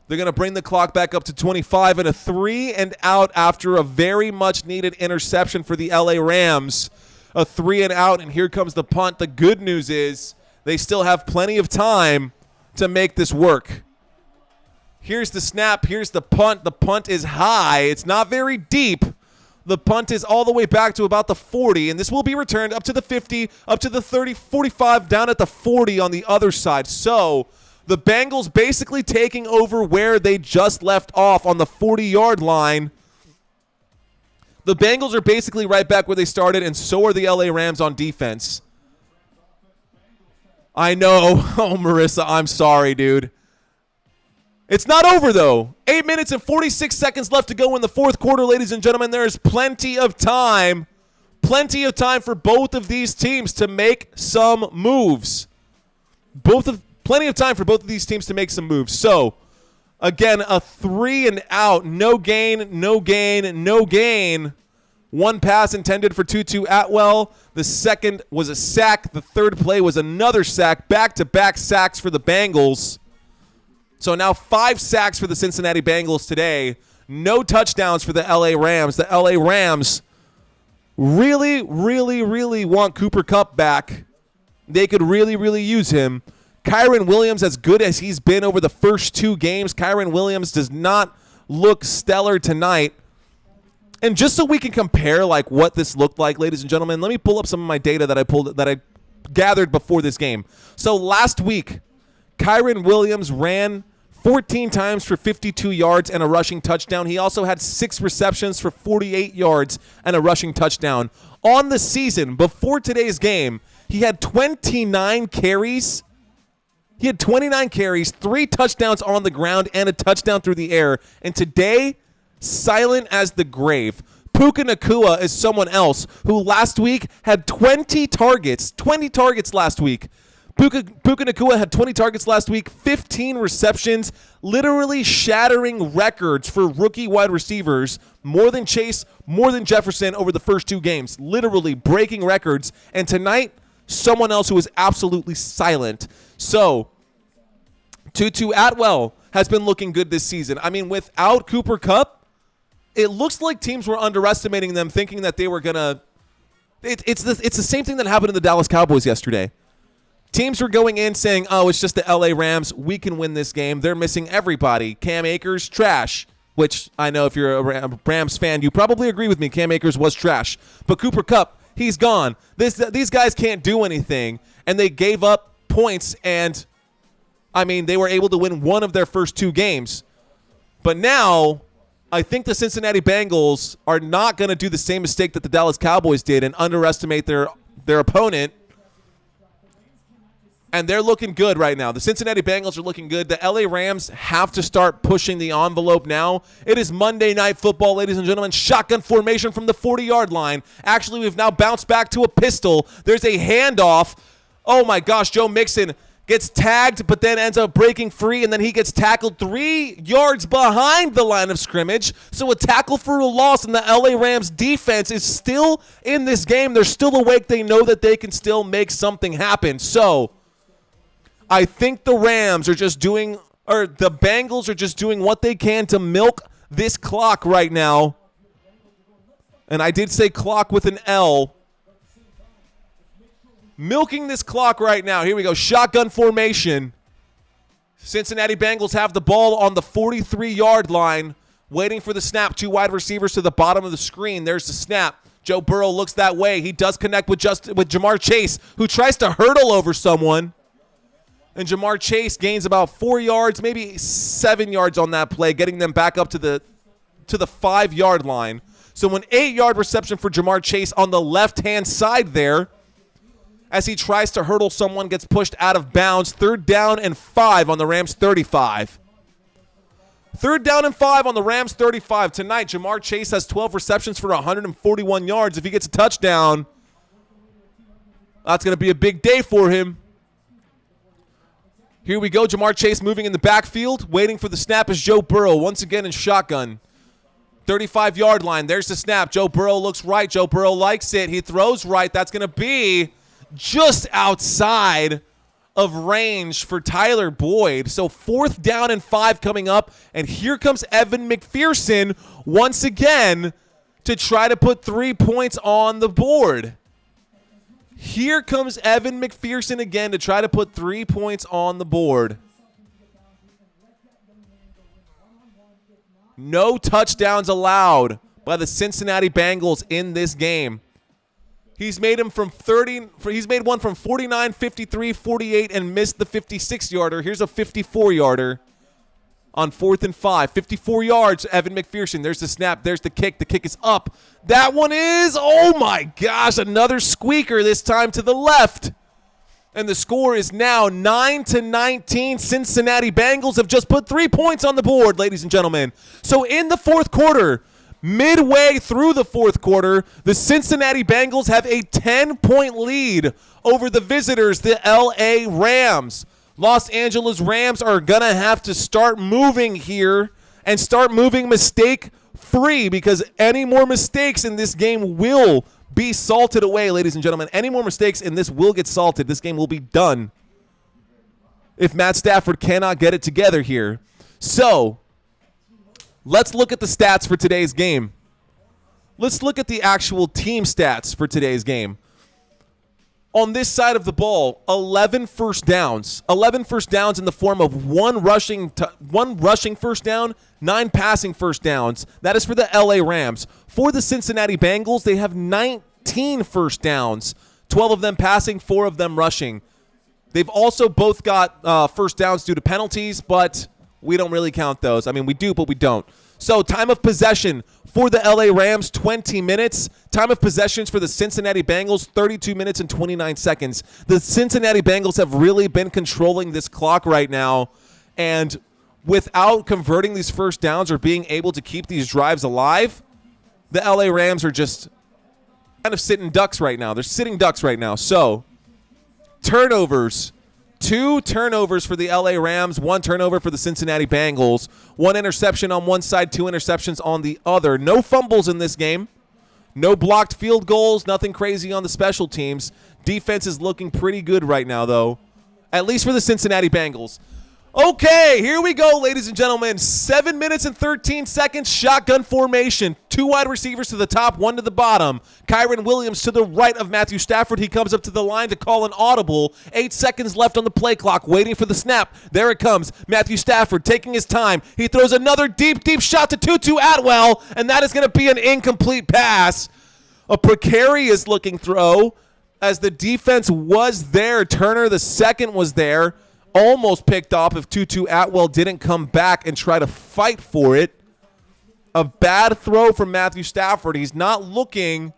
They're going to bring the clock back up to 25 and a 3 and out after a very much needed interception for the LA Rams. A 3 and out, and here comes the punt. The good news is they still have plenty of time to make this work. Here's the snap. Here's the punt. The punt is high. It's not very deep. The punt is all the way back to about the 40, and this will be returned up to the 50, up to the 30, 45, down at the 40 on the other side. So the Bengals basically taking over where they just left off on the 40-yard line. The Bengals are basically right back where they started, and so are the LA Rams on defense. I know. Oh, Marissa, I'm sorry, dude. It's not over, though. 8 minutes and 46 seconds left to go in the 4th quarter, ladies and gentlemen. There's plenty of time for both of these teams to make some moves. Plenty of time for both of these teams to make some moves. So, again, a 3 and out. No gain. 1 pass intended for Tutu Atwell. The second was a sack. The third play was another sack. Back-to-back sacks for the Bengals. So now 5 sacks for the Cincinnati Bengals today. No touchdowns for the LA Rams. The LA Rams really want Cooper Kupp back. They could really use him. Kyren Williams, as good as he's been over the first 2 games, Kyren Williams does not look stellar tonight. And just so we can compare like what this looked like, ladies and gentlemen, let me pull up some of my data that I gathered before this game. So last week, Kyren Williams ran 14 times for 52 yards and a rushing touchdown. He also had 6 receptions for 48 yards and a rushing touchdown. On the season, before today's game, he had 29 carries. He had 29 carries, 3 touchdowns on the ground, and a touchdown through the air. And today, silent as the grave. Puka Nacua is someone else who last week had 20 targets. 20 targets last week. Puka Nacua had 20 targets last week, 15 receptions, literally shattering records for rookie wide receivers. More than Chase, more than Jefferson over the first 2 games. Literally breaking records. And tonight, someone else who is absolutely silent. So, Tutu Atwell has been looking good this season. I mean, without Cooper Kupp, it looks like teams were underestimating them, thinking that they were going to it's the same thing that happened to the Dallas Cowboys yesterday. Teams were going in saying, oh, it's just the LA Rams. We can win this game. They're missing everybody. Cam Akers, trash. Which I know if you're a Rams fan, you probably agree with me. Cam Akers was trash. But Cooper Kupp, he's gone. These guys can't do anything. And they gave up points. And, I mean, they were able to win one of their first 2 games. But now, I think the Cincinnati Bengals are not going to do the same mistake that the Dallas Cowboys did and underestimate their opponent And they're looking good right now. The Cincinnati Bengals are looking good. The LA Rams have to start pushing the envelope now. It is Monday Night Football, ladies and gentlemen. Shotgun formation from the 40-yard line. Actually, we've now bounced back to a pistol. There's a handoff. Oh, my gosh. Joe Mixon gets tagged, but then ends up breaking free, and then he gets tackled 3 yards behind the line of scrimmage. So a tackle for a loss, and the LA Rams defense is still in this game. They're still awake. They know that they can still make something happen. So I think the Rams are just doing, or the Bengals are just doing what they can to milk this clock right now. And I did say clock with an L. Milking this clock right now. Here we go. Shotgun formation. Cincinnati Bengals have the ball on the 43-yard line, waiting for the snap. 2 wide receivers to the bottom of the screen. There's the snap. Joe Burrow looks that way. He does connect with Jamar Chase, who tries to hurdle over someone. And Jamar Chase gains about 4 yards, maybe 7 yards on that play, getting them back up to the 5-yard line. So an 8-yard reception for Jamar Chase on the left-hand side there, as he tries to hurdle someone, gets pushed out of bounds. 3rd down and 5 on the Rams 35. 3rd down and 5 on the Rams 35. Tonight, Jamar Chase has 12 receptions for 141 yards. If he gets a touchdown, that's going to be a big day for him. Here we go. Jamar Chase moving in the backfield. Waiting for the snap is Joe Burrow. Once again in shotgun. 35-yard line. There's the snap. Joe Burrow looks right. Joe Burrow likes it. He throws right. That's going to be just outside of range for Tyler Boyd. So 4th down and 5 coming up. And here comes Evan McPherson once again to try to put 3 points on the board. Here comes Evan McPherson again to try to put 3 points on the board. No touchdowns allowed by the Cincinnati Bengals in this game. He's made one from 49, 53, 48, and missed the 56-yarder. Here's a 54-yarder on 4th and 5. 54 yards, Evan McPherson. There's the snap. There's the kick. The kick is up. That one is, oh my gosh, another squeaker, this time to the left. And the score is now 9-19. Cincinnati Bengals have just put 3 points on the board, ladies and gentlemen. So in the 4th quarter, midway through the 4th quarter, the Cincinnati Bengals have a 10-point lead over the visitors, the LA Rams. Los Angeles Rams are going to have to start moving here and start moving mistake-free, because any more mistakes in this game will be salted away, ladies and gentlemen. Any more mistakes in this will get salted. This game will be done if Matt Stafford cannot get it together here. So let's look at the stats for today's game. Let's look at the actual team stats for today's game. On this side of the ball, 11 first downs. 11 first downs in the form of one rushing first down, 9 passing first downs. That is for the LA Rams. For the Cincinnati Bengals, they have 19 first downs, 12 of them passing, 4 of them rushing. They've also both got first downs due to penalties, but we don't really count those. I mean, we do, but we don't. So time of possession for the LA Rams, 20 minutes. Time of possessions for the Cincinnati Bengals, 32 minutes and 29 seconds. The Cincinnati Bengals have really been controlling this clock right now, and without converting these first downs or being able to keep these drives alive, the LA Rams are just kind of sitting ducks right now. They're sitting ducks right now. So turnovers. 2 turnovers for the LA Rams, 1 turnover for the Cincinnati Bengals, 1 interception on one side, 2 interceptions on the other. No fumbles in this game. No blocked field goals, nothing crazy on the special teams. Defense is looking pretty good right now, though, at least for the Cincinnati Bengals. Okay, here we go, ladies and gentlemen. 7 minutes and 13 seconds, shotgun formation. 2 wide receivers to the top, 1 to the bottom. Kyren Williams to the right of Matthew Stafford. He comes up to the line to call an audible. 8 seconds left on the play clock, waiting for the snap. There it comes. Matthew Stafford taking his time. He throws another deep shot to Tutu Atwell, and that is going to be an incomplete pass. A precarious looking throw, as the defense was there. Turner, the second, was there. Almost picked off if Tutu Atwell didn't come back and try to fight for it. A bad throw from Matthew Stafford. He's not looking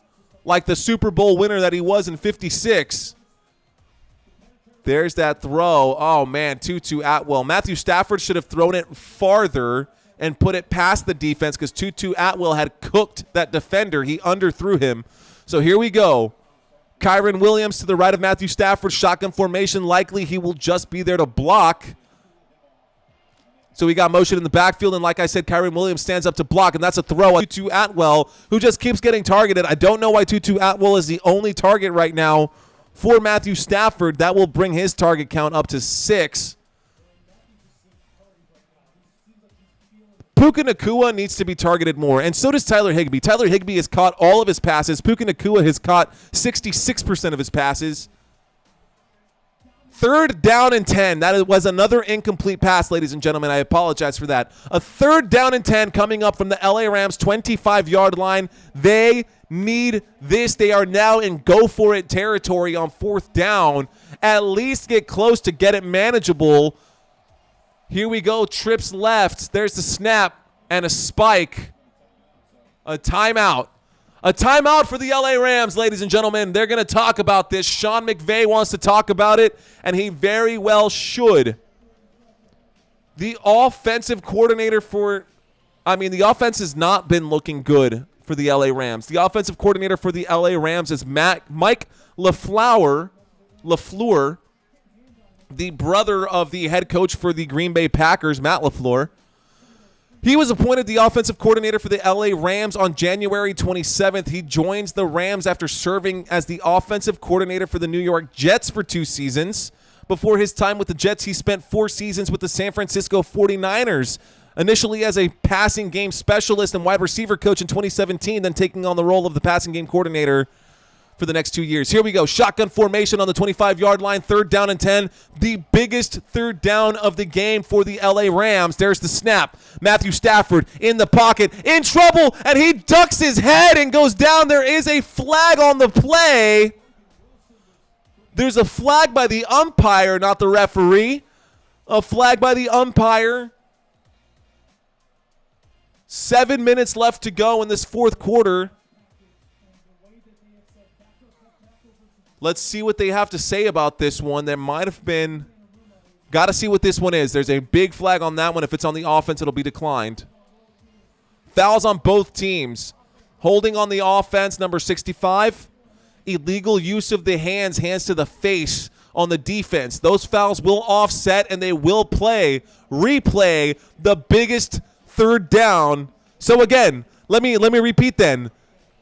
like the Super Bowl winner that he was in 56. There's that throw. Oh, man, Tutu Atwell. Matthew Stafford should have thrown it farther and put it past the defense because Tutu Atwell had cooked that defender. He underthrew him. So here we go. Kyren Williams to the right of Matthew Stafford. Shotgun formation. Likely he will just be there to block. So we got motion in the backfield, and like I said, Kyren Williams stands up to block, and that's a throw. Tutu Atwell, who just keeps getting targeted. I don't know why Tutu Atwell is the only target right now for Matthew Stafford. That will bring his target count up to 6. Puka Nacua needs to be targeted more, and so does Tyler Higbee. Tyler Higbee has caught all of his passes. Puka Nacua has caught 66% of his passes. 3rd down and 10. That was another incomplete pass, ladies and gentlemen. I apologize for that. A 3rd down and 10 coming up from the LA Rams 25-yard line. They need this. They are now in go-for-it territory on 4th down. At least get close to get it manageable. Here we go. Trips left. There's the snap and a spike. A timeout. A timeout for the LA Rams, ladies and gentlemen. They're going to talk about this. Sean McVay wants to talk about it, and he very well should. The offensive coordinator the offense has not been looking good for the LA Rams. The offensive coordinator for the LA Rams is Mike LaFleur, the brother of the head coach for the Green Bay Packers, Matt LaFleur. He was appointed the offensive coordinator for the LA Rams on January 27th. He joins the Rams after serving as the offensive coordinator for the New York Jets for 2 seasons. Before his time with the Jets, he spent 4 seasons with the San Francisco 49ers, initially as a passing game specialist and wide receiver coach in 2017, then taking on the role of the passing game coordinator for the next 2 years. Here we go. Shotgun formation on the 25-yard line. 3rd down and 10. The biggest 3rd down of the game for the LA Rams. There's the snap. Matthew Stafford in the pocket. In trouble. And he ducks his head and goes down. There is a flag on the play. There's a flag by the umpire, not the referee. A flag by the umpire. 7 minutes left to go in this 4th quarter. Let's see what they have to say about this one. There might have been... Got to see what this one is. There's a big flag on that one. If it's on the offense, it'll be declined. Fouls on both teams. Holding on the offense, number 65. Illegal use of the hands to the face on the defense. Those fouls will offset, and they will replay the biggest 3rd down. So again, let me repeat then.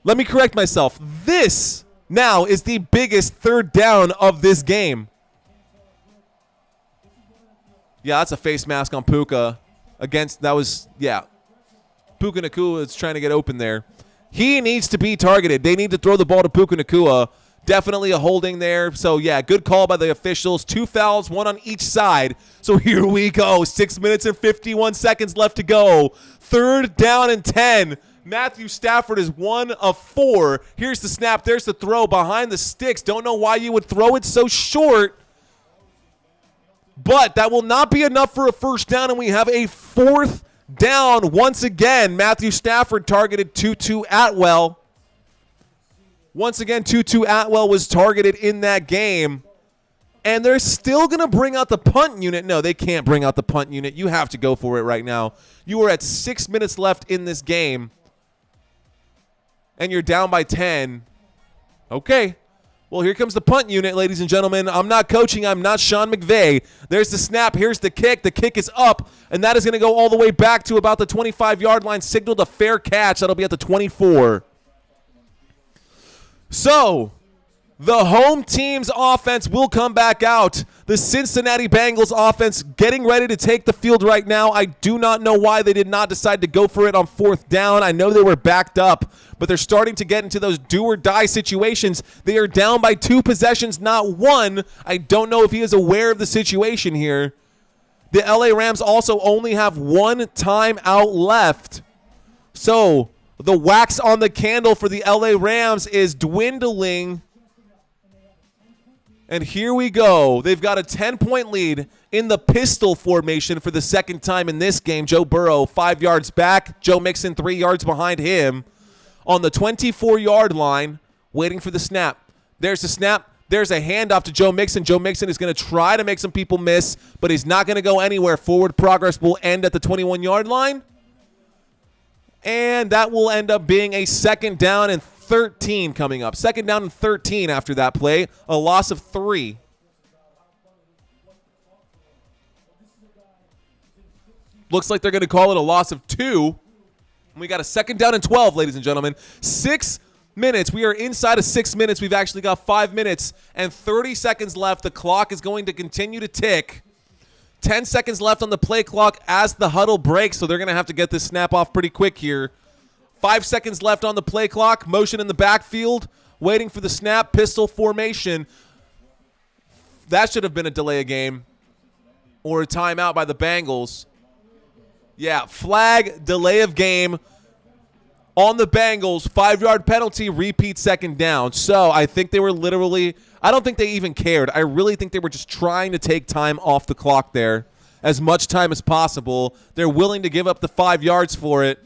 Let me correct myself. This now is the biggest 3rd down of this game. Yeah, that's a face mask on Puka. Puka Nacua is trying to get open there. He needs to be targeted. They need to throw the ball to Puka Nacua. Definitely a holding there. So, yeah, good call by the officials. 2 fouls, 1 on each side. So here we go. 6 minutes and 51 seconds left to go. 3rd down and 10. Matthew Stafford is 1 of 4. Here's the snap. There's the throw behind the sticks. Don't know why you would throw it so short. But that will not be enough for a 1st down, and we have a 4th down. Once again, Matthew Stafford targeted Tutu Atwell. Once again, Tutu Atwell was targeted in that game. And they're still going to bring out the punt unit. No, they can't bring out the punt unit. You have to go for it right now. You are at 6 minutes left in this game. And you're down by 10. Okay. Well, here comes the punt unit, ladies and gentlemen. I'm not coaching. I'm not Sean McVay. There's the snap. Here's the kick. The kick is up. And that is going to go all the way back to about the 25-yard line. Signaled a fair catch. That'll be at the 24. So, the home team's offense will come back out. The Cincinnati Bengals offense getting ready to take the field right now. I do not know why they did not decide to go for it on 4th down. I know they were backed up, but they're starting to get into those do-or-die situations. They are down by 2 possessions, not 1. I don't know if he is aware of the situation here. The LA Rams also only have 1 timeout left. So, the wax on the candle for the LA Rams is dwindling. And here we go. They've got a 10-point lead in the pistol formation for the 2nd time in this game. Joe Burrow 5 yards back. Joe Mixon 3 yards behind him on the 24-yard line, waiting for the snap. There's the snap. There's a handoff to Joe Mixon. Joe Mixon is going to try to make some people miss, but he's not going to go anywhere. Forward progress will end at the 21-yard line. And that will end up being a 2nd down and 13 coming up. 2nd down and 13 after that play. A loss of 3. Looks like they're going to call it a loss of 2. We got a 2nd down and 12, ladies and gentlemen. 6 minutes. We are inside of 6 minutes. We've actually got 5 minutes and 30 seconds left. The clock is going to continue to tick. 10 seconds left on the play clock as the huddle breaks, so they're going to have to get this snap off pretty quick here. 5 seconds left on the play clock. Motion in the backfield. Waiting for the snap. Pistol formation. That should have been a delay of game or a timeout by the Bengals. Yeah, flag, delay of game on the Bengals. 5-yard penalty, repeat 2nd down. So I think they were literally, I don't think they even cared. I really think they were just trying to take time off the clock there, as much time as possible. They're willing to give up the 5 yards for it.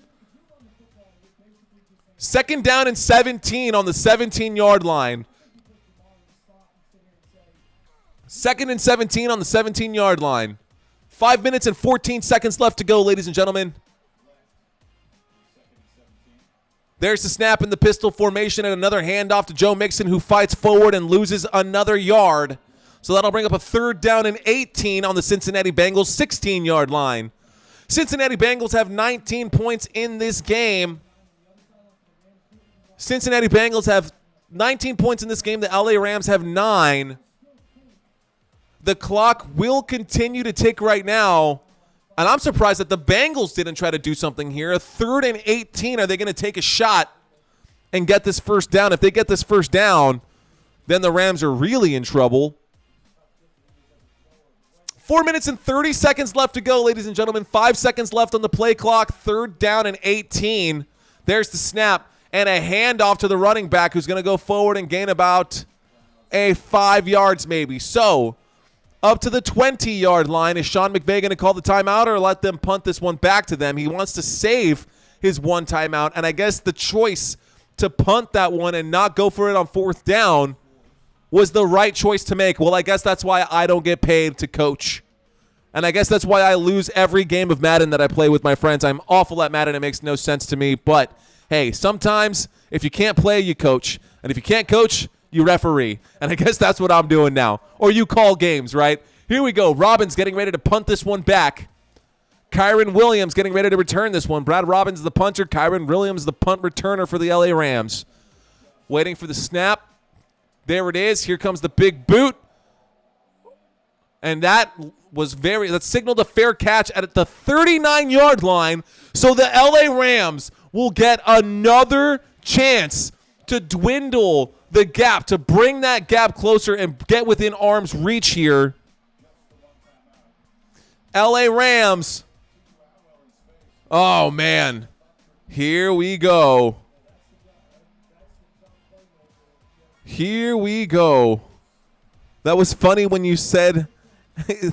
2nd down and 17 on the 17-yard line. 2nd and 17 on the 17-yard line. 5 minutes and 14 seconds left to go, ladies and gentlemen. There's the snap in the pistol formation and another handoff to Joe Mixon, who fights forward and loses another yard. So that'll bring up a 3rd down and 18 on the Cincinnati Bengals 16-yard line. Cincinnati Bengals have 19 points in this game. Cincinnati Bengals have 19 points in this game. The LA Rams have 9. The clock will continue to tick right now, and I'm surprised that the Bengals didn't try to do something here. A 3rd and 18. Are they going to take a shot and get this 1st down? If they get this 1st down, then the Rams are really in trouble. 4 minutes and 30 seconds left to go, ladies and gentlemen. 5 seconds left on the play clock. 3rd down and 18. There's the snap and a handoff to the running back, who's going to go forward and gain about a 5 yards maybe. So up to the 20-yard line. Is Sean McVay going to call the timeout or let them punt this one back to them? He wants to save his one timeout, and I guess the choice to punt that one and not go for it on 4th down was the right choice to make. Well, I guess that's why I don't get paid to coach. And I guess that's why I lose every game of Madden that I play with my friends. I'm awful at Madden. It makes no sense to me. But, hey, sometimes if you can't play, you coach. And if you can't coach, you referee. And I guess that's what I'm doing now. Or you call games, right? Here we go. Robbins getting ready to punt this one back. Kyren Williams getting ready to return this one. Brad Robbins the punter. Kyren Williams the punt returner for the LA Rams. Waiting for the snap. There it is. Here comes the big boot. And that signaled a fair catch at the 39-yard line. So the LA Rams will get another chance to dwindle the gap, to bring that gap closer and get within arm's reach here. LA Rams. Oh, man. Here we go. Here we go. That was funny when you said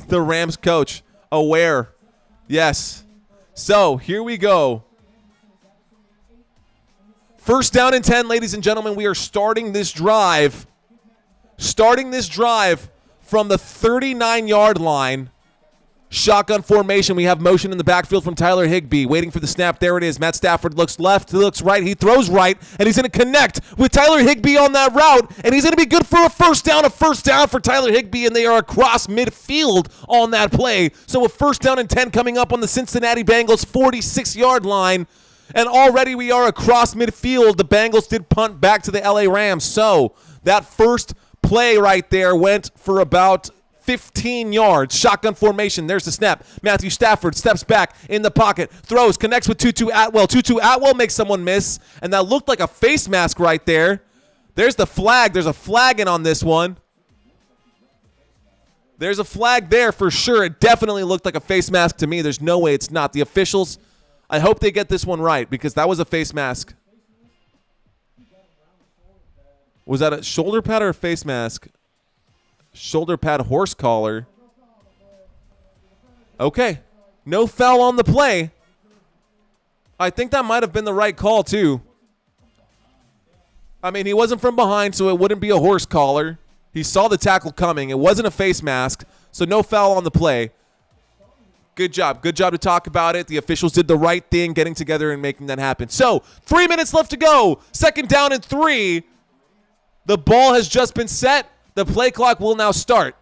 the Rams coach. Aware. Yes. So, here we go. 1st down and 10, ladies and gentlemen. We are starting this drive. Starting this drive from the 39-yard line. Shotgun formation. We have motion in the backfield from Tyler Higbee. Waiting for the snap. There it is. Matt Stafford looks left. He looks right. He throws right. And he's going to connect with Tyler Higbee on that route. And he's going to be good for a 1st down. A 1st down for Tyler Higbee. And they are across midfield on that play. So a 1st down and 10 coming up on the Cincinnati Bengals 46-yard line. And already we are across midfield. The Bengals did punt back to the LA Rams. So that first play right there went for about 15 yards. Shotgun formation. There's the snap. Matthew Stafford steps back in the pocket. Throws. Connects with Tutu Atwell. Tutu Atwell makes someone miss. And that looked like a face mask right there. There's the flag. There's a flag in on this one. There's a flag there for sure. It definitely looked like a face mask to me. There's no way it's not. The officials, I hope they get this one right because that was a face mask. Was that a shoulder pad or a face mask? Shoulder pad, horse collar. Okay. No foul on the play. I think that might have been the right call, too. I mean, he wasn't from behind, so it wouldn't be a horse collar. He saw the tackle coming. It wasn't a face mask, so no foul on the play. Good job. Good job to talk about it. The officials did the right thing, getting together and making that happen. So, 3 minutes left to go. 2nd down and 3. The ball has just been set. The play clock will now start.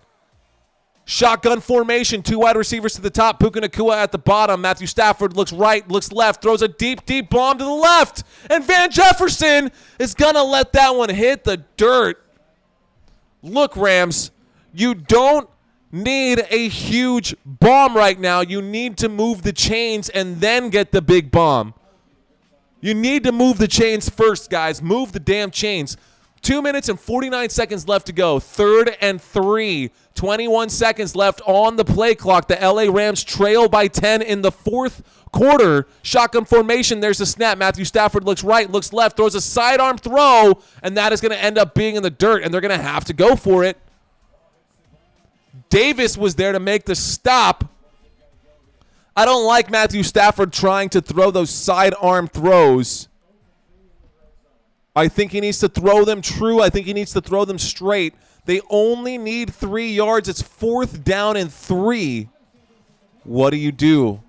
Shotgun formation, 2 wide receivers to the top, Puka Nacua at the bottom. Matthew Stafford looks right, looks left, throws a deep, deep bomb to the left. And Van Jefferson is going to let that one hit the dirt. Look, Rams, you don't need a huge bomb right now. You need to move the chains and then get the big bomb. You need to move the chains first, guys. Move the damn chains. 2 minutes and 49 seconds left to go. 3rd and 3. 21 seconds left on the play clock. The LA Rams trail by 10 in the 4th quarter. Shotgun formation. There's a snap. Matthew Stafford looks right, looks left, throws a sidearm throw, and that is going to end up being in the dirt, and they're going to have to go for it. Davis was there to make the stop. I don't like Matthew Stafford trying to throw those sidearm throws. I think he needs to throw them true. I think he needs to throw them straight. They only need 3 yards. It's 4th down and 3. What do?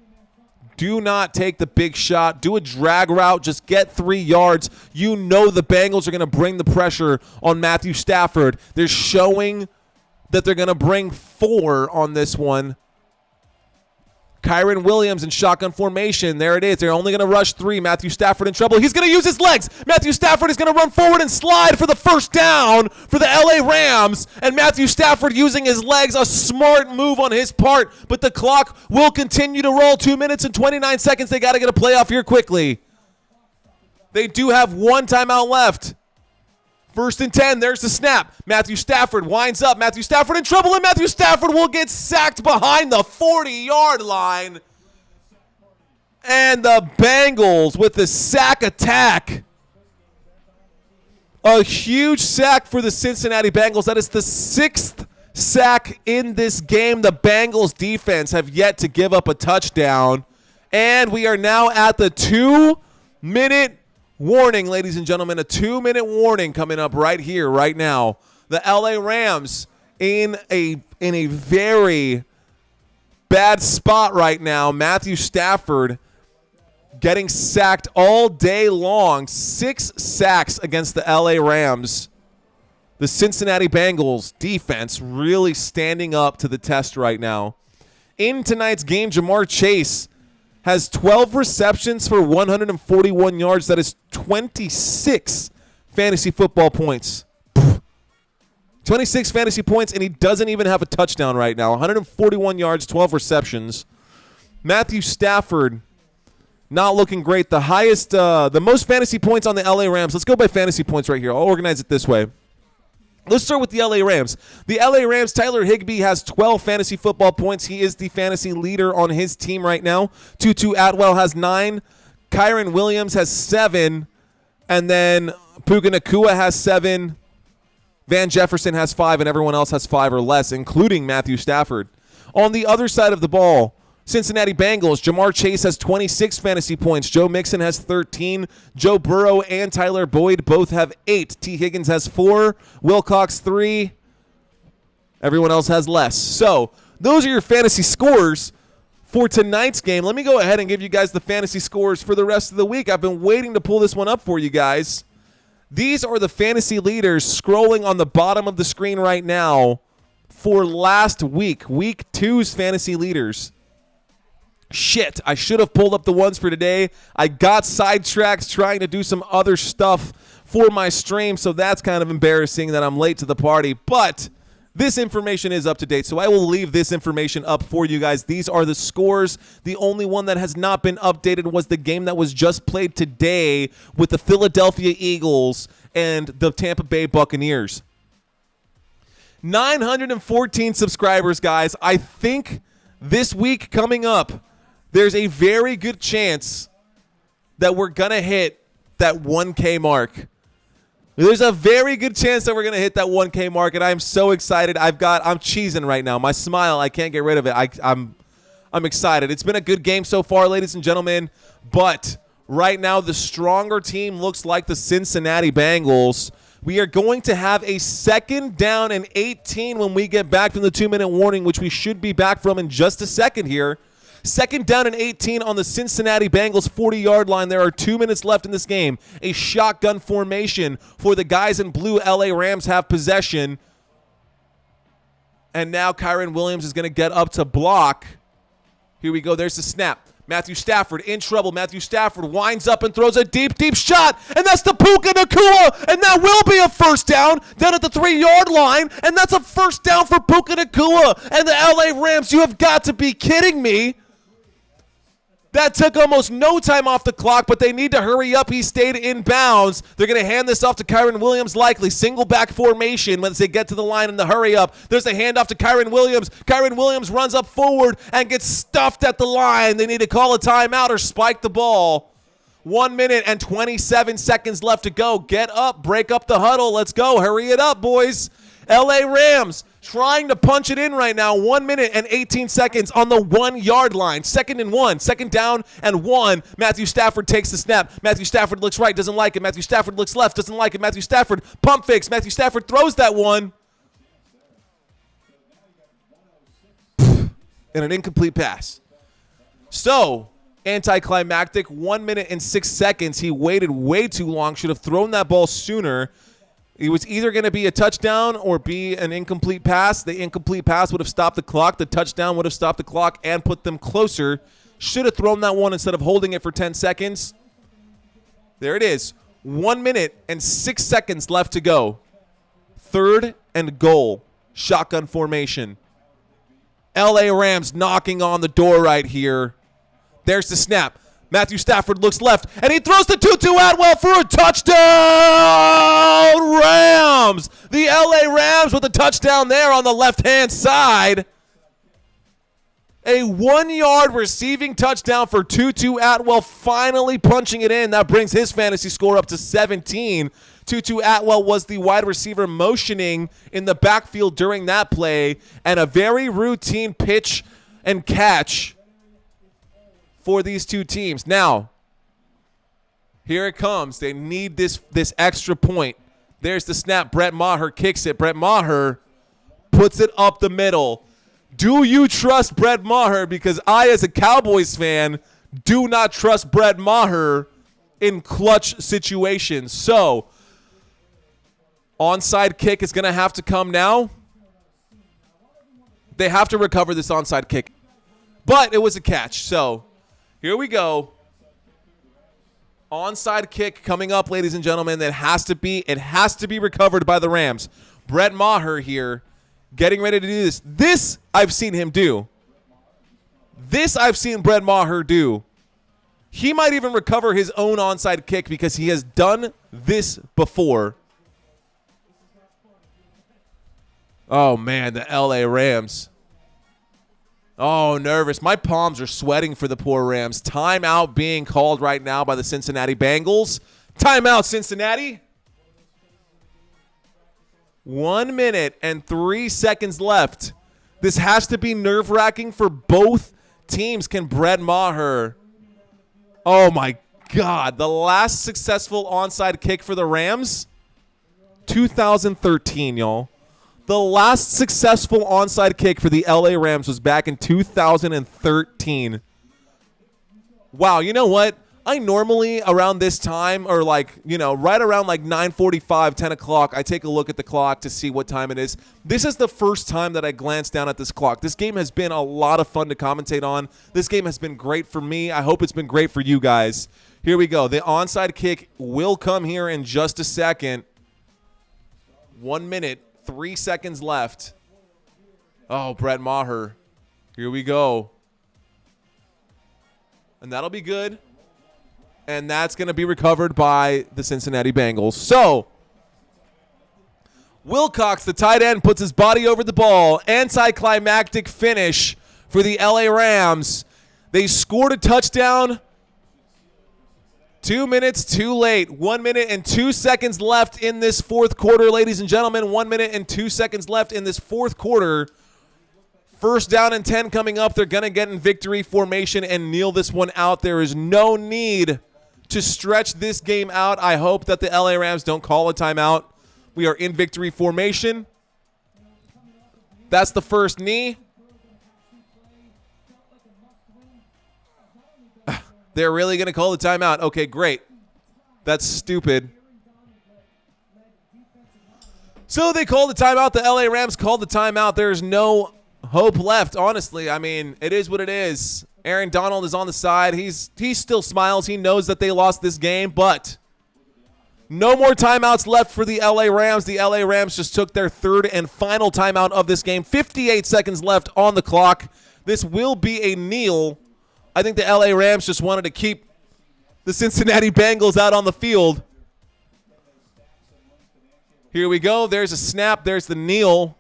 Do not take the big shot. Do a drag route. Just get 3 yards. You know the Bengals are going to bring the pressure on Matthew Stafford. They're showing that they're going to bring 4 on this one. Kyren Williams in shotgun formation. There it is. They're only going to rush 3. Matthew Stafford in trouble. He's going to use his legs. Matthew Stafford is going to run forward and slide for the 1st down for the LA Rams. And Matthew Stafford using his legs, a smart move on his part. But the clock will continue to roll. 2 minutes and 29 seconds. They got to get a playoff here quickly. They do have 1 timeout left. 1st and 10, there's the snap. Matthew Stafford winds up. Matthew Stafford in trouble, and Matthew Stafford will get sacked behind the 40-yard line. And the Bengals with the sack attack. A huge sack for the Cincinnati Bengals. That is the 6th sack in this game. The Bengals defense have yet to give up a touchdown. And we are now at the 2-minute warning, ladies and gentlemen. A 2-minute warning coming up right here, right now. The LA Rams in a very bad spot right now. Matthew Stafford getting sacked all day long. 6 sacks against the LA Rams. The Cincinnati Bengals defense really standing up to the test right now. In tonight's game, Jamar Chase has 12 receptions for 141 yards. That is 26 fantasy football points. 26 fantasy points, and he doesn't even have a touchdown right now. 141 yards, 12 receptions. Matthew Stafford not looking great. The most fantasy points on the LA Rams. Let's go by fantasy points right here. I'll organize it this way. Let's start with the LA Rams. The LA Rams, Tyler Higbee has 12 fantasy football points. He is the fantasy leader on his team right now. Tutu Atwell has 9. Kyren Williams has 7. And then Puka Nacua has 7. Van Jefferson has 5, and everyone else has 5 or less, including Matthew Stafford. On the other side of the ball, Cincinnati Bengals, Jamar Chase has 26 fantasy points. Joe Mixon has 13. Joe Burrow and Tyler Boyd both have 8. T. Higgins has 4. Wilcox 3. Everyone else has less. So those are your fantasy scores for tonight's game. Let me go ahead and give you guys the fantasy scores for the rest of the week. I've been waiting to pull this one up for you guys. These are the fantasy leaders scrolling on the bottom of the screen right now for last week, week 2's fantasy leaders. Shit, I should have pulled up the ones for today. I got sidetracked trying to do some other stuff for my stream, so that's kind of embarrassing that I'm late to the party. But this information is up to date, so I will leave this information up for you guys. These are the scores. The only one that has not been updated was the game that was just played today with the Philadelphia Eagles and the Tampa Bay Buccaneers. 914 subscribers, guys. I think this week coming up, there's a very good chance that we're going to hit that 1K mark. There's a very good chance that we're going to hit that 1K mark, and I'm so excited. I'm cheesing right now. My smile, I can't get rid of it. I'm excited. It's been a good game so far, ladies and gentlemen, but right now the stronger team looks like the Cincinnati Bengals. We are going to have a 2nd down and 18 when we get back from the 2-minute warning, which we should be back from in just a second here. 2nd down and 18 on the Cincinnati Bengals 40-yard line. There are 2 minutes left in this game. A shotgun formation for the guys in blue. LA Rams have possession. And now Kyren Williams is going to get up to block. Here we go. There's the snap. Matthew Stafford in trouble. Matthew Stafford winds up and throws a deep, deep shot. And that's the Puka Nacua. And that will be a 1st down down at the 3-yard line. And that's a 1st down for Puka Nacua. And the LA Rams, you have got to be kidding me. That took almost no time off the clock, but they need to hurry up. He stayed in bounds. They're going to hand this off to Kyren Williams, likely. Single back formation once they get to the line in the hurry up. There's a handoff to Kyren Williams. Kyren Williams runs up forward and gets stuffed at the line. They need to call a timeout or spike the ball. 1 minute and 27 seconds left to go. Get up, break up the huddle. Let's go. Hurry it up, boys. LA Rams trying to punch it in right now. 1 minute and 18 seconds on the 1-yard line. 2nd and 1. 2nd down and 1. Matthew Stafford takes the snap. Matthew Stafford looks right, doesn't like it. Matthew Stafford looks left, doesn't like it. Matthew Stafford pump fakes. Matthew Stafford throws that one. And an incomplete pass. So, anticlimactic. 1 minute and 6 seconds. He waited way too long. Should have thrown that ball sooner. It was either going to be a touchdown or be an incomplete pass. The incomplete pass would have stopped the clock. The touchdown would have stopped the clock and put them closer. Should have thrown that one instead of holding it for 10 seconds. There it is. 1 minute and 6 seconds left to go. 3rd and goal. Shotgun formation. LA Rams knocking on the door right here. There's the snap. Matthew Stafford looks left, and he throws to Tutu Atwell for a touchdown! Rams! The LA Rams with a touchdown there on the left-hand side. A 1-yard receiving touchdown for Tutu Atwell, finally punching it in. That brings his fantasy score up to 17. Tutu Atwell was the wide receiver motioning in the backfield during that play, and a very routine pitch and catch for these two teams. Now, here it comes. They need this extra point. There's the snap. Brett Maher kicks it. Brett Maher puts it up the middle. Do you trust Brett Maher? Because I, as a Cowboys fan, do not trust Brett Maher in clutch situations. So, onside kick is going to have to come now. They have to recover this onside kick. But it was a catch, so here we go. Onside kick coming up, ladies and gentlemen. It has to be recovered by the Rams. Brett Maher here getting ready to do this. This I've seen him do. This I've seen Brett Maher do. He might even recover his own onside kick because he has done this before. Oh, man, the LA Rams. Oh, nervous. My palms are sweating for the poor Rams. Timeout being called right now by the Cincinnati Bengals. Timeout, Cincinnati. 1 minute and 3 seconds left. This has to be nerve-wracking for both teams. Can Brett Maher? Oh, my God. The last successful onside kick for the Rams? 2013, y'all. The last successful onside kick for the LA Rams was back in 2013. Wow, you know what? I normally around this time or right around 9:45, 10 o'clock, I take a look at the clock to see what time it is. This is the first time that I glance down at this clock. This game has been a lot of fun to commentate on. This game has been great for me. I hope it's been great for you guys. Here we go. The onside kick will come here in just a second. 1 minute. 3 seconds left. Oh, Brett Maher. Here we go. And that'll be good. And that's going to be recovered by the Cincinnati Bengals. So, Wilcox, the tight end, puts his body over the ball. Anticlimactic finish for the LA Rams. They scored a touchdown. 2 minutes too late. 1 minute and 2 seconds left in this fourth quarter, ladies and gentlemen. 1 minute and 2 seconds left in this fourth quarter. 1st down and 10 coming up. They're going to get in victory formation and kneel this one out. There is no need to stretch this game out. I hope that the LA Rams don't call a timeout. We are in victory formation. That's the first knee. They're really going to call the timeout. Okay, great. That's stupid. So they called the timeout. The LA Rams called the timeout. There's no hope left, honestly. I mean, it is what it is. Aaron Donald is on the side. He still smiles. He knows that they lost this game, but no more timeouts left for the LA Rams. The LA Rams just took their third and final timeout of this game. 58 seconds left on the clock. This will be a kneel. I think the LA Rams just wanted to keep the Cincinnati Bengals out on the field. Here we go. There's a snap. There's the kneel.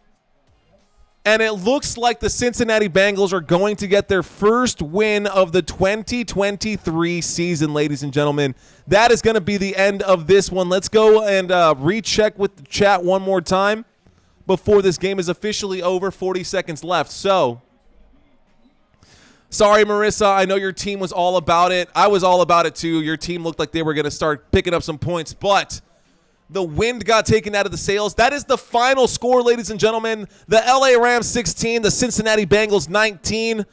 And it looks like the Cincinnati Bengals are going to get their first win of the 2023 season, ladies and gentlemen. That is going to be the end of this one. Let's go and recheck with the chat one more time before this game is officially over. 40 seconds left. So, sorry, Marissa. I know your team was all about it. I was all about it, too. Your team looked like they were going to start picking up some points, but the wind got taken out of the sails. That is the final score, ladies and gentlemen. The LA Rams 16, the Cincinnati Bengals 19.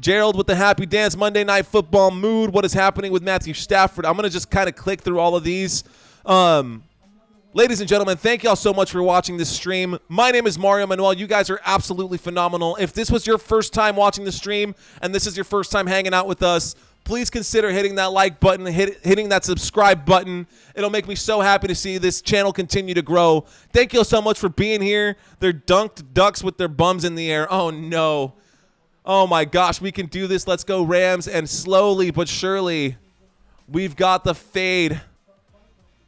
Gerald with the happy dance, Monday Night Football mood. What is happening with Matthew Stafford? I'm going to just kind of click through all of these. Ladies and gentlemen, thank y'all so much for watching this stream. My name is Mario Manuel. You guys are absolutely phenomenal. If this was your first time watching the stream and this is your first time hanging out with us, please consider hitting that like button, hitting that subscribe button. It'll make me so happy to see this channel continue to grow. Thank you so much for being here. They're dunked ducks with their bums in the air. Oh, no. Oh, my gosh. We can do this. Let's go, Rams. And slowly but surely, we've got the fade.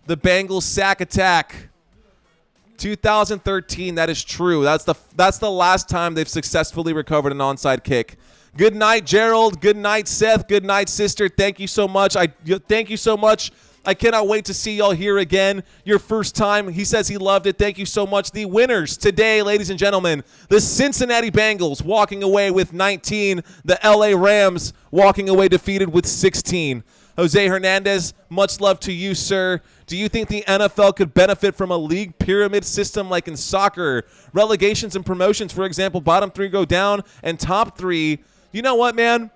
The Bengals sack attack. 2013, that is true. That's the last time they've successfully recovered an onside kick. Good night, Gerald. Good night, Seth. Good night, sister. Thank you so much. Thank you so much. I cannot wait to see y'all here again. Your first time. He says he loved it. Thank you so much. The winners today, ladies and gentlemen, the Cincinnati Bengals walking away with 19. The LA Rams walking away defeated with 16. Jose Hernandez, much love to you, sir. Do you think the NFL could benefit from a league pyramid system like in soccer? Relegations and promotions, for example, bottom three go down and top three. You know what, man?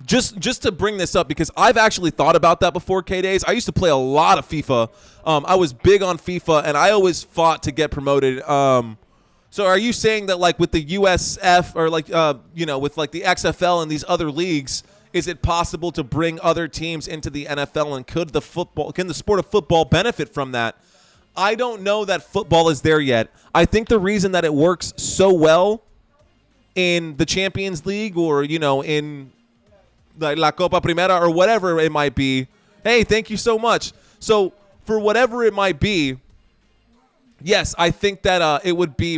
Just to bring this up, because I've actually thought about that before, K-Days. I used to play a lot of FIFA. I was big on FIFA, and I always fought to get promoted. So are you saying that, like, with the USF or, like, with, like, the XFL and these other leagues, is it possible to bring other teams into the NFL, and can the sport of football benefit from that? I don't know that football is there yet. I think the reason that it works so well in the Champions League or, in La Copa Primera or whatever it might be. Hey, thank you so much. So for whatever it might be, yes, I think that it would be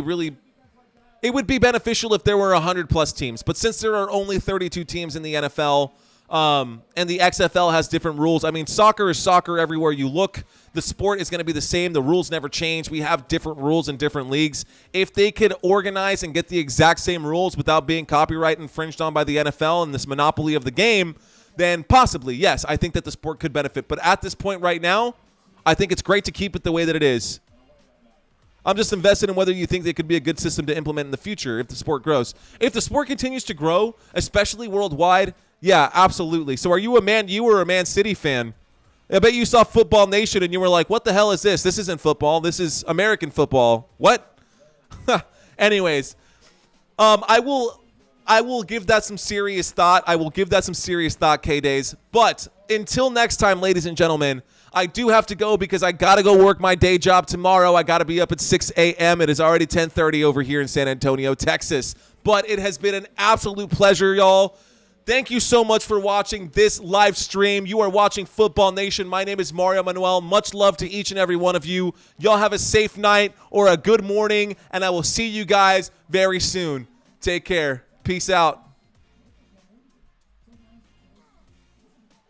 beneficial if there were 100+ teams. But since there are only 32 teams in the NFL, and the XFL has different rules. I mean, soccer is soccer everywhere you look. The sport is going to be the same. The rules never change. We have different rules in different leagues. If they could organize and get the exact same rules without being copyright infringed on by the NFL and this monopoly of the game, then possibly, yes, I think that the sport could benefit. But at this point right now, I think it's great to keep it the way that it is. I'm just invested in whether you think it could be a good system to implement in the future if the sport grows. If the sport continues to grow, especially worldwide, yeah, absolutely. So are you a Man U or a Man City fan? I bet you saw Football Nation and you were like, what the hell is this? This isn't football. This is American football. What? Anyways, I will give that some serious thought. K-Days. But until next time, ladies and gentlemen, I do have to go because I got to go work my day job tomorrow. I got to be up at 6 a.m. It is already 10:30 over here in San Antonio, Texas. But it has been an absolute pleasure, y'all. Thank you so much for watching this live stream. You are watching Football Nation. My name is Mario Manuel. Much love to each and every one of you. Y'all have a safe night or a good morning, and I will see you guys very soon. Take care. Peace out.